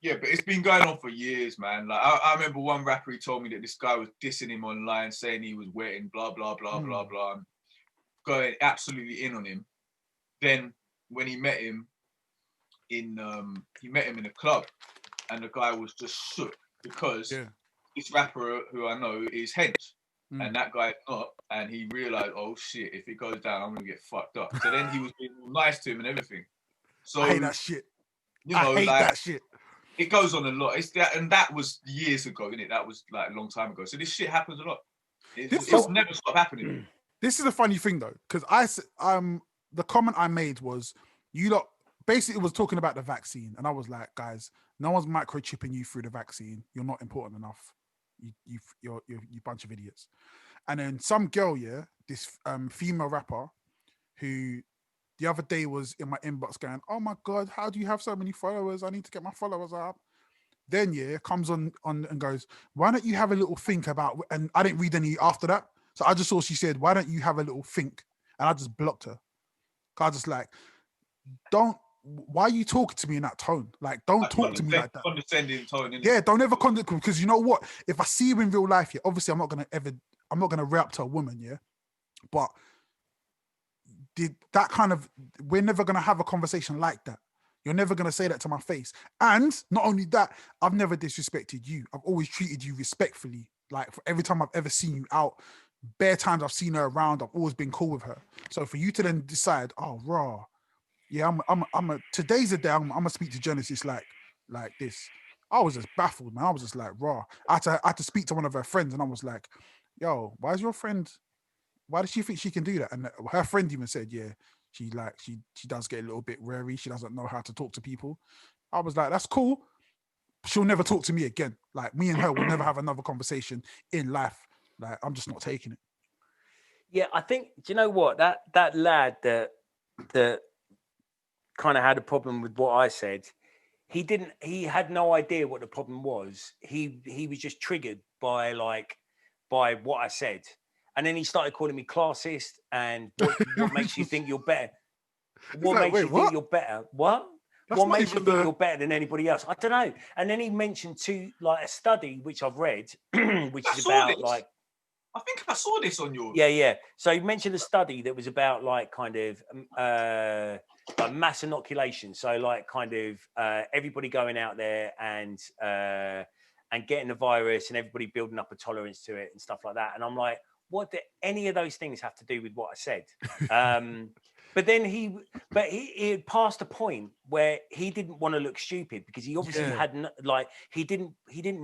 Yeah, but it's been going on for years, man. Like I remember one rapper, he told me that this guy was dissing him online, saying he was wetting, blah blah blah blah blah, going absolutely in on him. Then when he met him in a club, and the guy was just shook because this rapper who I know is hench, and that guy not, and he realized, oh shit, if it goes down, I'm gonna get fucked up. So then he was being nice to him and everything. So I hate that shit. You know, I hate like, that shit. It goes on a lot. It's that, and that was years ago, innit? That was like a long time ago. So this shit happens a lot. It's never stopped happening. This is a funny thing though, because the comment I made was, you lot basically was talking about the vaccine, and I was like, guys, no one's microchipping you through the vaccine. You're not important enough. You're bunch of idiots. And then some girl, this female rapper, who the other day was in my inbox going, oh my God, how do you have so many followers? I need to get my followers up. Then comes on and goes, why don't you have a little think about, and I didn't read any after that. So I just saw she said, why don't you have a little think? And I just blocked her. Cause I just like, why are you talking to me in that tone? Like, don't talk to me like that. Condescending tone, innit? Yeah, don't ever because you know what? If I see you in real life, obviously I'm not gonna react to a woman, but we're never gonna have a conversation like that. You're never gonna say that to my face. And not only that, I've never disrespected you. I've always treated you respectfully. Like, for every time I've ever seen you out, bare times I've seen her around, I've always been cool with her. So for you to then decide, oh, raw, yeah, today's the day I'm gonna speak to Genesis like this. I was just baffled, man. I was just like, raw. I had to speak to one of her friends, and I was like, yo, why does she think she can do that? And her friend even said, yeah, she does get a little bit wary. She doesn't know how to talk to people. I was like, that's cool. She'll never talk to me again. Like, me and her will never have another conversation in life. Like, I'm just not taking it. Yeah, I think, do you know what? That lad that kind of had a problem with what I said, he had no idea what the problem was. He was just triggered by what I said. And then he started calling me classist and what makes you think you're better? What makes you think you're better? What? What makes you think you're better than anybody else? I don't know. And then he mentioned a study which I've read, which is about like, I think I saw this on your. Yeah. So he mentioned a study that was about like kind of like mass inoculation. So like kind of everybody going out there and getting the virus, and everybody building up a tolerance to it and stuff like that. And I'm like, what do any of those things have to do with what I said? But then he passed a point where he didn't want to look stupid, because he obviously hadn't, like, he didn't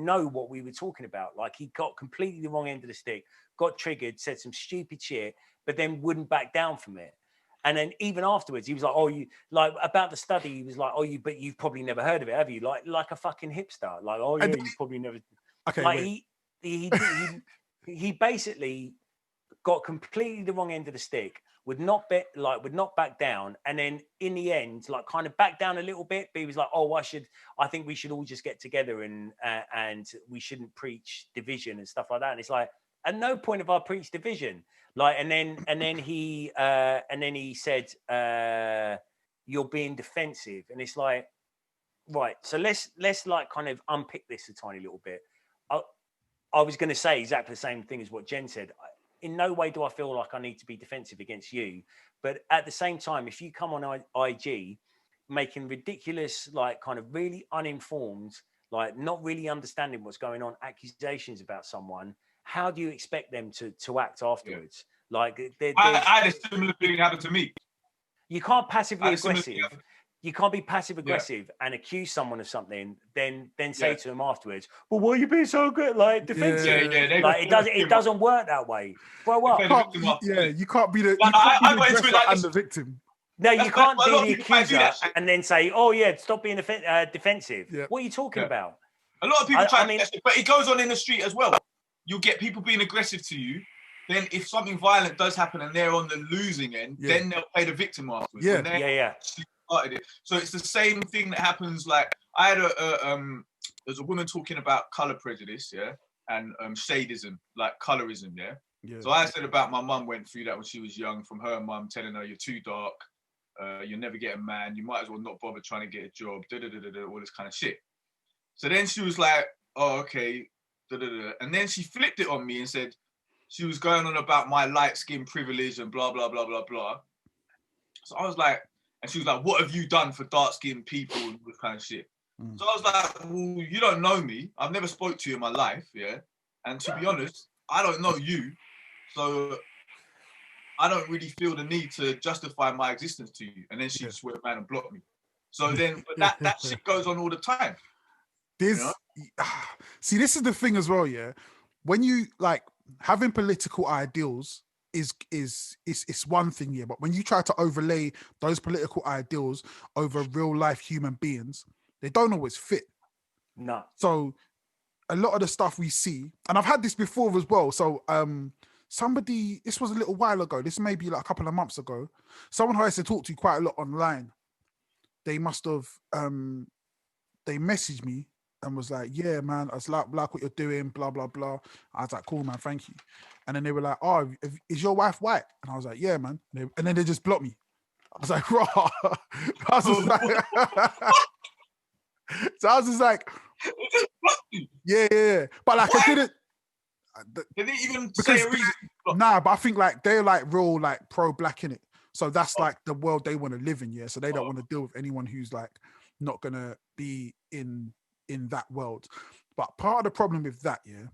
know what we were talking about. Like, he got completely the wrong end of the stick, got triggered, said some stupid shit, but then wouldn't back down from it. And then even afterwards, he was like, "Oh, you like about the study." He was like, "Oh, but you've probably never heard of it, have you?" Like a fucking hipster. Like, "Oh yeah, you've probably never." Okay, like he basically got completely the wrong end of the stick. Would not back down, and then in the end, like, kind of back down a little bit. But he was like, "Oh, I think we should all just get together and we shouldn't preach division and stuff like that." And it's like, at no point have I preached division. Like, and then he said, "You're being defensive," and it's like, right. So let's like kind of unpick this a tiny little bit. I was going to say exactly the same thing as what Jen said. In no way do I feel like I need to be defensive against you. But at the same time, if you come on IG making ridiculous, like kind of really uninformed, like not really understanding what's going on, accusations about someone, how do you expect them to act afterwards? Yeah. Like, I had a similar thing happen to me. You can't passively aggressive. You can't be passive aggressive and accuse someone of something, then say to them afterwards, "Well, why are you being so good, like defensive?" Like, it doesn't work that way. Grow up. You can't be the aggressor and the victim. No, you can't be the accuser and then say, "Oh yeah, stop being defensive." Yeah. What are you talking about? A lot of people try to do, but it goes on in the street as well. You'll get people being aggressive to you. Then if something violent does happen and they're on the losing end, then they'll play the victim afterwards. Yeah. It. So it's the same thing that happens. Like, I had there's a woman talking about color prejudice, and shadism, like colorism, So I said about my mum went through that when she was young, from her mum telling her, "You're too dark, you'll never get a man, you might as well not bother trying to get a job, all this kind of shit." So then she was like, oh, okay. And then she flipped it on me and said she was going on about my light skin privilege and blah, blah, blah, blah, blah. So I was like, and she was like, what have you done for dark skinned people and this kind of shit? So I was like, well, you don't know me. I've never spoke to you in my life, yeah? And to be honest, I don't know you. So I don't really feel the need to justify my existence to you. And then she just went around and blocked me. So then, but that shit goes on all the time. See, this is the thing as well, yeah. When you like having political ideals is one thing, yeah. But when you try to overlay those political ideals over real life human beings, they don't always fit. No. So a lot of the stuff we see, and I've had this before as well. So somebody, this was a little while ago. This may be like a couple of months ago. Someone who I used to talk to quite a lot online. They must have they messaged me and was like, yeah, man, I was like what you're doing, blah, blah, blah. I was like, cool, man, thank you. And then they were like, oh, is your wife white? And I was like, yeah, man. And then they just blocked me. I was like, raw. I was just like, so I was just like, yeah. But like, what? I didn't. They didn't even say a reason. Nah, but I think like they're like real like pro-black in it. So that's like the world they want to live in, yeah. So they don't want to deal with anyone who's like not gonna be in that world. But part of the problem with that, yeah.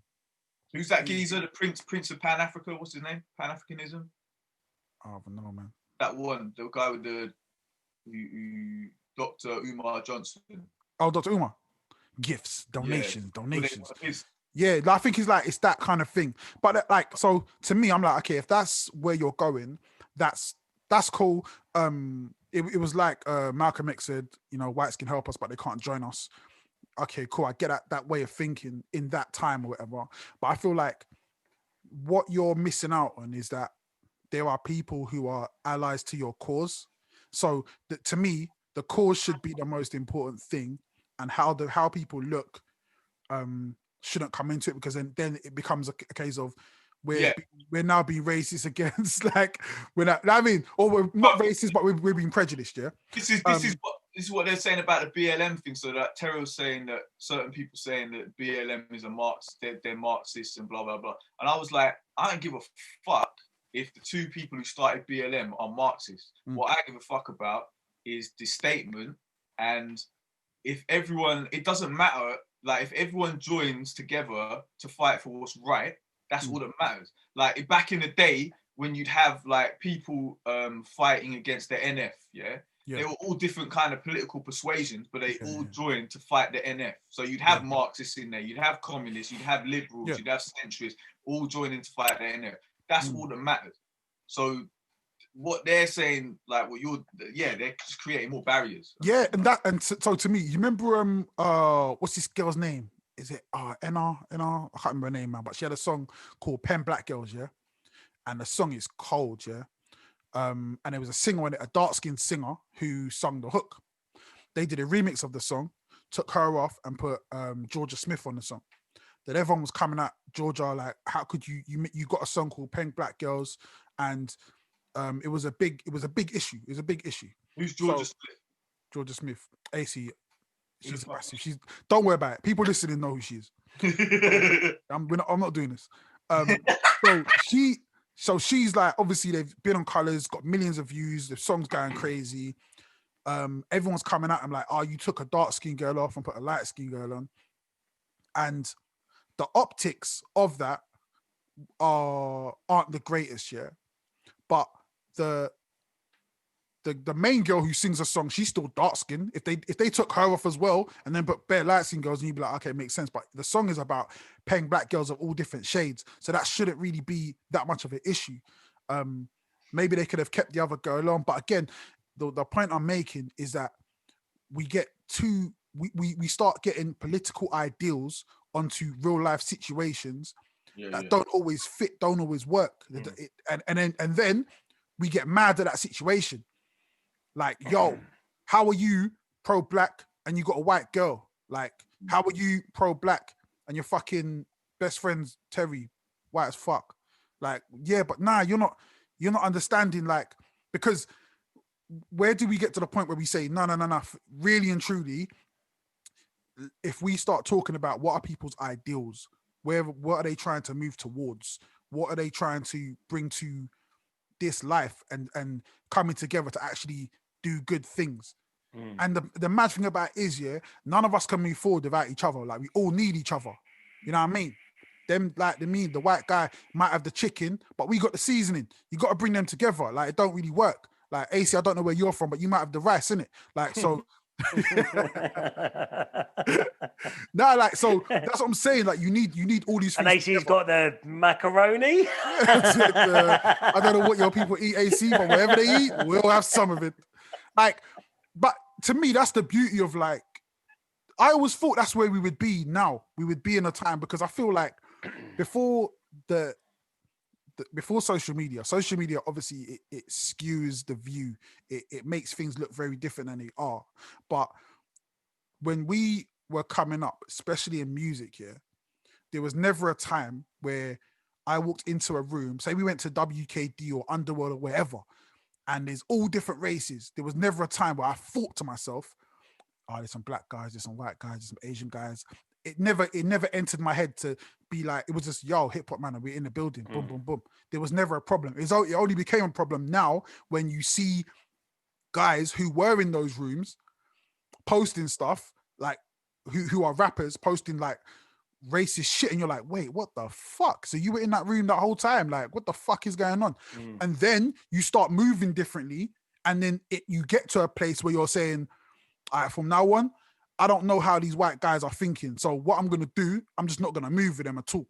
Who's that geezer? The Prince of Pan Africa? What's his name? Pan Africanism? I don't know, man. That one, the guy with the Dr. Umar Johnson. Oh, Dr. Umar. Gifts, donations. Yeah, I think it's that kind of thing. But like, so to me, I'm like, okay, if that's where you're going, that's cool. It was like Malcolm X said, you know, whites can help us, but they can't join us. Okay, cool. I get that way of thinking in that time or whatever. But I feel like what you're missing out on is that there are people who are allies to your cause. So to me, the cause should be the most important thing, and how people look shouldn't come into it, because then it becomes a case of we're now being racist against, like we're not. I mean, or we're not racist, but we're being prejudiced. Yeah. This is what they're saying about the BLM thing. So that Terrell's saying that certain people saying that BLM is a Marxist, they're Marxists and blah blah blah. And I was like, I don't give a fuck if the two people who started BLM are Marxists. What I give a fuck about is the statement, and if everyone, it doesn't matter. Like if everyone joins together to fight for what's right, that's all that matters. Like back in the day when you'd have like people fighting against the NF, they were all different kind of political persuasions, but they all joined to fight the NF. So you'd have Marxists in there, you'd have communists, you'd have liberals, you'd have centrists, all joining to fight the NF. That's all that matters. So what they're saying, like what they're just creating more barriers. Yeah, and so to me, you remember what's this girl's name? Is it Enna? I can't remember her name, man, but she had a song called Pen Black Girls, yeah? And the song is cold, yeah? And there was a singer in it, a dark-skinned singer who sung the hook. They did a remix of the song, took her off and put Georgia Smith on the song. Then everyone was coming at Georgia like, how could you got a song called Pen Black Girls, and it was a big issue. It was a big issue. Who's Georgia Smith? Georgia Smith. AC. She's massive. Don't worry about it. People listening know who she is. I'm not doing this. So she's like, obviously they've been on Colours, got millions of views. The song's going crazy. Everyone's coming at him like, you took a dark skinned girl off and put a light skinned girl on. And the optics of that aren't the greatest, yeah. But the main girl who sings a song, she's still dark skinned. If they took her off as well and then put bare light skinned girls, and you'd be like, okay, it makes sense. But the song is about paying black girls of all different shades, so that shouldn't really be that much of an issue. Maybe they could have kept the other girl on, but again, the point I'm making is that we start getting political ideals onto real life situations that don't always fit, don't always work, and then we get mad at that situation. Like, yo, how are you pro-black and you got a white girl? Like, how are you pro-black and your fucking best friend's Terry, white as fuck? Like, yeah, but nah, you're not understanding, like, because where do we get to the point where we say, no, really and truly, if we start talking about what are people's ideals, what are they trying to move towards, what are they trying to bring to this life, and coming together to actually do good things. And the mad thing about it is, yeah, none of us can move forward without each other. Like, we all need each other. You know what I mean? The white guy might have the chicken, but we got the seasoning. You got to bring them together. Like, it don't really work. Like, AC, I don't know where you're from, but you might have the rice, innit? Like, so. No, like, so that's what I'm saying. Like, you need all these things. And AC's got the macaroni. I don't know what your people eat, AC, but whatever they eat, we'll have some of it. Like, but to me, that's the beauty of, like, I always thought that's where we would be now. We would be in a time, because I feel like before before social media obviously it skews the view. It makes things look very different than they are. But when we were coming up, especially in music, yeah, there was never a time where I walked into a room, say we went to WKD or Underworld or wherever, and there's all different races. There was never a time where I thought to myself, oh, there's some black guys, there's some white guys, there's some Asian guys. It never entered my head to be like, it was just, yo, hip hop man, we're in the building, boom, boom, boom. There was never a problem. It only became a problem now when you see guys who were in those rooms posting stuff, like who are rappers posting like racist shit, and you're like, wait, what the fuck? So you were in that room that whole time? Like, what the fuck is going on? And then you start moving differently, and then you get to a place where you're saying, all right, from now on, I don't know how these white guys are thinking. So what I'm going to do, I'm just not going to move with them at all.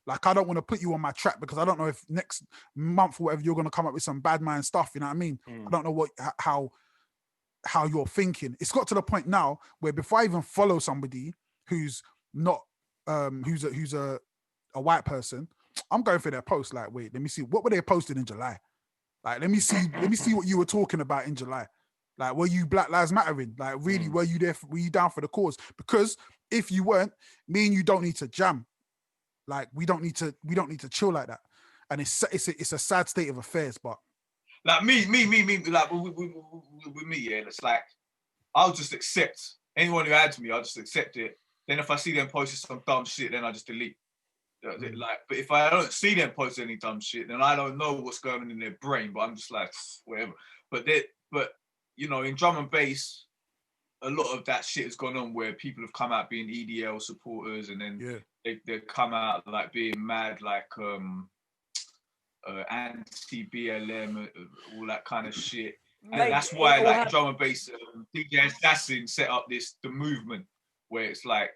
Like, I don't want to put you on my track, because I don't know if next month or whatever you're going to come up with some bad mind stuff. You know what I mean? I don't know how you're thinking. It's got to the point now where before I even follow somebody who's not, who's a white person, I'm going for their post. Like, wait, let me see. What were they posting in July? Like, let me see what you were talking about in July. Like, were you Black Lives Mattering? Like, really, were you there? Were you down for the cause? Because if you weren't, me and you don't need to jam. Like, we don't need to chill like that. And it's a sad state of affairs. But like me, like with me, yeah, it's like I'll just accept anyone who adds me. I'll just accept it. Then if I see them posting some dumb shit, then I just delete. Like, but if I don't see them post any dumb shit, then I don't know what's going on in their brain. But I'm just like, whatever. But you know, in drum and bass, a lot of that shit has gone on where people have come out being EDL supporters, and then they come out like being mad, like anti-BLM, all that kind of shit. And mate, that's why, like, drum and bass, DJ Assassin set up the movement where it's like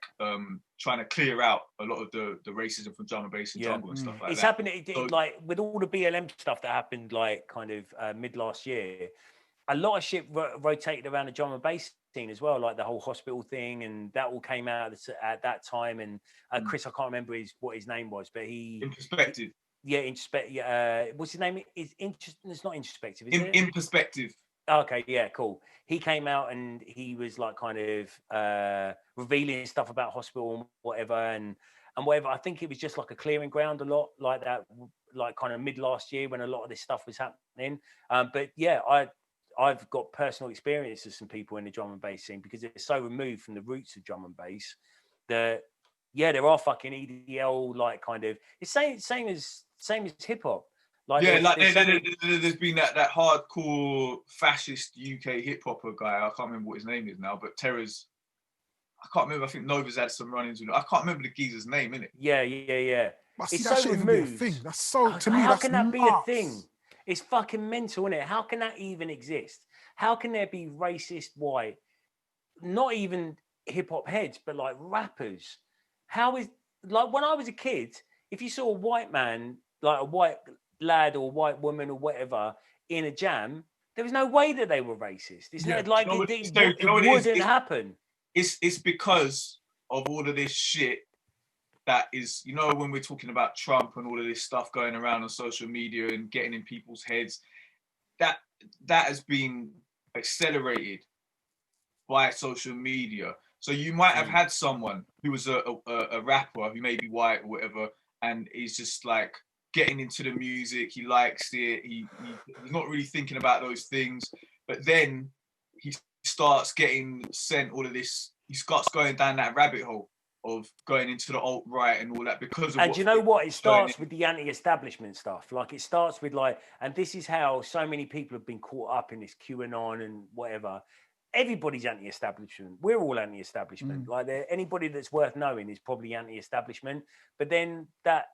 trying to clear out a lot of the racism from drum and bass and jungle and stuff like it's that. Happening, like, with all the BLM stuff that happened, like, kind of mid last year. A lot of shit rotated around the drum and bass scene as well, like the whole hospital thing, and that all came out at that time. And Chris, I can't remember what his name was, but In Perspective. What's his name? It's not Introspective, is it? In Perspective. Okay, yeah, cool. He came out and he was like kind of revealing stuff about hospital and whatever, and whatever. I think it was just like a clearing ground, a lot like that, like kind of mid last year when a lot of this stuff was happening. But yeah, I've got personal experience of some people in the drum and bass scene, because it's so removed from the roots of drum and bass that, yeah, there are fucking EDL, like, kind of, it's same as hip hop. Like, yeah, there's been that hardcore fascist UK hip hopper guy. I can't remember what his name is now, but Terror's, I can't remember. I think Nova's had some run-ins with it. I can't remember the geezer's name, innit? Yeah. But it's that so removed. Thing. That's so, to me, how that's can that nuts. be a thing? It's fucking mental, isn't it? How can that even exist? How can there be racist white, not even hip hop heads, but like rappers? How is, like, when I was a kid, if you saw a white man, like a white lad or white woman or whatever in a jam, there was no way that they were racist. It's not like it wouldn't happen. It's because of all of this shit that is, you know, when we're talking about Trump and all of this stuff going around on social media and getting in people's heads, that has been accelerated by social media. So you might have had someone who was a rapper who may be white or whatever, and he's just like getting into the music, he likes it, he's not really thinking about those things, but then he starts getting sent all of this he starts going down that rabbit hole of going into the alt-right and all that because of And what you know what? It starts in. with the anti-establishment stuff. Like it starts with like, and this is how so many people have been caught up in this QAnon and whatever. Everybody's anti-establishment. We're all anti-establishment. Like anybody that's worth knowing is probably anti-establishment. But then that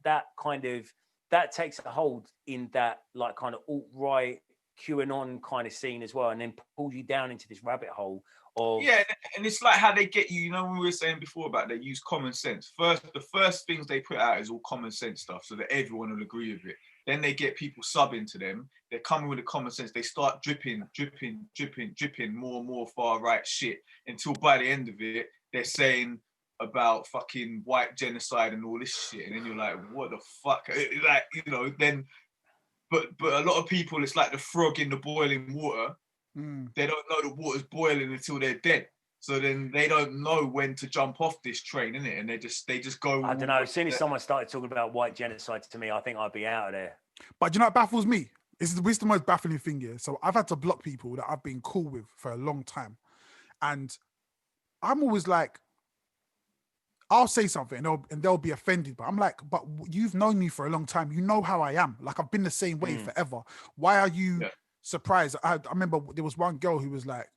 takes a hold in that like kind of alt-right QAnon kind of scene as well, and then pulls you down into this rabbit hole of and it's like how they get you. You know, when we were saying before about they use common sense. The first things they put out is all common sense stuff, so that everyone will agree with it. Then they get people subbing to them. They're coming with the common sense. They start dripping more and more far right shit until by the end of it, they're saying about fucking white genocide and all this shit, and then you're like, what the fuck? Like, you know, then. But a lot of people, it's like the frog in the boiling water. They don't know the water's boiling until they're dead. So then they don't know when to jump off this train, innit? And they just go. I don't know. As soon as someone started talking about white genocide to me, I think I'd be out of there. But you know what baffles me? This is the most baffling thing here. So I've had to block people that I've been cool with for a long time. And I'm always like, I'll say something and they'll be offended, but I'm like, but you've known me for a long time. You know how I am. Like I've been the same way forever. Why are you surprised? I remember there was one girl who was like,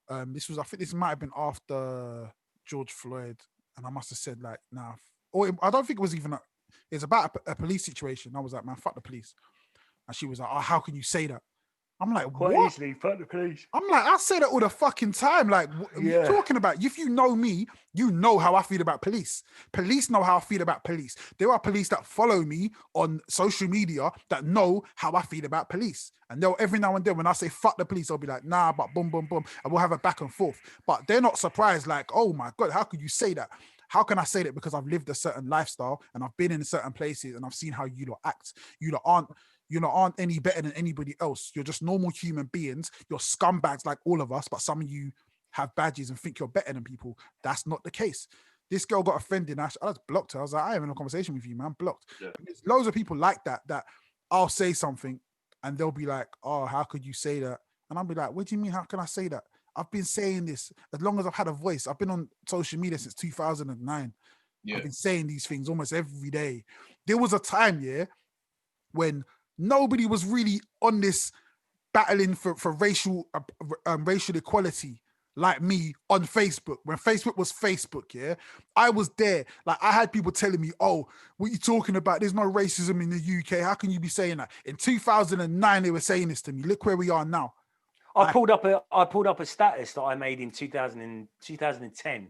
I think this might have been after George Floyd, and I must have said like, nah, I don't think it was even, it's about a police situation. I was like, man, fuck the police. And she was like, oh, how can you say that? I'm like, quite what? easily, fuck the police. I'm like, I say that all the fucking time. Like, what are you talking about? If you know me, you know how I feel about police. Police know how I feel about police. There are police that follow me on social media that know how I feel about police. And they'll every now and then when I say fuck the police, they'll be like, nah, but boom, boom, boom. And we'll have a back and forth. But they're not surprised, like, oh my God, how could you say that? How can I say that? Because I've lived a certain lifestyle and I've been in certain places and I've seen how you lot act. You lot aren't any better than anybody else. You're just normal human beings. You're scumbags like all of us, but some of you have badges and think you're better than people. That's not the case. This girl got offended. I just blocked her. I was like, I ain't having a conversation with you, man. Blocked. Yeah. There's loads of people like that I'll say something and they'll be like, oh, how could you say that? And I'll be like, what do you mean? How can I say that? I've been saying this as long as I've had a voice. I've been on social media since 2009. Yeah. I've been saying these things almost every day. There was a time, when nobody was really on this battling for racial equality like me on Facebook. When Facebook was Facebook, I was there. Like I had people telling me, oh, what are you talking about? There's no racism in the UK. How can you be saying that? In 2009, they were saying this to me. Look where we are now. I pulled up a status that I made in 2010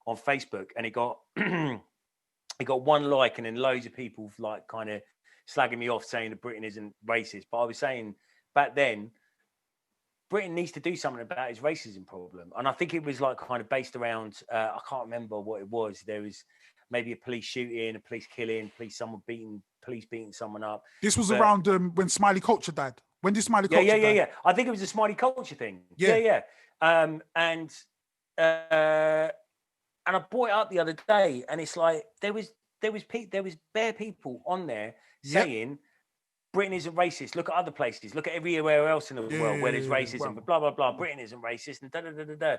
on Facebook, and it got it got one like, and then loads of people like kind of slagging me off saying that Britain isn't racist. But I was saying back then, Britain needs to do something about its racism problem. And I think it was like kind of based around, I can't remember what it was. There was maybe a police shooting, a police killing, police beating someone up. This was around when Smiley Culture died. When did Smiley Culture die? Yeah. I think it was a Smiley Culture thing. Yeah. And I brought it up the other day, and it's like there was bare people on there saying Britain isn't racist. Look at other places. Look at everywhere else in the world where there's racism. Blah blah blah. Britain isn't racist, and da da da da da.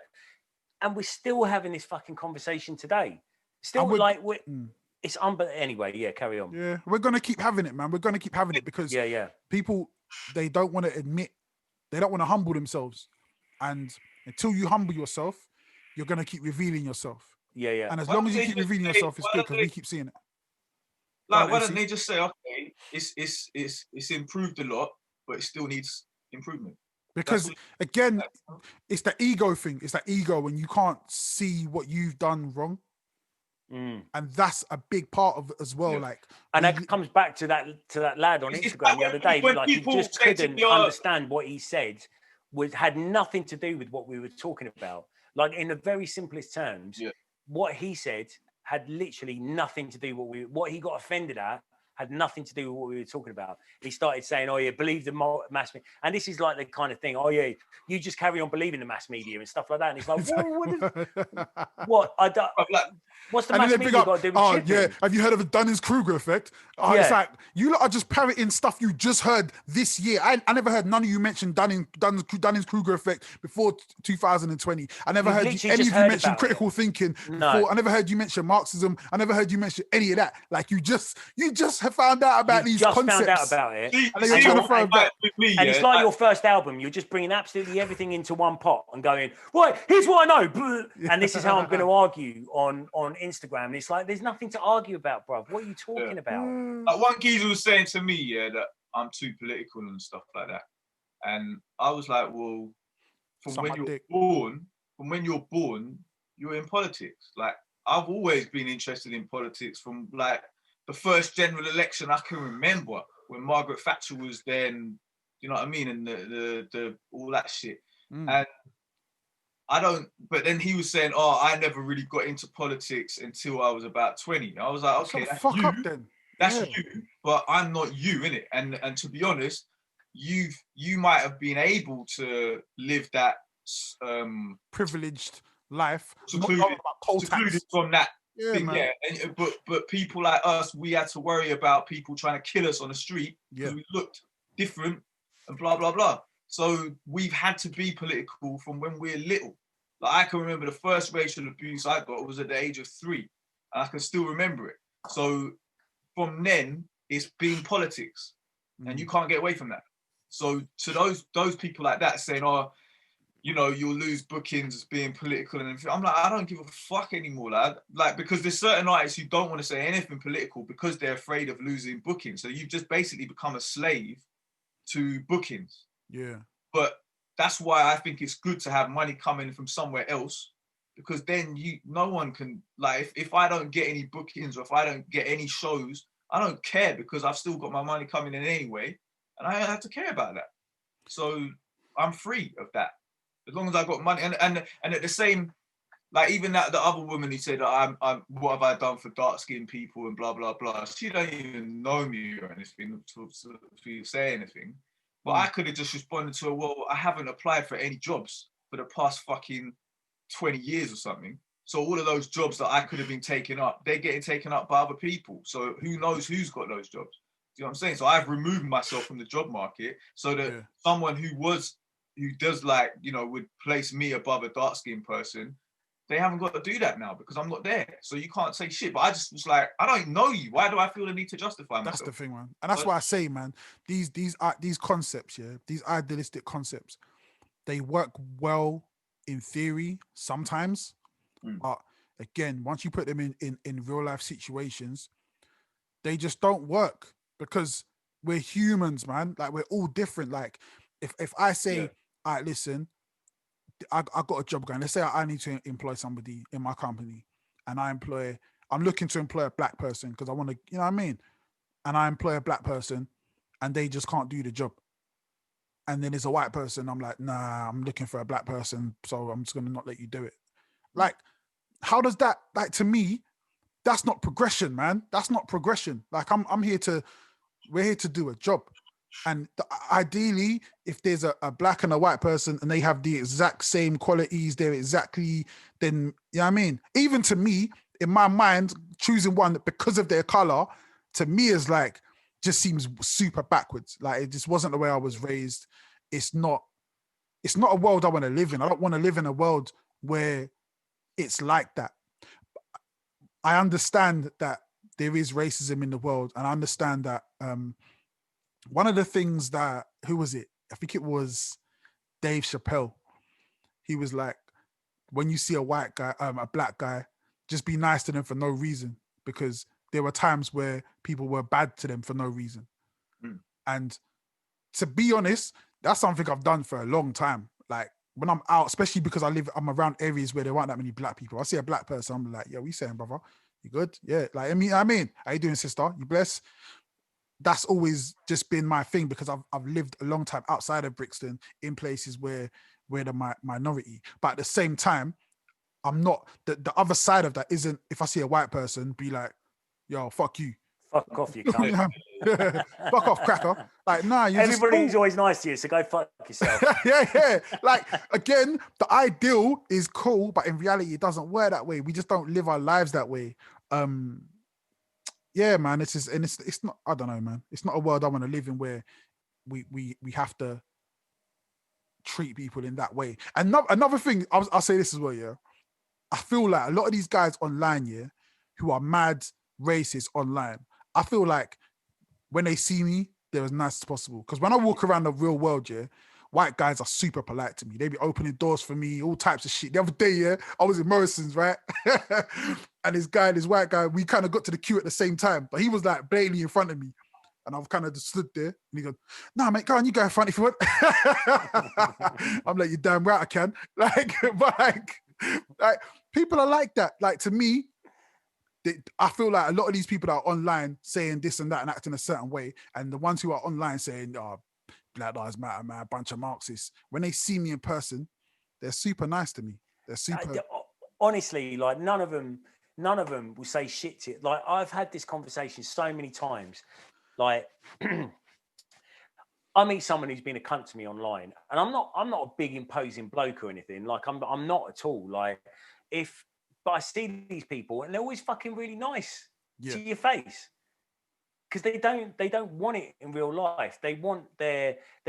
And we're still having this fucking conversation today. Still, it's but anyway. Yeah, carry on. Yeah, we're gonna keep having it, man. We're gonna keep having it because people, they don't want to admit, they don't want to humble themselves, and until you humble yourself, you're gonna keep revealing yourself. Yeah. And as long as you keep revealing yourself, it's good because we keep seeing it. Like, why don't they just say, okay, it's improved a lot, but it still needs improvement? Because again, it's the ego thing. It's that ego when you can't see what you've done wrong. And that's a big part of it as well. Like, and that comes back to that lad on Instagram the other day. Like, he just couldn't understand what he said had nothing to do with what we were talking about. Like, in the very simplest terms, what he said had literally nothing to do with what he got offended at had nothing to do with what we were talking about. He started saying, "Oh yeah, believe the mass media," and this is like the kind of thing. Oh yeah, you just carry on believing the mass media and stuff like that. And it's like, what? I don't. Like, what's the mass media got to do with chipping? Yeah, have you heard of the Dunning-Kruger effect? It's like, you lot are just parroting stuff you just heard this year. I never heard none of you mention Dunning-Kruger effect before 2020. I never heard any of you mention critical thinking before. I never heard you mention Marxism. I never heard you mention any of that. Like, you just have found out about these concepts. Found out about it. And it's like your first album. You're just bringing absolutely everything into one pot and going, right, here's what I know. And this is how I'm going to argue on Instagram. And it's like, there's nothing to argue about, bruv. What are you talking about? Like one geezer was saying to me, that I'm too political and stuff like that. And I was like, well, from when you're born, you're in politics. Like, I've always been interested in politics from like the first general election I can remember when Margaret Thatcher was then, you know what I mean? And the all that shit. And but then he was saying, I never really got into politics until I was about 20. I was like, okay, that's you, but I'm not you, innit? And to be honest, you might have been able to live that privileged life, secluded from that thing, man. But people like us, we had to worry about people trying to kill us on the street because we looked different and blah blah blah. So we've had to be political from when we're little. Like, I can remember the first racial abuse I got was at the age of 3, and I can still remember it. So from then, it's been politics, and you can't get away from that. So to those people like that saying, you'll lose bookings as being political and everything, I'm like, I don't give a fuck anymore, lad. Like, because there's certain artists who don't want to say anything political because they're afraid of losing bookings. So you've just basically become a slave to bookings. Yeah. But that's why I think it's good to have money coming from somewhere else, because then no one can, like, if I don't get any bookings or if I don't get any shows, I don't care because I've still got my money coming in anyway, and I don't have to care about that. So I'm free of that as long as I got money. And at the same, like, even that the other woman who said I'm what have I done for dark skinned people and blah blah blah. She don't even know me or anything to say anything. But I could have just responded to her, well, I haven't applied for any jobs for the past fucking 20 years or something. So all of those jobs that I could have been taken up, they're getting taken up by other people. So who knows who's got those jobs? Do you know what I'm saying? So I've removed myself from the job market so that someone who does, like, would place me above a dark-skinned person, they haven't got to do that now because I'm not there. So you can't say shit. But I just was like, I don't know you. Why do I feel the need to justify myself? That's the thing, man. And that's why I say, man, these concepts, these idealistic concepts, they work well in theory sometimes. But again, once you put them in real life situations, they just don't work because we're humans, man. Like, we're all different. Like, if I say, all right, listen, I got a job going. Let's say I need to employ somebody in my company, and I'm looking to employ a black person because I want to, you know what I mean? And I employ a black person and they just can't do the job. And then there's a white person. I'm like, nah, I'm looking for a black person, so I'm just going to not let you do it. Like, how does that, like, to me, that's not progression, man. That's not progression. Like, we're here to do a job. And ideally, if there's a black and a white person and they have the exact same qualities, then, you know what I mean? Even to me, in my mind, choosing one because of their color, to me is like, just seems super backwards. Like, it just wasn't the way I was raised. It's not a world I want to live in. I don't want to live in a world where it's like that. I understand that there is racism in the world, and I understand that one of the things that, who was it? I think it was Dave Chappelle. He was like, when you see a white guy, a black guy, just be nice to them for no reason, because there were times where people were bad to them for no reason. And to be honest, that's something I've done for a long time. Like, when I'm out, especially because I'm around areas where there aren't that many black people. I see a black person, I'm like, yo, what you saying, brother? You good? Yeah. Like, I mean, how you doing, sister? You blessed? That's always just been my thing, because I've lived a long time outside of Brixton in places where the minority. But at the same time, I'm not, the other side of that isn't, if I see a white person, be like, yo, fuck you. Fuck off, you cunt. Fuck off, cracker. Like, nah, you're Everybody's just always nice to you, so go fuck yourself. yeah. Like, again, the ideal is cool, but in reality, it doesn't work that way. We just don't live our lives that way. Yeah, man. It's not. I don't know, man. It's not a world I want to live in where we have to treat people in that way. And another thing, I'll say this as well. Yeah, I feel like a lot of these guys online, yeah, who are mad racist online. I feel like when they see me, they're as nice as possible. Because when I walk around the real world, yeah, white guys are super polite to me. They be opening doors for me, all types of shit. The other day, yeah, I was in Morrison's, right? And this white guy, we kind of got to the queue at the same time, but he was like blatantly in front of me. And I've kind of just stood there. And he goes, nah, mate, go on, you go in front if you want. I'm like, you damn right I can. Like people are like that. Like, to me, I feel like a lot of these people that are online saying this and that and acting a certain way, and the ones who are online saying, oh, Black Lives Matter, man, a bunch of Marxists, when they see me in person, they're super nice to me. They're super... Honestly, like, none of them will say shit to you. Like, I've had this conversation so many times. Like, I meet someone who's been a cunt to me online, and I'm not a big imposing bloke or anything. Like, I'm not at all. Like, but I see these people and they're always fucking really nice to your face, because they don't want it in real life. They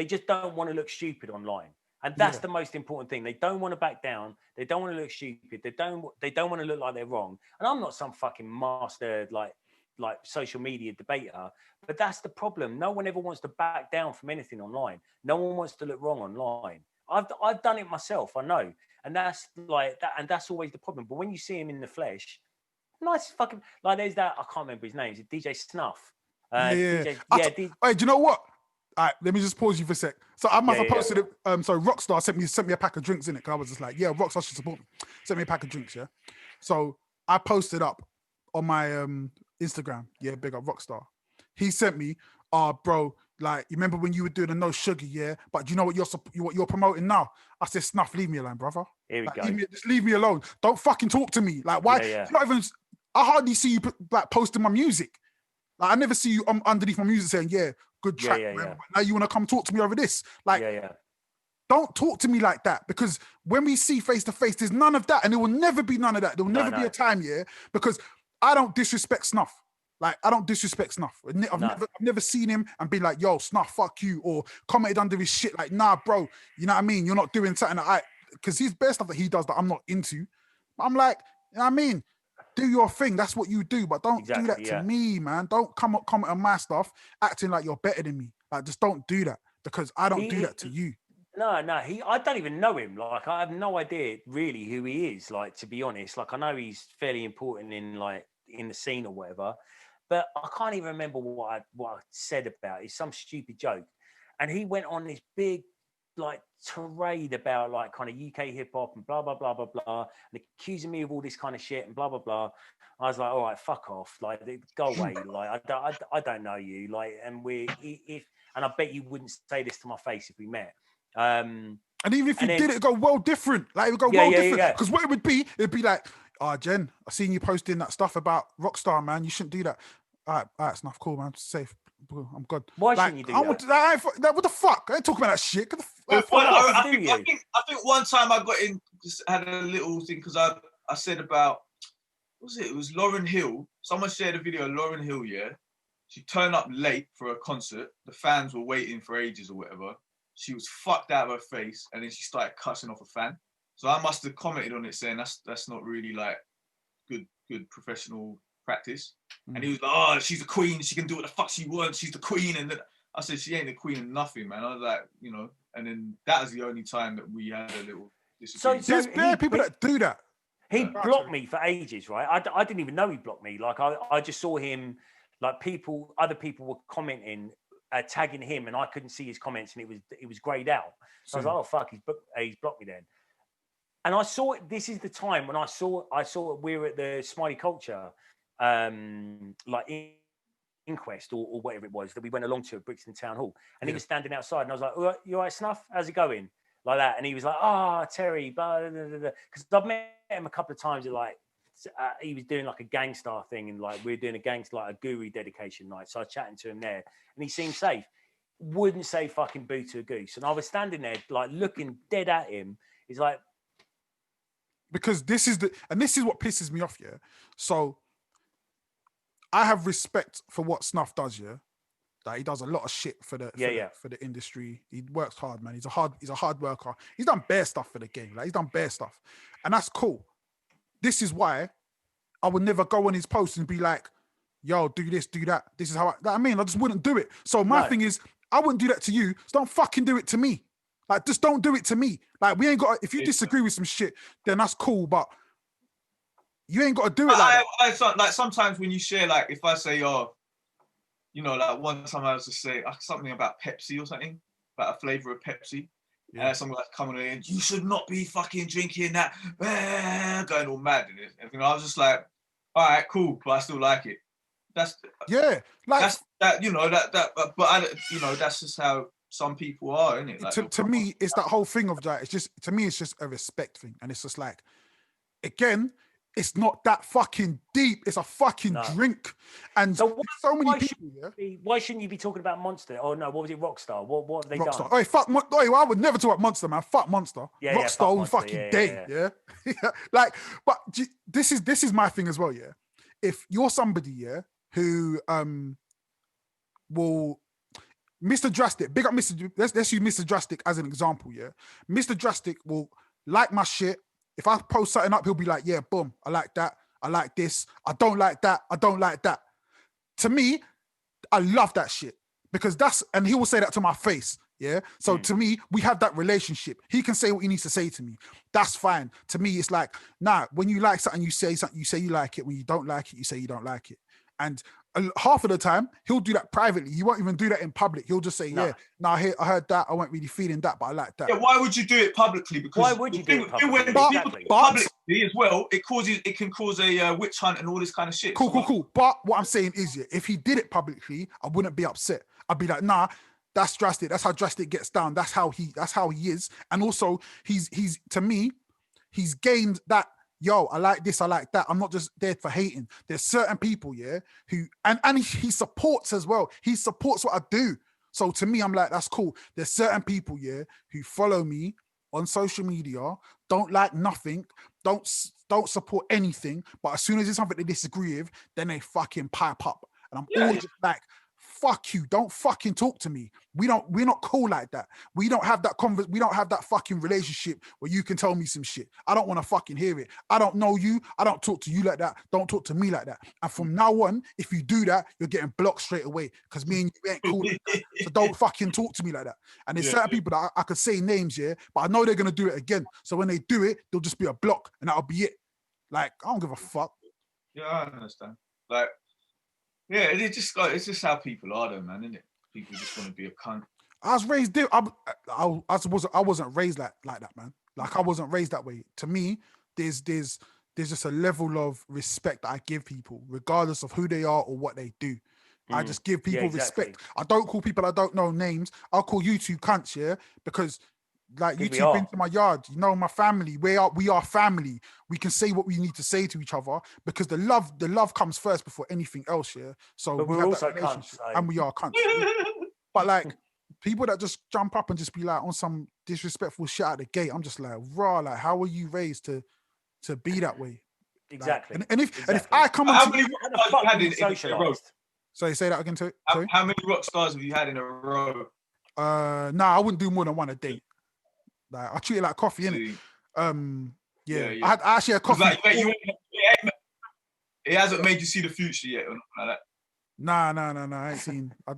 just don't want to look stupid online, and that's the most important thing. They don't want to back down. They don't want to look stupid. They don't want to look like they're wrong. And I'm not some fucking master like social media debater, but that's the problem. No one ever wants to back down from anything online. No one wants to look wrong online. I've done it myself, I know. And that's like that, and that's always the problem. But when you see him in the flesh, nice fucking, like, there's that, I can't remember his name. Is it DJ Snuff? Hey, do you know what? All right, let me just pause you for a sec. So I must have posted it. So Rockstar sent me a pack of drinks in it, because I was just like, yeah, Rockstar should support me. Sent me a pack of drinks, yeah. So I posted up on my Instagram, yeah, big up Rockstar. He sent me, bro, like, you remember when you were doing the no sugar, yeah? But do you know what you're promoting now? I said, Snuff, leave me alone, brother. Here we like, go. Just leave me alone. Don't fucking talk to me. Like, why? Yeah. Not even. I hardly see you like posting my music. Like, I never see you underneath my music saying, yeah, good track. Yeah. Now you want to come talk to me over this? Like, don't talk to me like that, because when we see face to face, there's none of that, and there will never be none of that. There will never be a time, yeah, because I don't disrespect Snuff. Like, I don't disrespect Snuff. I've never seen him and be like, yo, Snuff, fuck you, or commented under his shit like, nah, bro, you know what I mean? You're not doing something that because his best stuff that he does that I'm not into. I'm like, you know what I mean? Do your thing. That's what you do, but don't do that to me, man. Don't comment on my stuff acting like you're better than me. Like, just don't do that, because I don't do that to you. No, I don't even know him. Like, I have no idea really who he is. Like, to be honest, like, I know he's fairly important in the scene or whatever, but I can't even remember what I said about it. It's some stupid joke, and he went on this big like tirade about like kind of UK hip hop and blah blah blah blah blah, and accusing me of all this kind of shit and blah blah blah. I was like, all right, fuck off, like, go away, like, I don't know you, like, and and I bet you wouldn't say this to my face if we met. And even if you did, it'd go well different. Like, it would go different. Because what it'd be like, Jen, I seen you posting that stuff about Rockstar, man. You shouldn't do that. All right, Snuff, cool, man. Safe. I'm good. Why shouldn't you do that? What the fuck? I ain't talking about that shit. I think one time I got in, just had a little thing, because I said about, what was it? It was Lauryn Hill. Someone shared a video of Lauryn Hill, yeah? She turned up late for a concert. The fans were waiting for ages or whatever. She was fucked out of her face, and then she started cussing off a fan. So I must have commented on it saying that's not really like good professional practice. And he was like, oh, she's a queen, she can do what the fuck she wants, she's the queen. And then I said, she ain't the queen of nothing, man. I was like, you know, and then that was the only time that we had a little disagreement. So there's bare people that do that. He blocked me for ages, right? I didn't even know he blocked me. Like, I just saw him, like, other people were commenting, tagging him, and I couldn't see his comments, and it was grayed out. So I was like, oh fuck, he's blocked me then. And I saw it. This is the time when I saw we were at the Smiley Culture inquest or whatever it was that we went along to at Brixton Town Hall, and he was standing outside, and I was like, you all right, Snuff? How's it going? Like that. And he was like, Terry, blah, blah, blah, blah. Because I've met him a couple of times at like he was doing like a Gangstar thing, and like we were doing a guru dedication night. So I was chatting to him there, and he seemed safe. Wouldn't say fucking boo to a goose, and I was standing there like looking dead at him. He's like, because this is what pisses me off. Yeah, so I have respect for what Snuff does. Yeah, that he does a lot of shit for the industry. He works hard, man. He's a hard worker. He's done bare stuff for the game. Like he's done bare stuff, and that's cool. This is why I would never go on his post and be like, yo, do this, do that. This is how I just wouldn't do it. So my thing is, I wouldn't do that to you. So don't fucking do it to me. Like, just don't do it to me. Like, we ain't got, if you disagree with some shit, then that's cool. But you ain't got to do it like sometimes when you share, like, if I say, oh, you know, like one time I was to say something about Pepsi or something, about a flavor of Pepsi. Yeah. Someone like coming in, you should not be fucking drinking that, going all mad in it. And I was just like, all right, cool, but I still like it. But that's just how some people are, isn't it? Like, to me, it's that whole thing of like, it's just a respect thing, and it's just like, again, it's not that fucking deep. It's a fucking drink, and so many people. Why shouldn't you be talking about Monster? Oh no, what was it? Rockstar. What have they done? Hey, fuck! I would never talk about Monster, man. Fuck Monster. Rockstar all fucking day. Yeah. Like, but this is my thing as well. Yeah, if you're somebody, who will. Mr. Drastic, big up Mr. Let's use Mr. Drastic as an example. Yeah, Mr. Drastic will like my shit. If I post something up, he'll be like, yeah, boom, I like that. I like this. I don't like that. I don't like that. To me, I love that shit because and he will say that to my face. Yeah. So to me, we have that relationship. He can say what he needs to say to me. That's fine. To me, it's like, nah, when you like something, you say something, you say you like it. When you don't like it, you say you don't like it. And half of the time, he'll do that privately. He won't even do that in public. He'll just say, I heard that. I wasn't really feeling that, but I like that. Yeah, why would you do it publicly? Because why would you do it publicly? When people do it publicly as well, it can cause a witch hunt and all this kind of shit. Cool. But what I'm saying is, if he did it publicly, I wouldn't be upset. I'd be like, nah, that's Drastic. That's how Drastic gets down. That's how he is. And also, he's to me, he's gained that. Yo, I like this, I like that. I'm not just there for hating. There's certain people, who and he supports as well. He supports what I do. So to me, I'm like, that's cool. There's certain people, who follow me on social media, don't like nothing, don't support anything, but as soon as it's something they disagree with, then they fucking pipe up. And I'm always just like, fuck you, don't fucking talk to me. We're not cool like that. We don't have that we don't have that fucking relationship where you can tell me some shit. I don't want to fucking hear it. I don't know you. I don't talk to you like that. Don't talk to me like that. And from now on, if you do that, you're getting blocked straight away because me and you ain't cool like that. So don't fucking talk to me like that. And there's certain people that I could say names, but I know they're going to do it again. So when they do it, there'll just be a block and that'll be it. Like, I don't give a fuck. Yeah, I understand. Like, yeah, it's just how people are, though, man, isn't it? People just want to be a cunt. I was raised. I wasn't raised like that, man. Like I wasn't raised that way. To me, there's just a level of respect that I give people, regardless of who they are or what they do. I just give people respect. I don't call people I don't know names. I'll call you two cunts, because. Like you two been to my yard, my family. We are family. We can say what we need to say to each other because the love comes first before anything else. So but we're also cunts, and we are cunts. But like people that just jump up and just be like on some disrespectful shit at the gate, I'm just like, raw. Like, how were you raised to be that way? Exactly. Like, and if I come how on, many rock stars have you had in a row? Sorry, say that again. Sorry. How many rock stars have you had in a row? I wouldn't do more than one a day. Like I treat it like coffee, innit? Yeah. I actually had coffee. Like, it hasn't made you see the future yet, or nothing like that. Nah. I ain't seen. I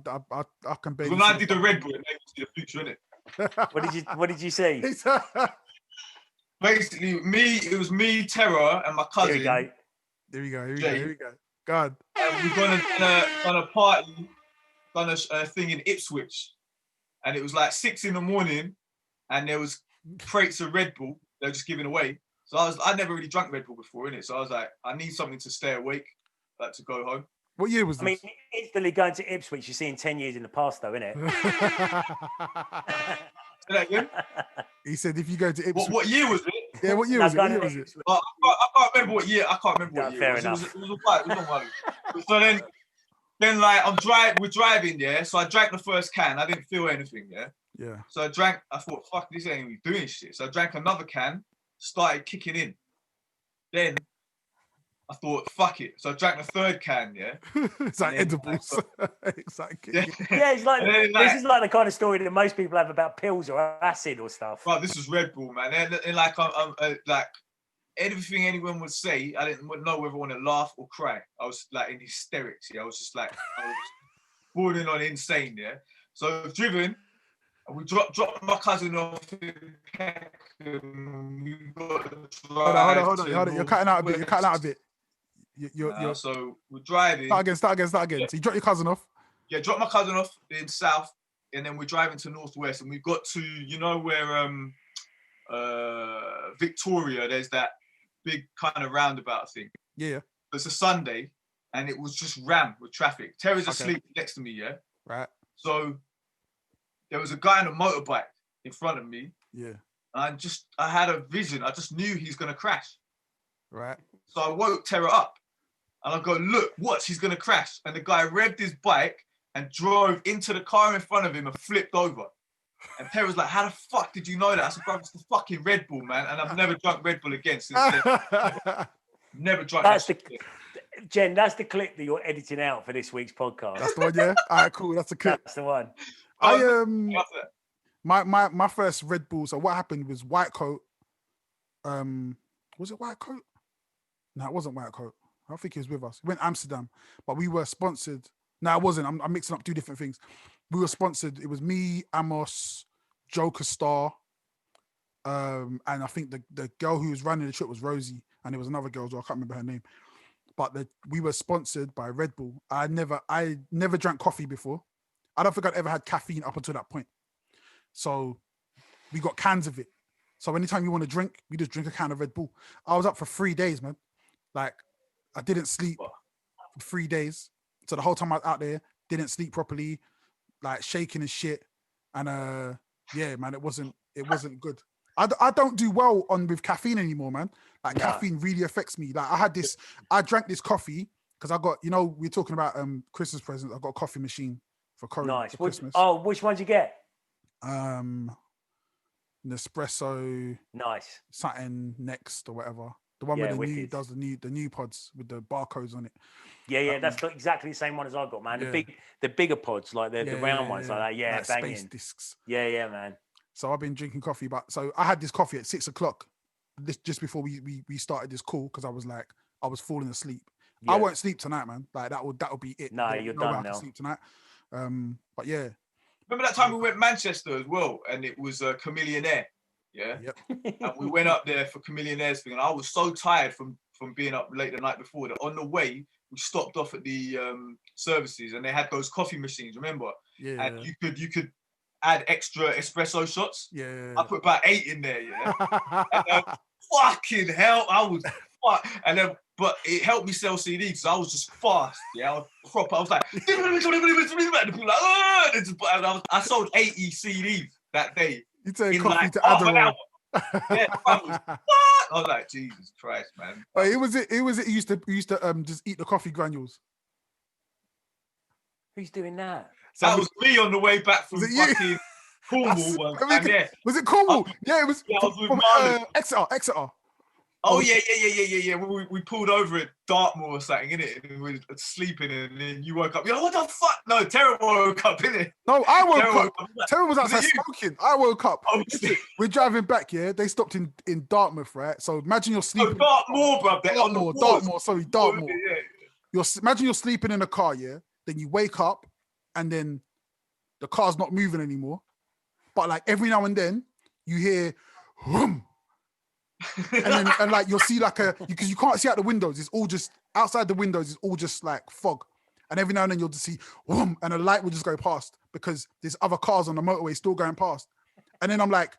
can barely. When I did the Red Bull, it made me see the future, innit? What did you see? Basically, it was me, Terror, and my cousin. Here we go. God. And we're on a party, done a thing in Ipswich, and it was like 6 a.m. and there was crates of Red Bull they were just giving away. So I'd never really drunk Red Bull before, innit? So I was like, I need something to stay awake, like to go home. What year was this? I mean, instantly going to Ipswich, you're seeing 10 years in the past, though, innit? Say that again? He said, if you go to Ipswich... What year was it? Yeah, what year was it? What year was it? I can't remember what year. I can't remember what year. Fair It enough. was a while. It was a while ago. So then like we're driving, yeah. So I drank the first can. I didn't feel anything, yeah. Yeah. So I thought, fuck, this ain't even doing shit. So I drank another can, started kicking in. Then I thought, fuck it. So I drank the third can, yeah. It's like edibles. It's like Yeah, it's like this is like the kind of story that most people have about pills or acid or stuff. Bro, this was Red Bull, man. And like, I'm like everything anyone would say, I didn't know whether I want to laugh or cry. I was like in hysterics. Yeah, I was just like, I was bordering on insane. Yeah. So I've driven. And we dropped my cousin off in Peckham. We got to drive. Hold on. You're cutting out a bit. You're so we're driving. Start again. Yeah. So you dropped your cousin off? Yeah, dropped my cousin off in South, and then we're driving to Northwest, and we got to, you know, where Victoria, there's that big kind of roundabout thing. Yeah. It's a Sunday, and it was just rammed with traffic. Terry's asleep next to me, yeah? Right. So there was a guy on a motorbike in front of me. Yeah. And I had a vision. I just knew he's going to crash. Right. So I woke Terra up. And I go, look, watch, he's going to crash. And the guy revved his bike and drove into the car in front of him and flipped over. And Terra's like, how the fuck did you know that? I said, bro, it's the fucking Red Bull, man. And I've never drunk Red Bull again since then. Never drunk Jen, that's the clip that you're editing out for this week's podcast. That's the one, yeah? All right, cool. That's the clip. That's the one. My first Red Bull, so what happened was White Coat. Was it White Coat? No, it wasn't White Coat. I don't think he was with us. We went to Amsterdam, but we were sponsored. No, it wasn't. I'm mixing up two different things. We were sponsored. It was me, Amos, Joker Star, and I think the girl who was running the trip was Rosie, and there was another girl as well. I can't remember her name. But we were sponsored by Red Bull. I never drank coffee before. I don't think I'd ever had caffeine up until that point. So we got cans of it. So anytime you want to drink, we just drink a can of Red Bull. I was up for 3 days, man. Like, I didn't sleep for 3 days. So the whole time I was out there, didn't sleep properly, like shaking and shit. And yeah, man, it wasn't good. I don't do well with caffeine anymore, man. Like caffeine really affects me. Like I drank this coffee because I got, you know, we're talking about Christmas presents. I got a coffee machine for Christmas. Which one did you get? Nespresso. Nice. Something Next or whatever. The one with the new pods with the barcodes on it. Yeah, that's exactly the same one as I got, man. The bigger pods, like the round ones like that. Yeah, like banging. Space discs. Yeah, man. So I've been drinking coffee, so I had this coffee at 6 o'clock, just before we started this call, because I was falling asleep. Yeah. I won't sleep tonight, man. Like that would be it. No, you're done now. Sleep tonight. But yeah. Remember that time we went to Manchester as well, and it was a Chameleonaire. Yeah. Yep. And we went up there for Chameleonaire's thing, and I was so tired from being up late the night before that on the way we stopped off at the services, and they had those coffee machines. Remember? Yeah. And you could add extra espresso shots. Yeah. I put about 8 in there. Yeah. And, fucking hell, I was fuck. And then, but it helped me sell CDs because I was just fast. Yeah. I was proper. I was like, I sold 80 CDs that day. You take coffee like to Adderall. Yeah, I was like, Jesus Christ, man. It was it. You used to just eat the coffee granules. Who's doing that? That was me on the way back from fucking Cornwall. Was it Cornwall? Yeah, it was. Yeah, from Exeter. Oh yeah. We pulled over at Dartmoor or something, innit? And we were sleeping, and then you woke up. You're like, what the fuck? No, Terry woke up, innit? No, I woke up. Terry was outside smoking. I woke up. We're driving back, yeah? They stopped in Dartmouth, right? So imagine you're sleeping. Dartmoor, bro. Dartmoor. Yeah. Imagine you're sleeping in a car, yeah? Then you wake up, and then the car's not moving anymore. But like every now and then, you hear, whoom. and like you'll see like because you can't see out the windows, it's all just outside the windows, it's all just like fog, and every now and then you'll just see whoom, and a light will just go past because there's other cars on the motorway still going past, and then I'm like,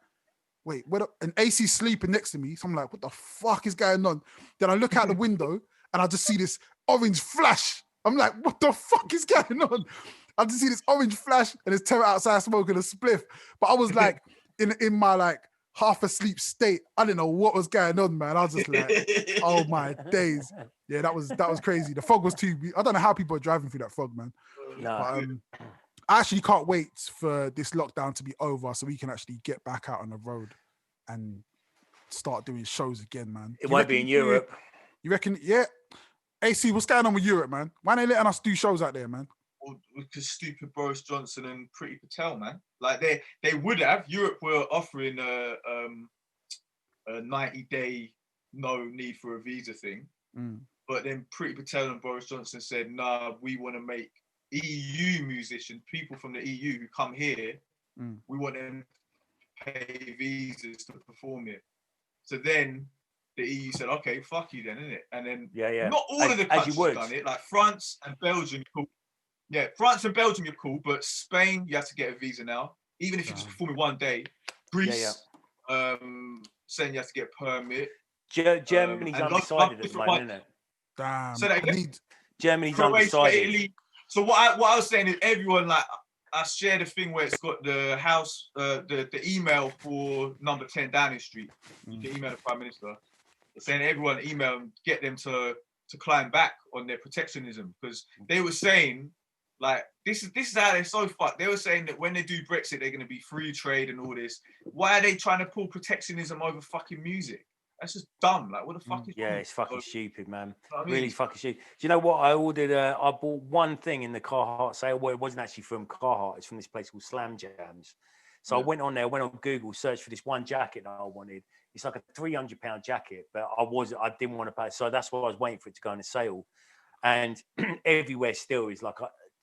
wait, an AC's sleeping next to me, so I'm like, what the fuck is going on? Then I look out the window and I just see this orange flash. I'm like, what the fuck is going on? I just see this orange flash and it's Terry outside smoking a spliff, but I was like in my like half asleep state. I didn't know what was going on, man. I was just like, oh my days. Yeah, that was crazy. The fog was too. I don't know how people are driving through that fog, man. No. But I actually can't wait for this lockdown to be over so we can actually get back out on the road and start doing shows again, man. It won't be in Europe. You reckon? Yeah. AC, what's going on with Europe, man? Why ain't they letting us do shows out there, man? Because stupid Boris Johnson and Pretty Patel, man. Like they would have. Europe were offering a 90-day no need for a visa thing, but then Pretty Patel and Boris Johnson said, "Nah, we want to make EU musicians, people from the EU who come here, we want them to pay visas to perform it." So then the EU said, "Okay, fuck you then, innit?" And then not all of the countries have done it. Like France and Belgium, cool. Yeah, France and Belgium, you're cool, but Spain, you have to get a visa now, even if you're just performing one day. Greece, saying you have to get a permit. Germany's undecided at the moment, isn't it? Damn. So that Germany's Croatia, undecided. Italy. So what I was saying is everyone, like, I shared a thing where it's got the house, the email for number 10 Downing Street. You can email the Prime Minister. They're saying everyone email and get them to climb back on their protectionism, because they were saying, like, this is how they're so fucked. They were saying that when they do Brexit, they're going to be free trade and all this. Why are they trying to pull protectionism over fucking music? That's just dumb. Like, what the fuck is Yeah, it's fucking stupid, man. You know what I mean? Really fucking stupid. Do you know what? I ordered, I bought one thing in the Carhartt sale. Well, it wasn't actually from Carhartt. It's from this place called Slam Jams. So I went on Google, searched for this one jacket that I wanted. It's like a £300 jacket, but I didn't want to pay. So that's why I was waiting for it to go on a sale. And everywhere still is like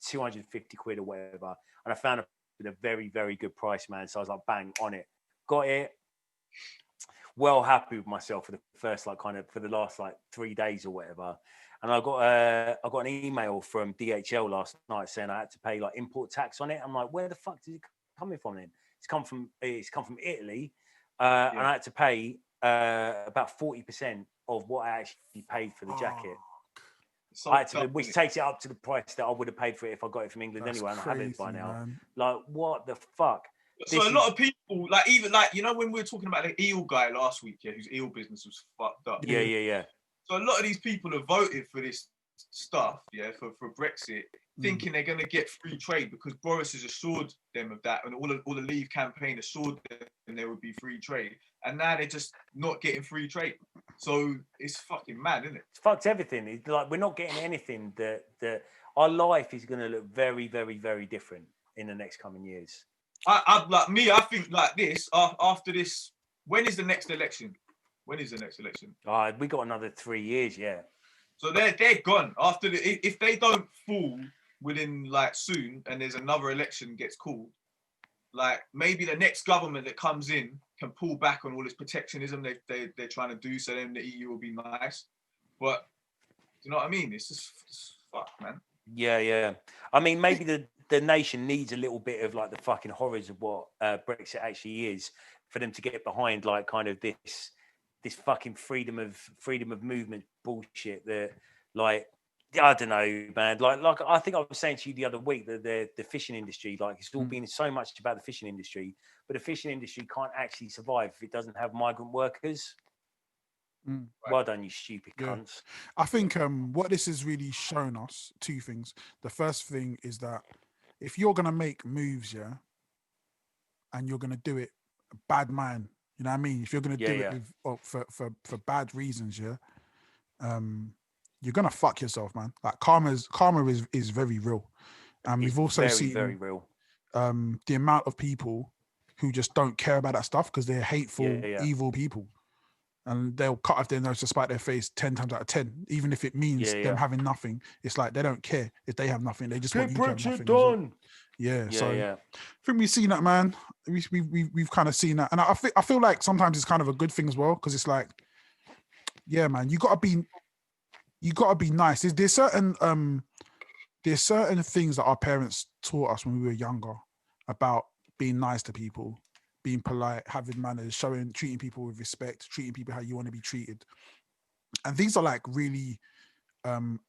250 quid or whatever. And I found it at a very, very good price, man. So I was like, bang, on it. Got it. Well happy with myself for the first, like, kind of for the last like 3 days or whatever. And I got an email from DHL last night saying I had to pay like import tax on it. I'm like, where the fuck did it come from then? It's come from Italy. And I had to pay about 40% of what I actually paid for the jacket. So which takes it up to the price that I would have paid for it if I got it from England anyway, and I have it by now. Man. Like, what the fuck? So a lot of people, like, even like, you know, when we were talking about the eel guy last week, whose eel business was fucked up. Yeah. So a lot of these people have voted for this stuff, for Brexit, thinking they're going to get free trade because Boris has assured them of that, and all the Leave campaign assured them there would be free trade, and now they're just not getting free trade. So it's fucking mad, isn't it? It's fucked everything. It's like, we're not getting anything that our life is going to look very, very, very different in the next coming years. I think like this, after this, when is the next election? We got another 3 years, yeah. So they're gone after if they don't fall within like soon, and there's another election gets called, like maybe the next government that comes in can pull back on all this protectionism they're trying to do, so then the EU will be nice. But you know what I mean? It's just fuck, man. Yeah. I mean, maybe the nation needs a little bit of like the fucking horrors of what Brexit actually is for them to get behind, like, kind of this fucking freedom of movement bullshit that, like, I don't know, man. Like I think I was saying to you the other week that the fishing industry, like, it's all been so much about the fishing industry, but the fishing industry can't actually survive if it doesn't have migrant workers. Well done, you stupid cunts. I think what this has really shown us, two things. The first thing is that if you're gonna make moves, and you're gonna do it bad man, you know what I mean? If you're gonna do it with, for bad reasons, you're gonna fuck yourself, man. Like, karma is very real, and we've also seen very real. The amount of people who just don't care about that stuff because they're hateful, evil people. And they'll cut off their nose to spite their face 10 times out of 10, even if it means them having nothing. It's like they don't care if they have nothing. They just want you to have nothing. Done. I think we've seen that, man. We've kind of seen that, and I feel like sometimes it's kind of a good thing as well, because it's like, yeah, man, you gotta be nice. There's certain things that our parents taught us when we were younger about being nice to people, being polite, having manners, treating people with respect, treating people how you want to be treated. And these are like really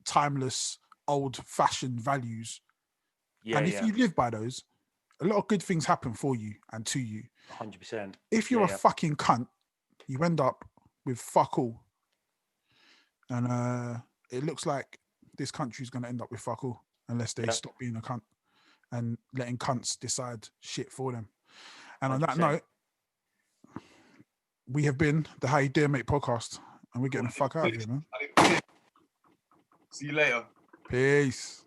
timeless, old-fashioned values. And if you live by those, a lot of good things happen for you and to you. 100%. If you're a fucking cunt, you end up with fuck all. And it looks like this country's going to end up with fuck all unless they stop being a cunt and letting cunts decide shit for them. And 100%. On that note, we have been the How You Doing Mate podcast, and we're getting the fuck out of here, man. See you later. Peace.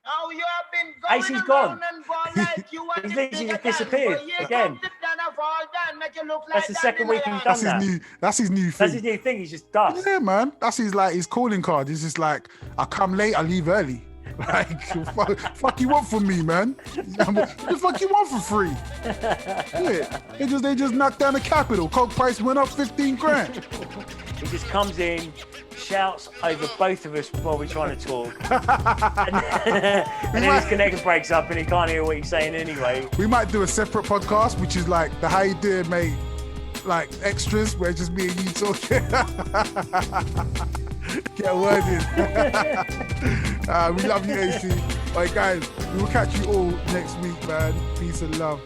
Now you have been going Ace's gone. and going like you He's literally just disappeared again. That's the second week he's done that. That's his new thing. That's his new thing. He's just dust. Yeah, man. That's his calling card. He's just like, I come late, I leave early. Like, fuck you want from me, man? What the fuck you want for free? Yeah. They just knocked down the capital. Coke price went up 15 grand. He just comes in, shouts over both of us while we're trying to talk. and then his connection breaks up and he can't hear what he's saying anyway. We might do a separate podcast, which is like the How You Doing Mate, like extras, where it's just me and you talking. Get a word in. We love you, AC. All right, guys, we will catch you all next week, man. Peace and love.